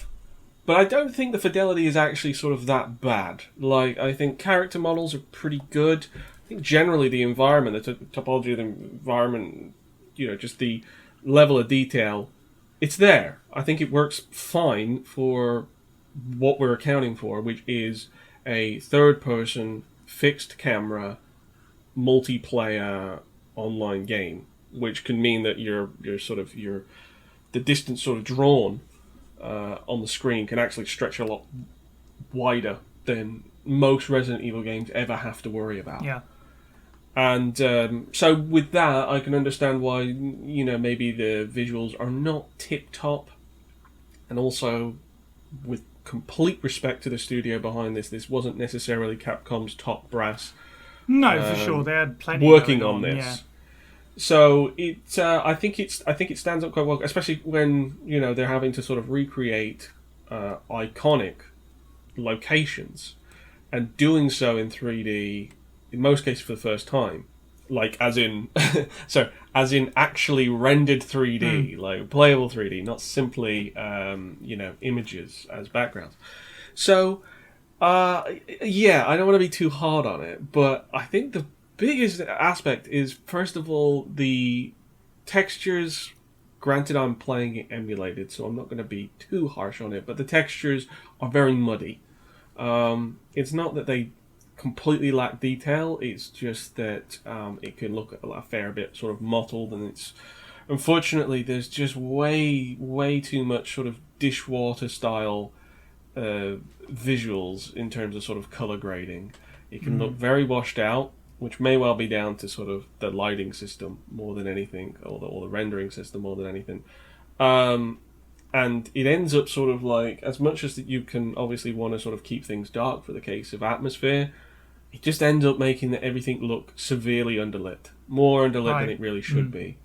but I don't think the fidelity is actually sort of that bad. Like, I think character models are pretty good. I think generally the environment, the topology of the environment, just the level of detail, it's there. I think it works fine for what we're accounting for, which is a third-person fixed camera multiplayer online game, which can mean that the distance sort of drawn on the screen can actually stretch a lot wider than most Resident Evil games ever have to worry about. Yeah. And so with that, I can understand why, maybe the visuals are not tip-top. And also, with complete respect to the studio behind this wasn't necessarily Capcom's top brass No, for sure. They had plenty working going on this. Yeah. So I think it stands up quite well, especially when they're having to sort of recreate iconic locations, and doing so in 3D, in most cases for the first time, like as in actually rendered 3D, like playable 3D, not simply images as backgrounds. So I don't want to be too hard on it, but I think the biggest aspect is, first of all, the textures. Granted, I'm playing it emulated, so I'm not going to be too harsh on it, but the textures are very muddy. It's not that they completely lack detail, it's just that it can look a fair bit sort of mottled, and it's unfortunately there's just way too much sort of dishwater style visuals in terms of sort of color grading. It can look very washed out, which may well be down to sort of the lighting system more than anything, or the rendering system more than anything. And it ends up sort of like, as much as that you can obviously want to sort of keep things dark for the case of atmosphere, it just ends up making that everything look severely underlit. More underlit than it really should be.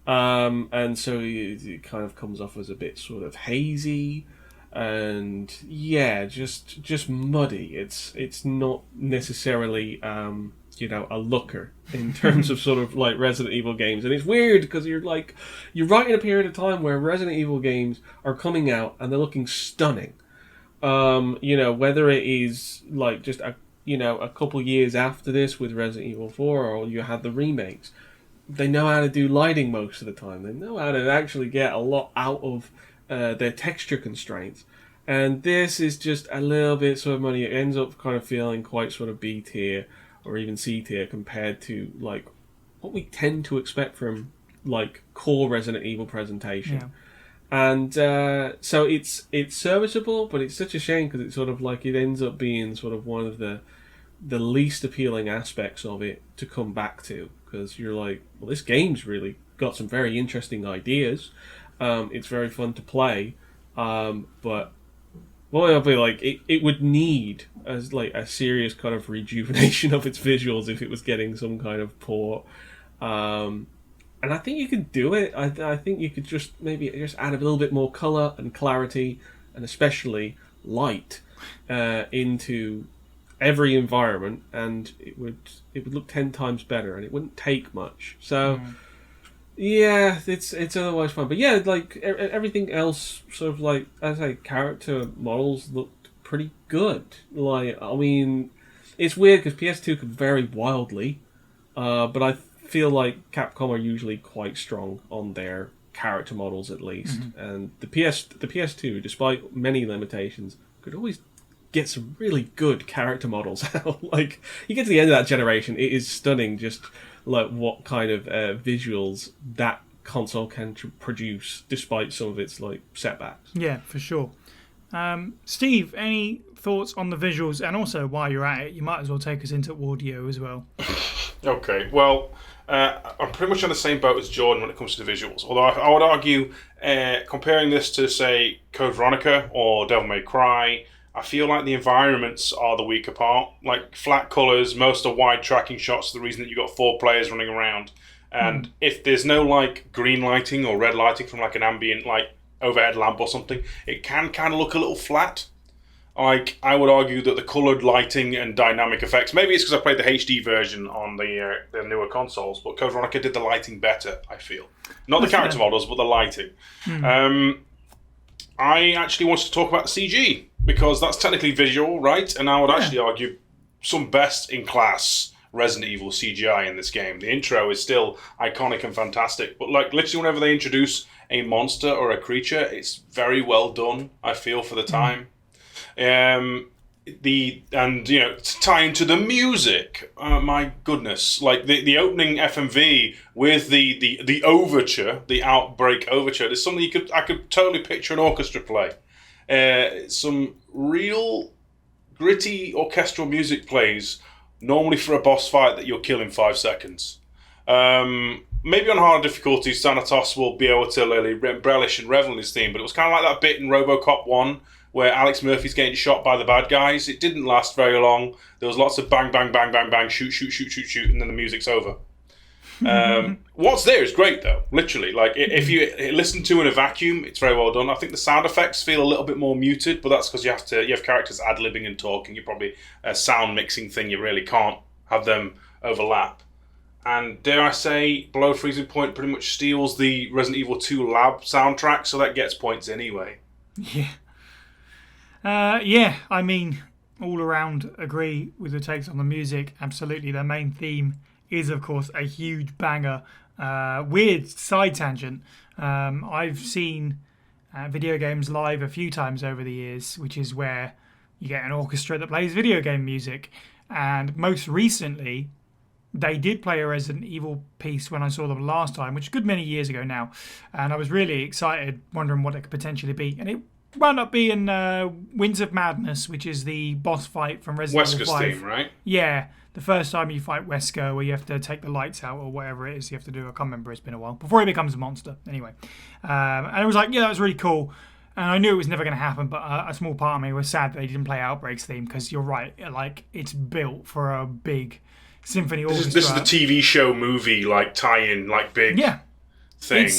And so it kind of comes off as a bit sort of hazy, and just muddy. It's not necessarily a looker in terms of sort of like Resident Evil games. And it's weird because you're right in a period of time where Resident Evil games are coming out and they're looking stunning. Whether it is like just a couple years after this with Resident Evil 4, or you had the remakes, they know how to do lighting most of the time. They know how to actually get a lot out of their texture constraints. And this is just a little bit sort of muddy. It ends up kind of feeling quite sort of B tier or even C tier compared to like what we tend to expect from like core Resident Evil presentation. Yeah. And so it's serviceable, but it's such a shame because it's sort of like it ends up being sort of one of the least appealing aspects of it to come back to, because you're like, well, this game's really got some very interesting ideas. It's very fun to play, but well, it'll be like it would need as like a serious kind of rejuvenation of its visuals if it was getting some kind of port. And I think you could do it. I think you could just add a little bit more color and clarity, and especially light into every environment, and it would look 10 times better, and it wouldn't take much. So. Yeah, it's otherwise fun. But yeah, like everything else, sort of like, as I say, character models looked pretty good. Like, I mean, it's weird because PS2 could vary wildly, but I feel like Capcom are usually quite strong on their character models at least. And the PS2, despite many limitations, could always get some really good character models out. Like, you get to the end of that generation, it is stunning just like what kind of visuals that console can produce despite some of its like setbacks. Yeah, for sure. Steve, any thoughts on the visuals? And also, while you're at it, you might as well take us into audio as well. Okay, well, I'm pretty much on the same boat as Jordan when it comes to the visuals. Although I would argue, comparing this to, say, Code Veronica or Devil May Cry, I feel like the environments are the weaker part. Like, flat colours, most are wide tracking shots, the reason that you've got 4 players running around. And if there's no, like, green lighting or red lighting from, like, an ambient, like, overhead lamp or something, it can kind of look a little flat. Like, I would argue that the coloured lighting and dynamic effects, maybe it's because I played the HD version on the newer consoles, but Code Veronica did the lighting better, I feel. Not the character models, but the lighting. I actually wanted to talk about the CG, because that's technically visual, right? And I would actually argue some best in class Resident Evil CGI in this game. The intro is still iconic and fantastic, but like literally whenever they introduce a monster or a creature, it's very well done, I feel, for the time. To tie into the music, my goodness, like the opening FMV with the overture, the Outbreak overture, there's something I could totally picture an orchestra play. Some real gritty orchestral music plays normally for a boss fight that you'll kill in 5 seconds. Maybe on harder difficulties, Thanatos will be able to really relish and revel in his theme, but it was kind of like that bit in RoboCop 1 where Alex Murphy's getting shot by the bad guys. It didn't last very long. There was lots of bang, bang, bang, bang, bang, shoot, shoot, shoot, shoot, shoot, and then the music's over. What's there is great, though, literally. Like, if you listen to in a vacuum, it's very well done. I think the sound effects feel a little bit more muted, but that's because you have characters ad-libbing and talking. You're probably a sound mixing thing. You really can't have them overlap. And dare I say, Below Freezing Point pretty much steals the Resident Evil 2 lab soundtrack, so that gets points anyway. Yeah. I mean, all around agree with the takes on the music. Absolutely. Their main theme is, of course, a huge banger. Weird side tangent. I've seen video games live a few times over the years, which is where you get an orchestra that plays video game music. And most recently, they did play a Resident Evil piece when I saw them last time, which is a good many years ago now. And I was really excited, wondering what it could potentially be. And it wound up being Winds of Madness, which is the boss fight from Resident Evil 5. Wesker's theme, right? Yeah, the first time you fight Wesker, where you have to take the lights out or whatever it is you have to do. I can't remember, it's been a while. Before he becomes a monster, anyway. And it was like, yeah, that was really cool. And I knew it was never going to happen, but a small part of me was sad that they didn't play Outbreak's theme, because you're right, like, it's built for a big symphony orchestra. This is the TV show movie, like, tie-in, like, big thing.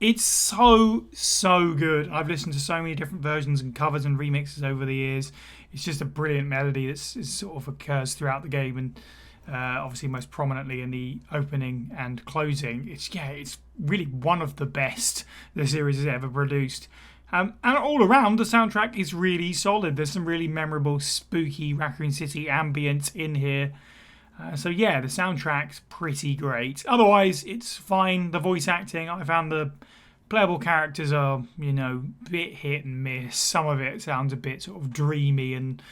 It's so good. I've listened to so many different versions and covers and remixes over the years. It's just a brilliant melody that sort of occurs throughout the game, and obviously most prominently in the opening and closing. It's really one of the best the series has ever produced. And all around, the soundtrack is really solid. There's some really memorable, spooky Raccoon City ambience in here. So yeah, the soundtrack's pretty great. Otherwise, it's fine. The voice acting, I found the playable characters are, bit hit and miss. Some of it sounds a bit sort of dreamy and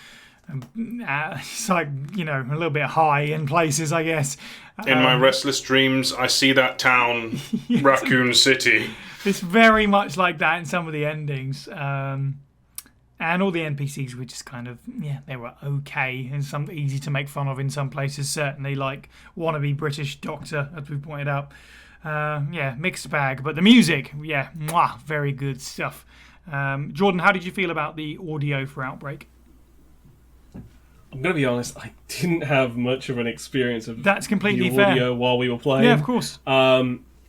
it's like, a little bit high in places, I guess. In my restless dreams, I see that town, Raccoon City. It's very much like that in some of the endings. And all the NPCs were just kind of, they were okay and some easy to make fun of in some places, certainly, like wannabe British doctor, as we pointed out. Mixed bag. But the music, very good stuff. Jordan, how did you feel about the audio for Outbreak? I'm going to be honest, I didn't have much of an experience of That's completely the audio while we were playing. Yeah, of course.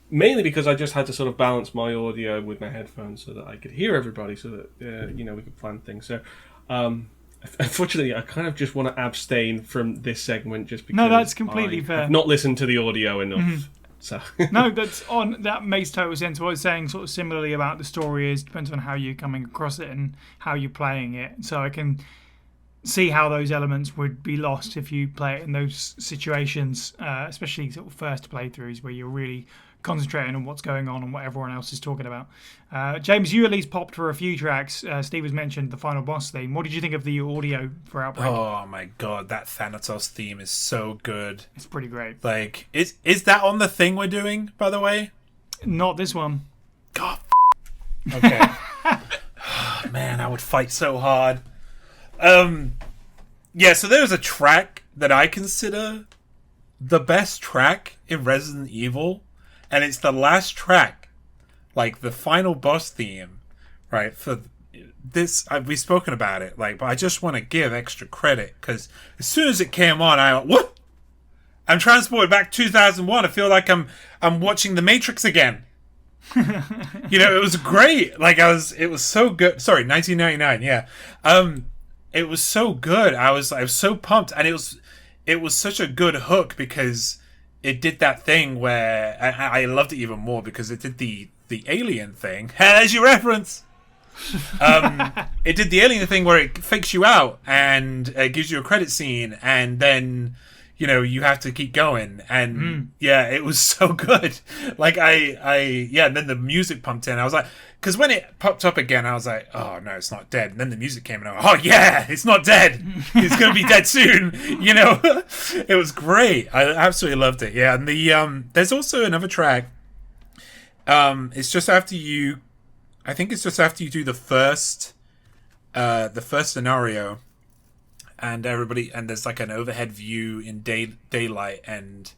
Mainly because I just had to sort of balance my audio with my headphones so that I could hear everybody, so that we could plan things. So, unfortunately, I kind of just want to abstain from this segment just because no, that's completely fair. I've not listened to the audio enough. Mm-hmm. So no, that makes total sense. What I was saying, sort of similarly about the story, is depends on how you're coming across it and how you're playing it. So I can see how those elements would be lost if you play it in those situations, especially sort of first playthroughs where you're really concentrating on what's going on and what everyone else is talking about. James, you at least popped for a few tracks. Steve has mentioned the final boss theme. What did you think of the audio for Outbreak? Oh my god, that Thanatos theme is so good. It's pretty great. Like, is that on the thing we're doing, by the way? Not this one. God. Okay. Man, I would fight so hard. So there's a track that I consider the best track in Resident Evil. And it's the last track, like the final boss theme, right? For this, we've spoken about it, but I just want to give extra credit because as soon as it came on, I went, "What? I'm transported back to 2001. I feel like I'm watching The Matrix again." It was great. It was so good. Sorry, 1999. Yeah, it was so good. I was so pumped, and it was such a good hook because it did that thing where I loved it even more because it did the alien thing. As you reference, it did the alien thing where it fakes you out and gives you a credit scene, and then you have to keep going. And yeah, it was so good. Like and then the music pumped in. I was like, because when it popped up again, I was like, oh no, it's not dead. And then the music came and I was like, oh yeah, it's not dead. It's going to be dead soon. It was great. I absolutely loved it. Yeah. And there's also another track. It's just after you, I think it's just after you do the first scenario, and there's like an overhead view in daylight, and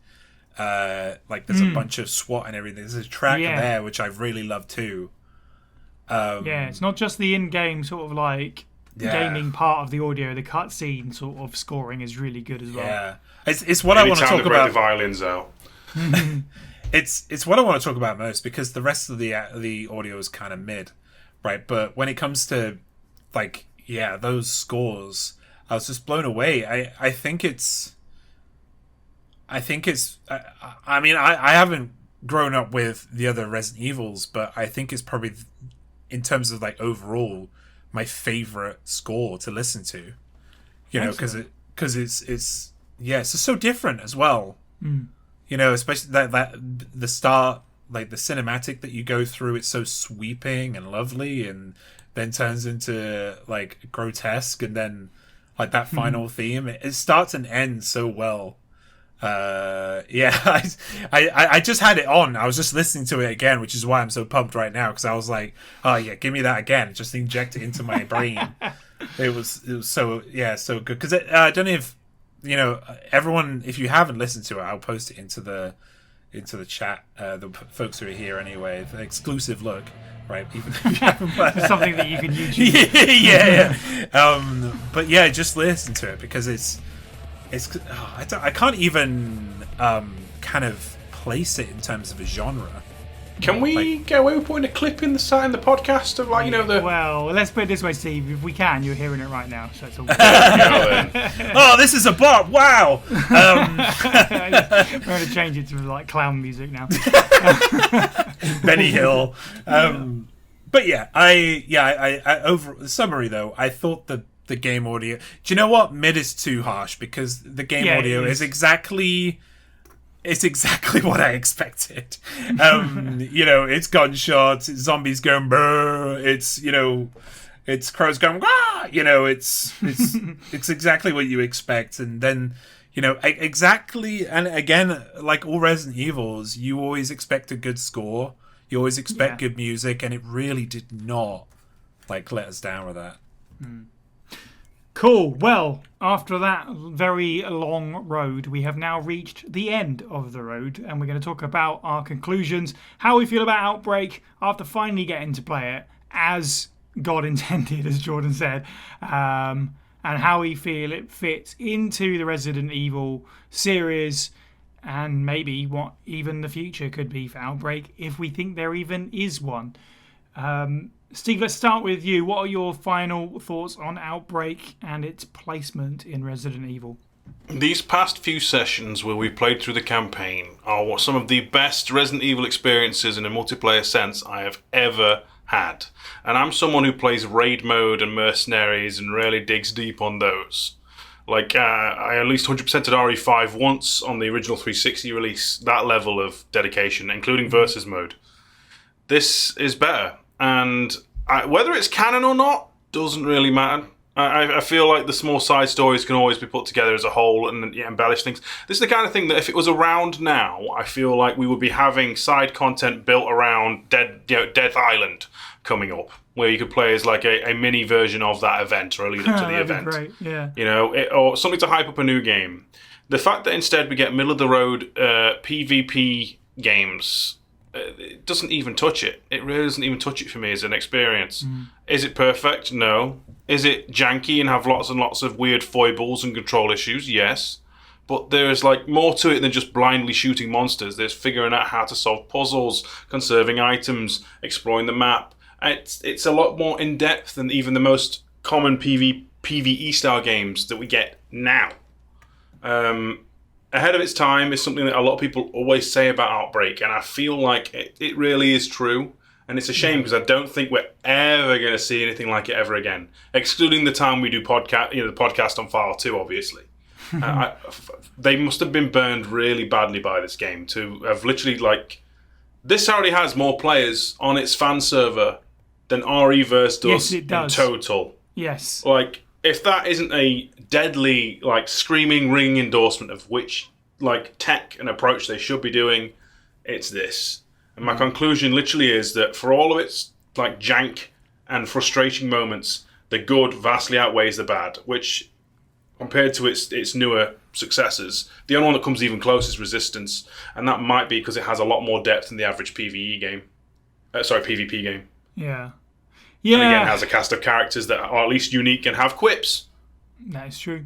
like there's a bunch of SWAT and everything. There's a track there which I really love too. It's not just the in-game sort of like gaming part of the audio. The cutscene sort of scoring is really good as well. Yeah, it's what I want to talk about. The violins out. It's what I want to talk about most, because the rest of the audio is kind of mid, right? But when it comes to like those scores, I was just blown away. I think it's. I mean, I haven't grown up with the other Resident Evils, but I think it's probably, in terms of like overall, my favorite score to listen to. Because it's just so different as well. Especially that the start, like the cinematic that you go through, it's so sweeping and lovely, and then turns into like grotesque, and then like that final theme, it starts and ends so well. I just had it on. I was just listening to it again, which is why I'm so pumped right now, because I was like, oh yeah, give me that again, just inject it into my brain. It was so so good, because I don't know if everyone, if you haven't listened to it, I'll post it into the chat, the folks who are here anyway, the exclusive look, right? Even if you haven't Something that you can YouTube. But yeah, just listen to it, because I can't even kind of place it in terms of a genre. Can we get away with putting a clip in the podcast of the? Well, let's put it this way, Steve. If we can, you're hearing it right now, so it's all good. Oh, this is a bot! Wow. We're going to change it to like clown music now. Benny Hill. But I over the summary though, I thought the game audio. Do you know what? Mid is too harsh, because the game audio is exactly. It's exactly what I expected. It's gunshots, it's zombies going brr, it's it's crows going wah. It's exactly what you expect, and then exactly. And again, like all Resident Evils, you always expect a good score, you always expect good music, and it really did not let us down with that. Cool. Well, after that very long road, we have now reached the end of the road, and we're going to talk about our conclusions, how we feel about Outbreak after finally getting to play it as God intended, as Jordan said, and how we feel it fits into the Resident Evil series, and maybe what even the future could be for Outbreak, if we think there even is one. Steve, let's start with you. What are your final thoughts on Outbreak and its placement in Resident Evil? These past few sessions where we played through the campaign are some of the best Resident Evil experiences in a multiplayer sense I have ever had. And I'm someone who plays raid mode and mercenaries and really digs deep on those. Like, I at least 100%ed RE5 once on the original 360 release, that level of dedication, including versus mode. This is better. And whether it's canon or not doesn't really matter. I feel like the small side stories can always be put together as a whole and embellish things. This is the kind of thing that if it was around now, I feel like we would be having side content built around Death Island coming up, where you could play as like a mini version of that event or a lead up to the event. Great. Yeah. Or something to hype up a new game. The fact that instead we get middle of the road PvP games. It doesn't even touch it. It really doesn't even touch it for me as an experience. Is it perfect? No. Is it janky and have lots and lots of weird foibles and control issues? Yes. But there's like more to it than just blindly shooting monsters. There's figuring out how to solve puzzles, conserving items, exploring the map. It's a lot more in depth than even the most common PvE style games that we get now. Ahead of its time is something that a lot of people always say about Outbreak, and I feel like it really is true. And it's a shame because I don't think we're ever going to see anything like it ever again, excluding the time we do the podcast on File 2, obviously. They must have been burned really badly by this game to have literally like. This already has more players on its fan server than REverse does, Yes, it does. in total. Yes. Like, if that isn't a deadly, like, screaming, ringing endorsement of which, like, tech and approach they should be doing, it's this. And my conclusion literally is that for all of its, like, jank and frustrating moments, the good vastly outweighs the bad, which, compared to its newer successors, the only one that comes even close is Resistance, and that might be because it has a lot more depth than the average PvE game. PvP game. Yeah. And again, Yeah. it has a cast of characters that are at least unique and have quips. That is true.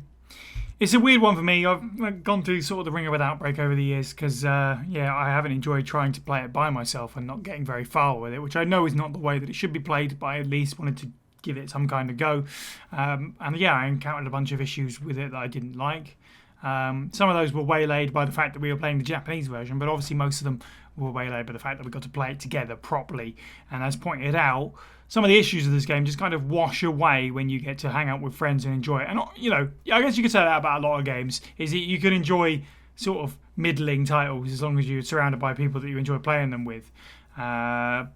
It's a weird one for me. I've gone through sort of the ringer with Outbreak over the years because, I haven't enjoyed trying to play it by myself and not getting very far with it, which I know is not the way that it should be played, but I at least wanted to give it some kind of go. I encountered a bunch of issues with it that I didn't like. Some of those were waylaid by the fact that we were playing the Japanese version, but obviously most of them were waylaid by the fact that we got to play it together properly. And as pointed out, some of the issues of this game just kind of wash away when you get to hang out with friends and enjoy it. And, I guess you could say that about a lot of games, is that you can enjoy sort of middling titles as long as you're surrounded by people that you enjoy playing them with. But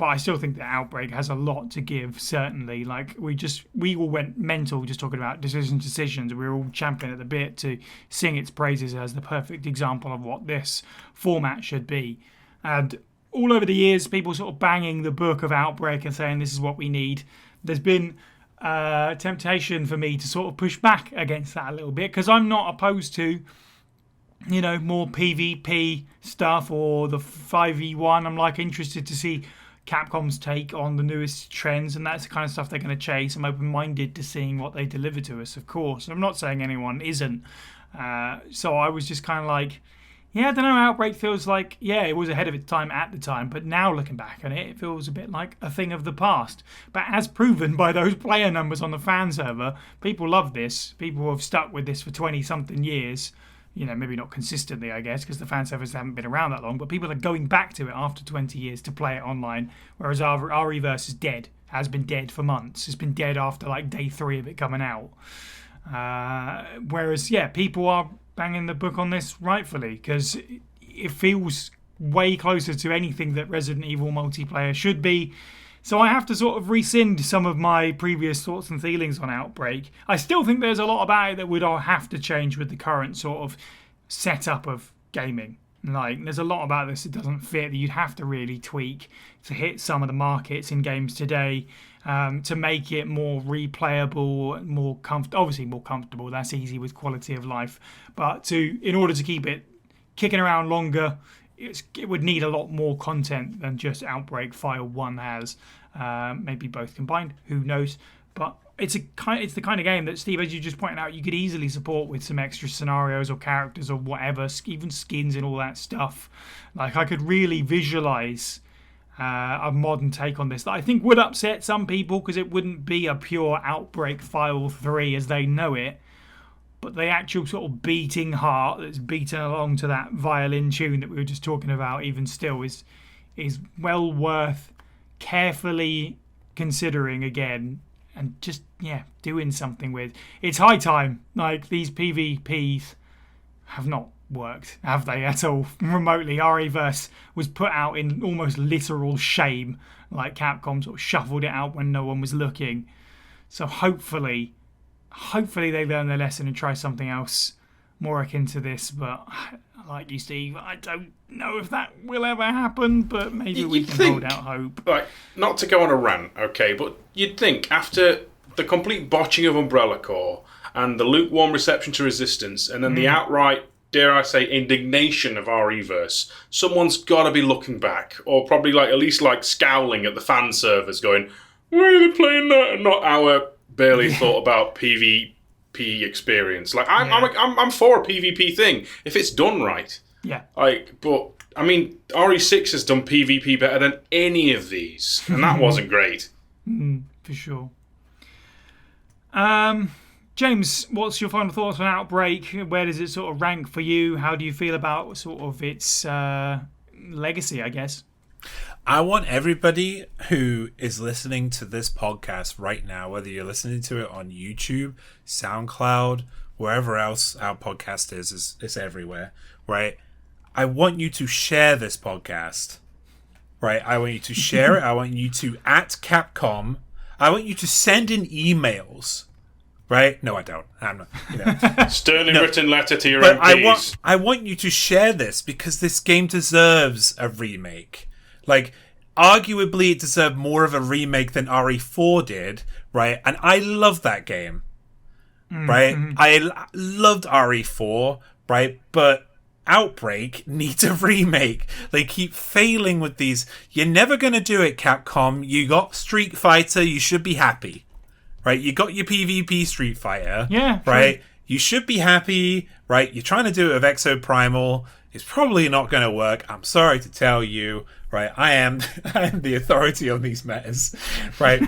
I still think that Outbreak has a lot to give, certainly. Like, we all went mental just talking about decisions. We were all champing at the bit to sing its praises as the perfect example of what this format should be. And all over the years, people sort of banging the book of Outbreak and saying this is what we need. There's been temptation for me to sort of push back against that a little bit, because I'm not opposed to more PvP stuff or the 5v1. I'm like interested to see Capcom's take on the newest trends, and that's the kind of stuff they're going to chase. I'm open-minded to seeing what they deliver to us, of course. I'm not saying anyone isn't. So I was just kind of like, I don't know, Outbreak feels like, it was ahead of its time at the time, but now looking back on it, it feels a bit like a thing of the past. But as proven by those player numbers on the fan server, people love this. People have stuck with this for 20-something years. Maybe not consistently, I guess, because the fan servers haven't been around that long, but people are going back to it after 20 years to play it online, whereas REverse is dead, has been dead for months. It's been dead after, like, day 3 of it coming out. Whereas, people are banging the book on this rightfully, because it feels way closer to anything that Resident Evil multiplayer should be. So I have to sort of rescind some of my previous thoughts and feelings on Outbreak. I still think there's a lot about it that would all have to change with the current sort of setup of gaming. Like, there's a lot about this that doesn't fit, that you'd have to really tweak to hit some of the markets in games today, to make it more replayable, obviously more comfortable. That's easy with quality of life. But in order to keep it kicking around longer, it would need a lot more content than just Outbreak File 1 has. Maybe both combined, who knows. But it's the kind of game that, Steve, as you just pointed out, you could easily support with some extra scenarios or characters or whatever, even skins and all that stuff. Like, I could really visualise a modern take on this that I think would upset some people, because it wouldn't be a pure Outbreak File 3 as they know it. But the actual sort of beating heart that's beaten along to that violin tune that we were just talking about, even still, is well worth carefully considering again, and just doing something with. It's high time. Like, these PvPs have not worked, have they, at all remotely? REverse was put out in almost literal shame. Like, Capcom sort of shuffled it out when no one was looking. So hopefully they learn their lesson and try something else more akin to this. But like you, Steve, I don't know if that will ever happen, but maybe we can hold out hope. Like, not to go on a rant, okay, but you'd think after the complete botching of Umbrella Corps and the lukewarm reception to Resistance, and then the outright, dare I say, indignation of REverse, someone's got to be looking back, or probably at least scowling at the fan servers going, why are they playing that and not our barely thought about PvP experience? Like, I'm for a PvP thing if it's done right. Yeah. But I mean, RE6 has done PvP better than any of these, and that wasn't great. For sure. James, what's your final thoughts on Outbreak? Where does it sort of rank for you? How do you feel about sort of its legacy, I guess? I want everybody who is listening to this podcast right now, whether you're listening to it on YouTube, SoundCloud, wherever else our podcast is everywhere, right? I want you to share this podcast, right? I want you to share it. I want you to @Capcom. I want you to send in emails, right? No, I don't. I'm not. You know. Sternly written letter to your But MPs. I want you to share this because this game deserves a remake. Like, arguably, it deserved more of a remake than RE4 did, right? And I love that game, right? I loved RE4, right? But Outbreak needs a remake. They keep failing with these. You're never going to do it, Capcom. You got Street Fighter. You should be happy, right? You got your PvP Street Fighter, Yeah, right? true. You should be happy, right? You're trying to do it with Exo Primal. It's probably not going to work. I'm sorry to tell you, right? I am the authority on these matters, right?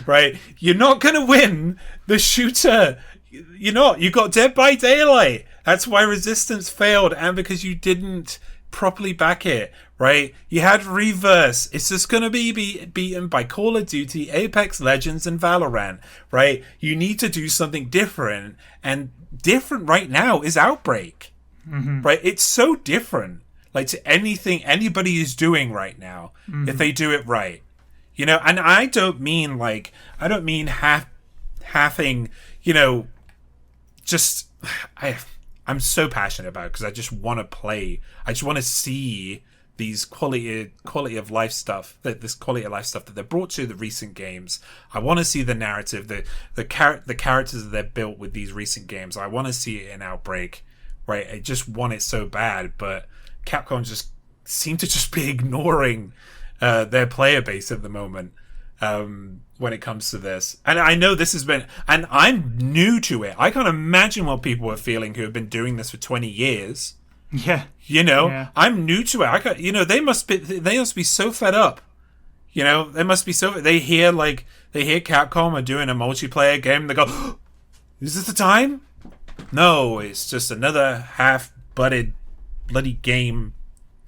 Right? You're not going to win the shooter. You're not. You got Dead by Daylight. That's why Resistance failed, and because you didn't properly back it, right? You had Reverse. It's just going to be beaten by Call of Duty, Apex Legends, and Valorant, right? You need to do something different, and different right now is Outbreak, right? It's so different, like, to anything anybody is doing right now, if they do it right, you know. And I don't mean halving, you know, just I'm so passionate about it because I just want to play. I just want to see these quality of life stuff, this quality of life stuff that they brought to the recent games. I want to see the narrative, the characters that they've built with these recent games. I want to see it in Outbreak, right? I just want it so bad, but Capcom just seem to just be ignoring their player base at the moment. When it comes to this, and I know this has been, and I'm new to it. I can't imagine what people are feeling who have been doing this for 20 years. Yeah. You know, Yeah. I'm new to it. They must be so fed up. You know, they must be so. They hear Capcom are doing a multiplayer game. They go, oh, "Is this the time?" No, it's just another half-butted bloody game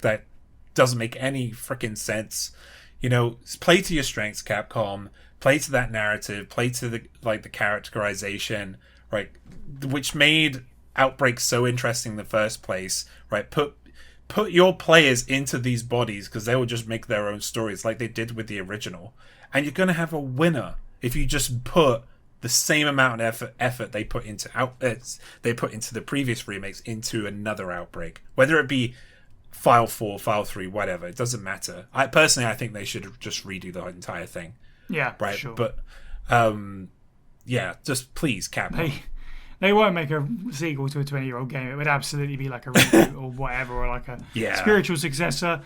that doesn't make any freaking sense. You know, play to your strengths, Capcom. Play to that narrative. Play to the characterization, right? Which made Outbreak so interesting in the first place, right? Put your players into these bodies because they will just make their own stories, like they did with the original. And you're gonna have a winner if you just put the same amount of effort they put into the previous remakes into another Outbreak, whether it be File 4, File 3, whatever. It doesn't matter. I think they should just redo the entire thing. Yeah, Right. sure. But yeah, just please, Capcom. They won't make a sequel to a 20-year-old game. It would absolutely be like a reboot or whatever, or like a spiritual successor.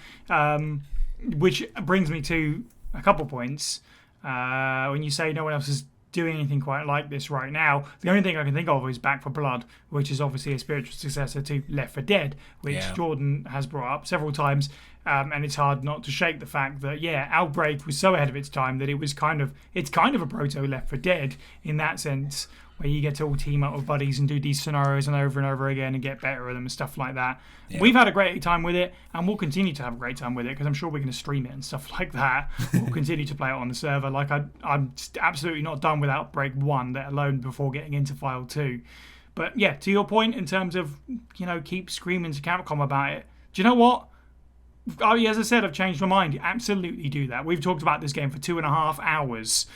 Which brings me to a couple points. When you say no one else is doing anything quite like this right now, the only thing I can think of is Back for Blood, which is obviously a spiritual successor to Left 4 Dead, which Jordan has brought up several times. And it's hard not to shake the fact that, Outbreak was so ahead of its time that it's kind of a proto Left 4 Dead in that sense, where you get to all team up with buddies and do these scenarios and over again and get better at them and stuff like that. Yeah. We've had a great time with it, and we'll continue to have a great time with it because I'm sure we're going to stream it and stuff like that. We'll continue to play it on the server. Like, I'm absolutely not done with Outbreak 1, let alone before getting into File 2. But yeah, to your point in terms of, keep screaming to Capcom about it. Do you know what? As I said, I've changed my mind. Absolutely do that. We've talked about this game for 2.5 hours.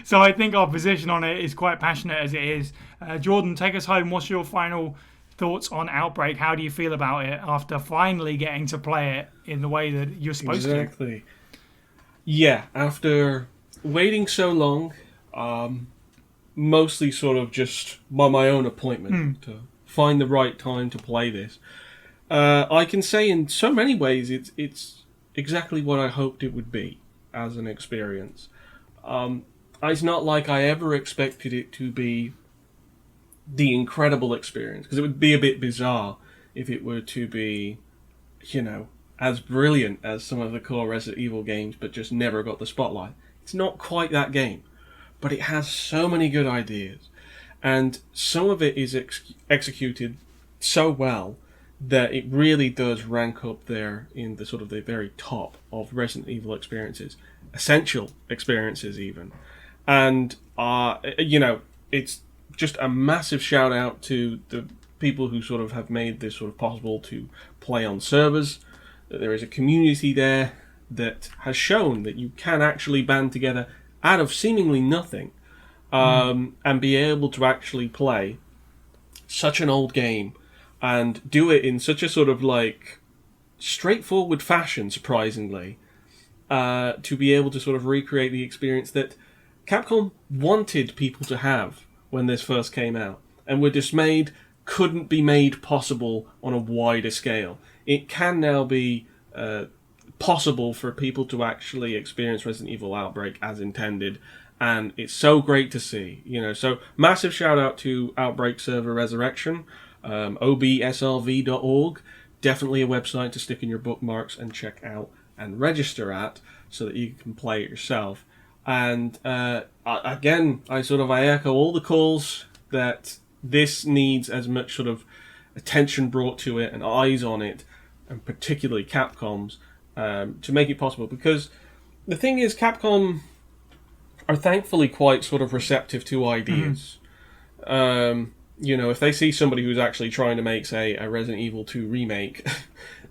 So I think our position on it is quite passionate as it is. Jordan, take us home. What's your final thoughts on Outbreak? How do you feel about it after finally getting to play it in the way that you're supposed to? Exactly. Yeah, after waiting so long, mostly sort of just by my own appointment to find the right time to play this. I can say in so many ways it's exactly what I hoped it would be as an experience. It's not like I ever expected it to be the incredible experience, because it would be a bit bizarre if it were to be, as brilliant as some of the core Resident Evil games, but just never got the spotlight. It's not quite that game, but it has so many good ideas, and some of it is executed so well that it really does rank up there in the sort of the very top of Resident Evil experiences, essential experiences even. And it's just a massive shout out to the people who sort of have made this sort of possible to play on servers, that there is a community there that has shown that you can actually band together out of seemingly nothing, and be able to actually play such an old game and do it in such a sort of like straightforward fashion, surprisingly, to be able to sort of recreate the experience that Capcom wanted people to have when this first came out, and were dismayed couldn't be made possible on a wider scale. It can now be possible for people to actually experience Resident Evil Outbreak as intended, and it's so great to see. So massive shout out to Outbreak Server Resurrection, obsrv.org. Definitely a website to stick in your bookmarks and check out and register at, so that you can play it yourself. And again, I echo all the calls that this needs as much sort of attention brought to it and eyes on it, and particularly Capcom's, to make it possible. Because the thing is, Capcom are thankfully quite sort of receptive to ideas. If they see somebody who's actually trying to make, say, a Resident Evil 2 remake,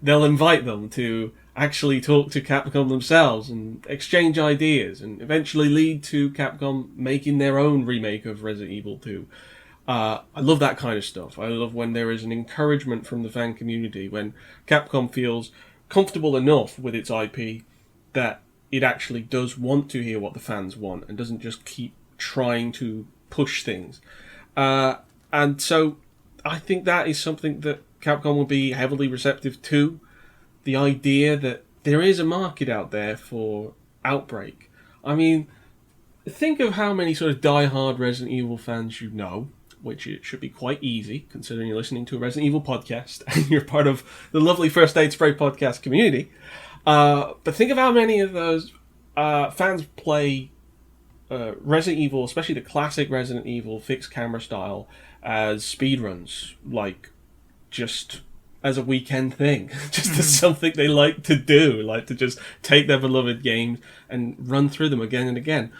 they'll invite them to actually talk to Capcom themselves and exchange ideas, and eventually lead to Capcom making their own remake of Resident Evil 2. I love that kind of stuff. I love when there is an encouragement from the fan community, when Capcom feels comfortable enough with its IP that it actually does want to hear what the fans want and doesn't just keep trying to push things. And so I think that is something that Capcom will be heavily receptive to. The idea that there is a market out there for Outbreak. I mean, think of how many sort of die-hard Resident Evil fans you know, which it should be quite easy, considering you're listening to a Resident Evil podcast and you're part of the lovely First Aid Spray podcast community. But think of how many of those fans play Resident Evil, especially the classic Resident Evil fixed camera style, as speedruns, like just as a weekend thing, just as something they like to do, like to just take their beloved games and run through them again and again.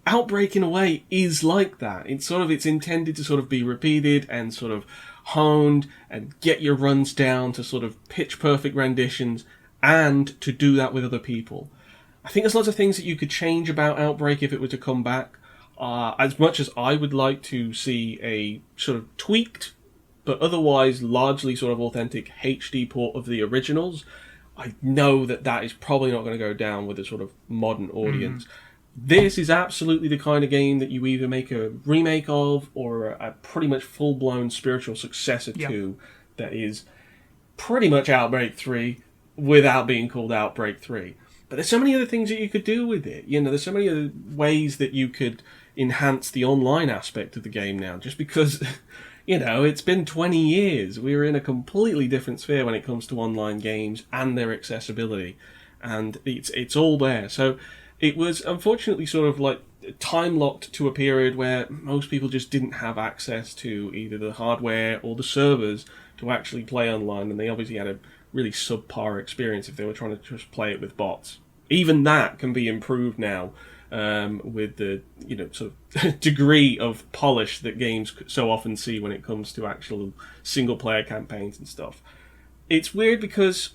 Outbreak, in a way, is like that. It's intended to sort of be repeated and sort of honed and get your runs down to sort of pitch perfect renditions, and to do that with other people. I think there's lots of things that you could change about Outbreak if it were to come back. As much as I would like to see a sort of tweaked, but otherwise largely sort of authentic HD port of the originals, I know that is probably not going to go down with a sort of modern audience. This is absolutely the kind of game that you either make a remake of, or a pretty much full-blown spiritual successor to, that is pretty much Outbreak 3 without being called Outbreak 3. But there's so many other things that you could do with it. There's so many other ways that you could enhance the online aspect of the game now, just because it's been 20 years. We're in a completely different sphere when it comes to online games and their accessibility, and it's all there. So it was unfortunately sort of like time locked to a period where most people just didn't have access to either the hardware or the servers to actually play online, and they obviously had a really subpar experience if they were trying to just play it with bots. Even that can be improved now, with the sort of degree of polish that games so often see when it comes to actual single player campaigns and stuff. It's weird because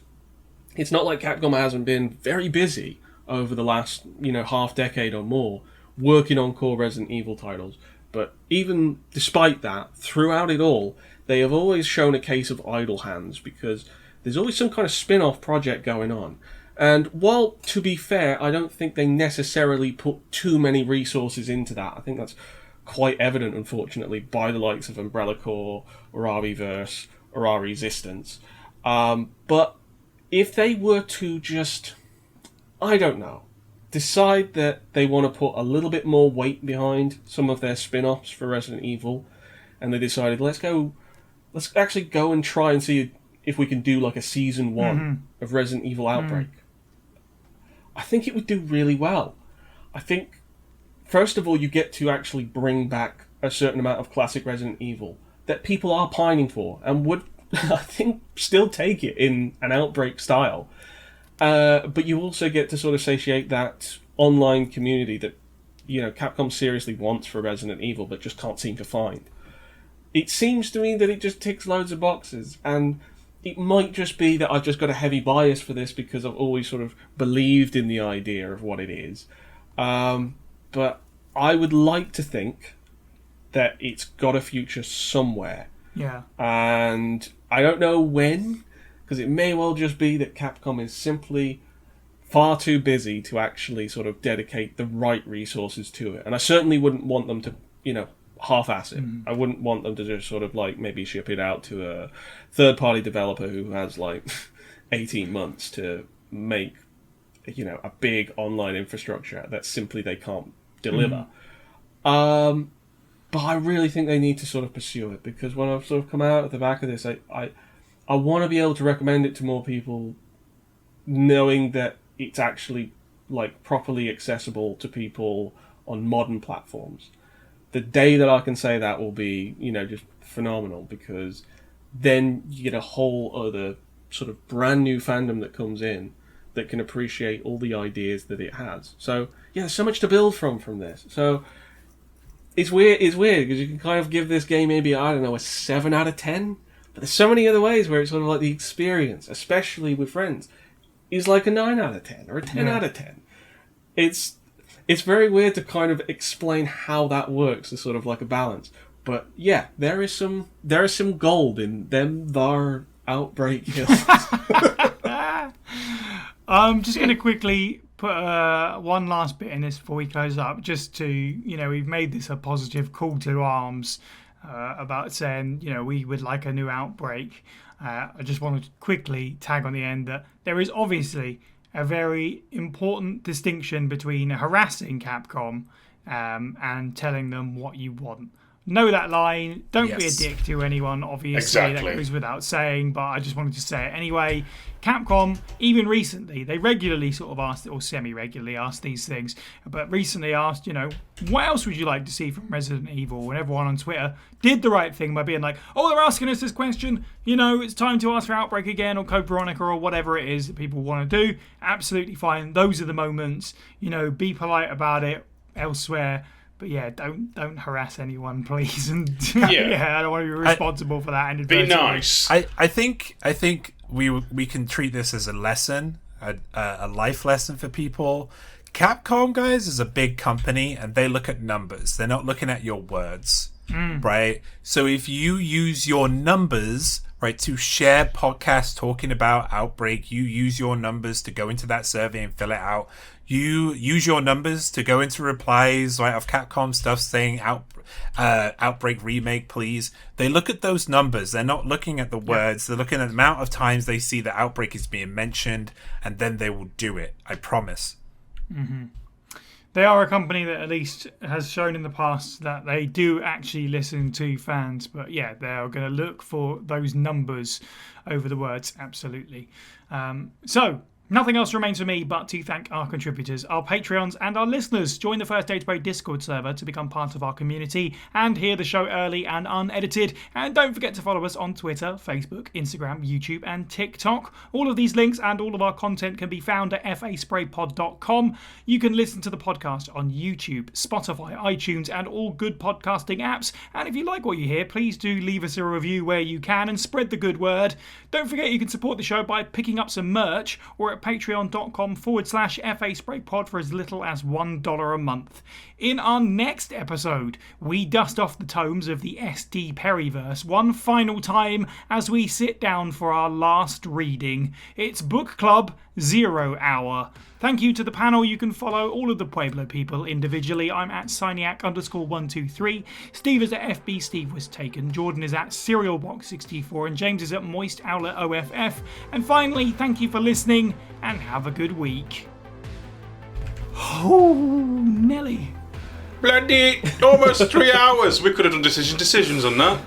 it's not like Capcom hasn't been very busy over the last half decade or more working on core Resident Evil titles, but even despite that, throughout it all, they have always shown a case of idle hands, because there's always some kind of spin-off project going on. And while, to be fair, I don't think they necessarily put too many resources into that. I think that's quite evident, unfortunately, by the likes of Umbrella Corps, or ReVerse, or R-Resistance. But if they were to just, I don't know, decide that they want to put a little bit more weight behind some of their spin-offs for Resident Evil, and they decided, let's actually go and try and see if we can do like a season 1 of Resident Evil Outbreak. I think it would do really well. I think, first of all, you get to actually bring back a certain amount of classic Resident Evil that people are pining for and would I think still take it in an Outbreak style. But you also get to sort of satiate that online community that, Capcom seriously wants for Resident Evil, but just can't seem to find. It seems to me that it just ticks loads of boxes, and it might just be that I've just got a heavy bias for this because I've always sort of believed in the idea of what it is. But I would like to think that it's got a future somewhere. Yeah. And I don't know when, because it may well just be that Capcom is simply far too busy to actually sort of dedicate the right resources to it. And I certainly wouldn't want them to, half-ass it. I wouldn't want them to just sort of like maybe ship it out to a third-party developer who has like 18 months to make, a big online infrastructure that simply they can't deliver. But I really think they need to sort of pursue it, because when I've sort of come out at the back of this, I want to be able to recommend it to more people, knowing that it's actually like properly accessible to people on modern platforms. The day that I can say that will be, just phenomenal, because then you get a whole other sort of brand new fandom that comes in that can appreciate all the ideas that it has. So yeah, there's so much to build from this. So it's weird because you can kind of give this game maybe, I don't know, a 7 out of 10, but there's so many other ways where it's sort of like the experience, especially with friends, is like a 9 out of 10 or a 10 out of 10. It's very weird to kind of explain how that works as sort of like a balance. But yeah, there is some gold in them thar Outbreak Hills. I'm just going to quickly put one last bit in this before we close up, just to, we've made this a positive call to arms about saying, we would like a new Outbreak. I just want to quickly tag on the end that there is obviously a very important distinction between harassing Capcom and telling them what you want. Know that line. Don't be a dick to anyone, obviously. Exactly. That goes without saying, but I just wanted to say it anyway. Capcom, even recently, they regularly sort of asked, or semi-regularly asked these things, but recently asked, what else would you like to see from Resident Evil? And everyone on Twitter did the right thing by being like, oh, they're asking us this question, it's time to ask for Outbreak again, or Code Veronica, or whatever it is that people want to do. Absolutely fine. Those are the moments. Be polite about it elsewhere. But yeah, don't harass anyone, please. And I don't want to be responsible for that. Be nice. I think we can treat this as a lesson, a life lesson for people. Capcom, guys, is a big company, and they look at numbers. They're not looking at your words, right? So if you use your numbers, right, to share podcasts talking about Outbreak, you use your numbers to go into that survey and fill it out. You use your numbers to go into replies, right, of Capcom stuff saying Outbreak remake, please. They look at those numbers. They're not looking at the words. They're looking at the amount of times they see that Outbreak is being mentioned, and then they will do it. I promise. Mm-hmm. They are a company that at least has shown in the past that they do actually listen to fans. But yeah, they are going to look for those numbers over the words. Absolutely. So nothing else remains for me but to thank our contributors, our Patreons, and our listeners. Join the First Aid Spray Discord server to become part of our community and hear the show early and unedited. And don't forget to follow us on Twitter, Facebook, Instagram, YouTube, and TikTok. All of these links and all of our content can be found at faspraypod.com. You can listen to the podcast on YouTube, Spotify, iTunes, and all good podcasting apps. And if you like what you hear, please do leave us a review where you can and spread the good word. Don't forget you can support the show by picking up some merch or at patreon.com/FASprayPod for as little as $1 a month. In our next episode, we dust off the tomes of the SD Perryverse one final time as we sit down for our last reading. It's Book Club 0 Hour. Thank you to the panel. You can follow all of the Pueblo people individually. I'm at Cyniac_123. Steve is at FB Steve Was Taken. Jordan is at Serialbox64. And James is at Moist Owlet OFF. And finally, thank you for listening and have a good week. Oh, Nelly. Bloody almost 3 hours. We could have done decisions on that.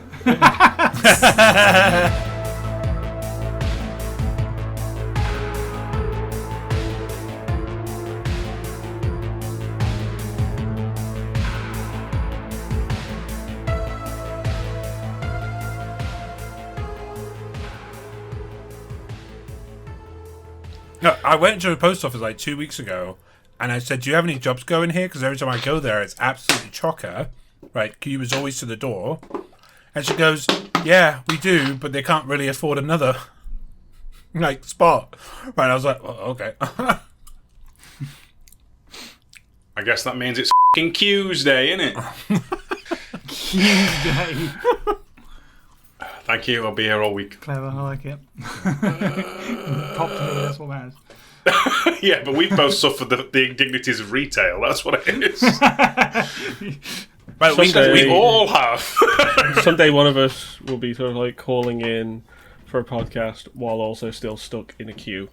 No, I went to a post office like 2 weeks ago, and I said, "Do you have any jobs going here?" Because every time I go there, it's absolutely chocker. Right, Q was always to the door, and she goes, "Yeah, we do, but they can't really afford another spot." Right, I was like, oh, "Okay." I guess that means it's f***ing Q's Day, innit? Tuesday. Thank you. I'll be here all week. Clever, I like it. Pop to me, that's what matters. Yeah, but we've both suffered the indignities of retail. That's what it is. Right, We all have. Someday one of us will be sort of like calling in for a podcast while also still stuck in a queue.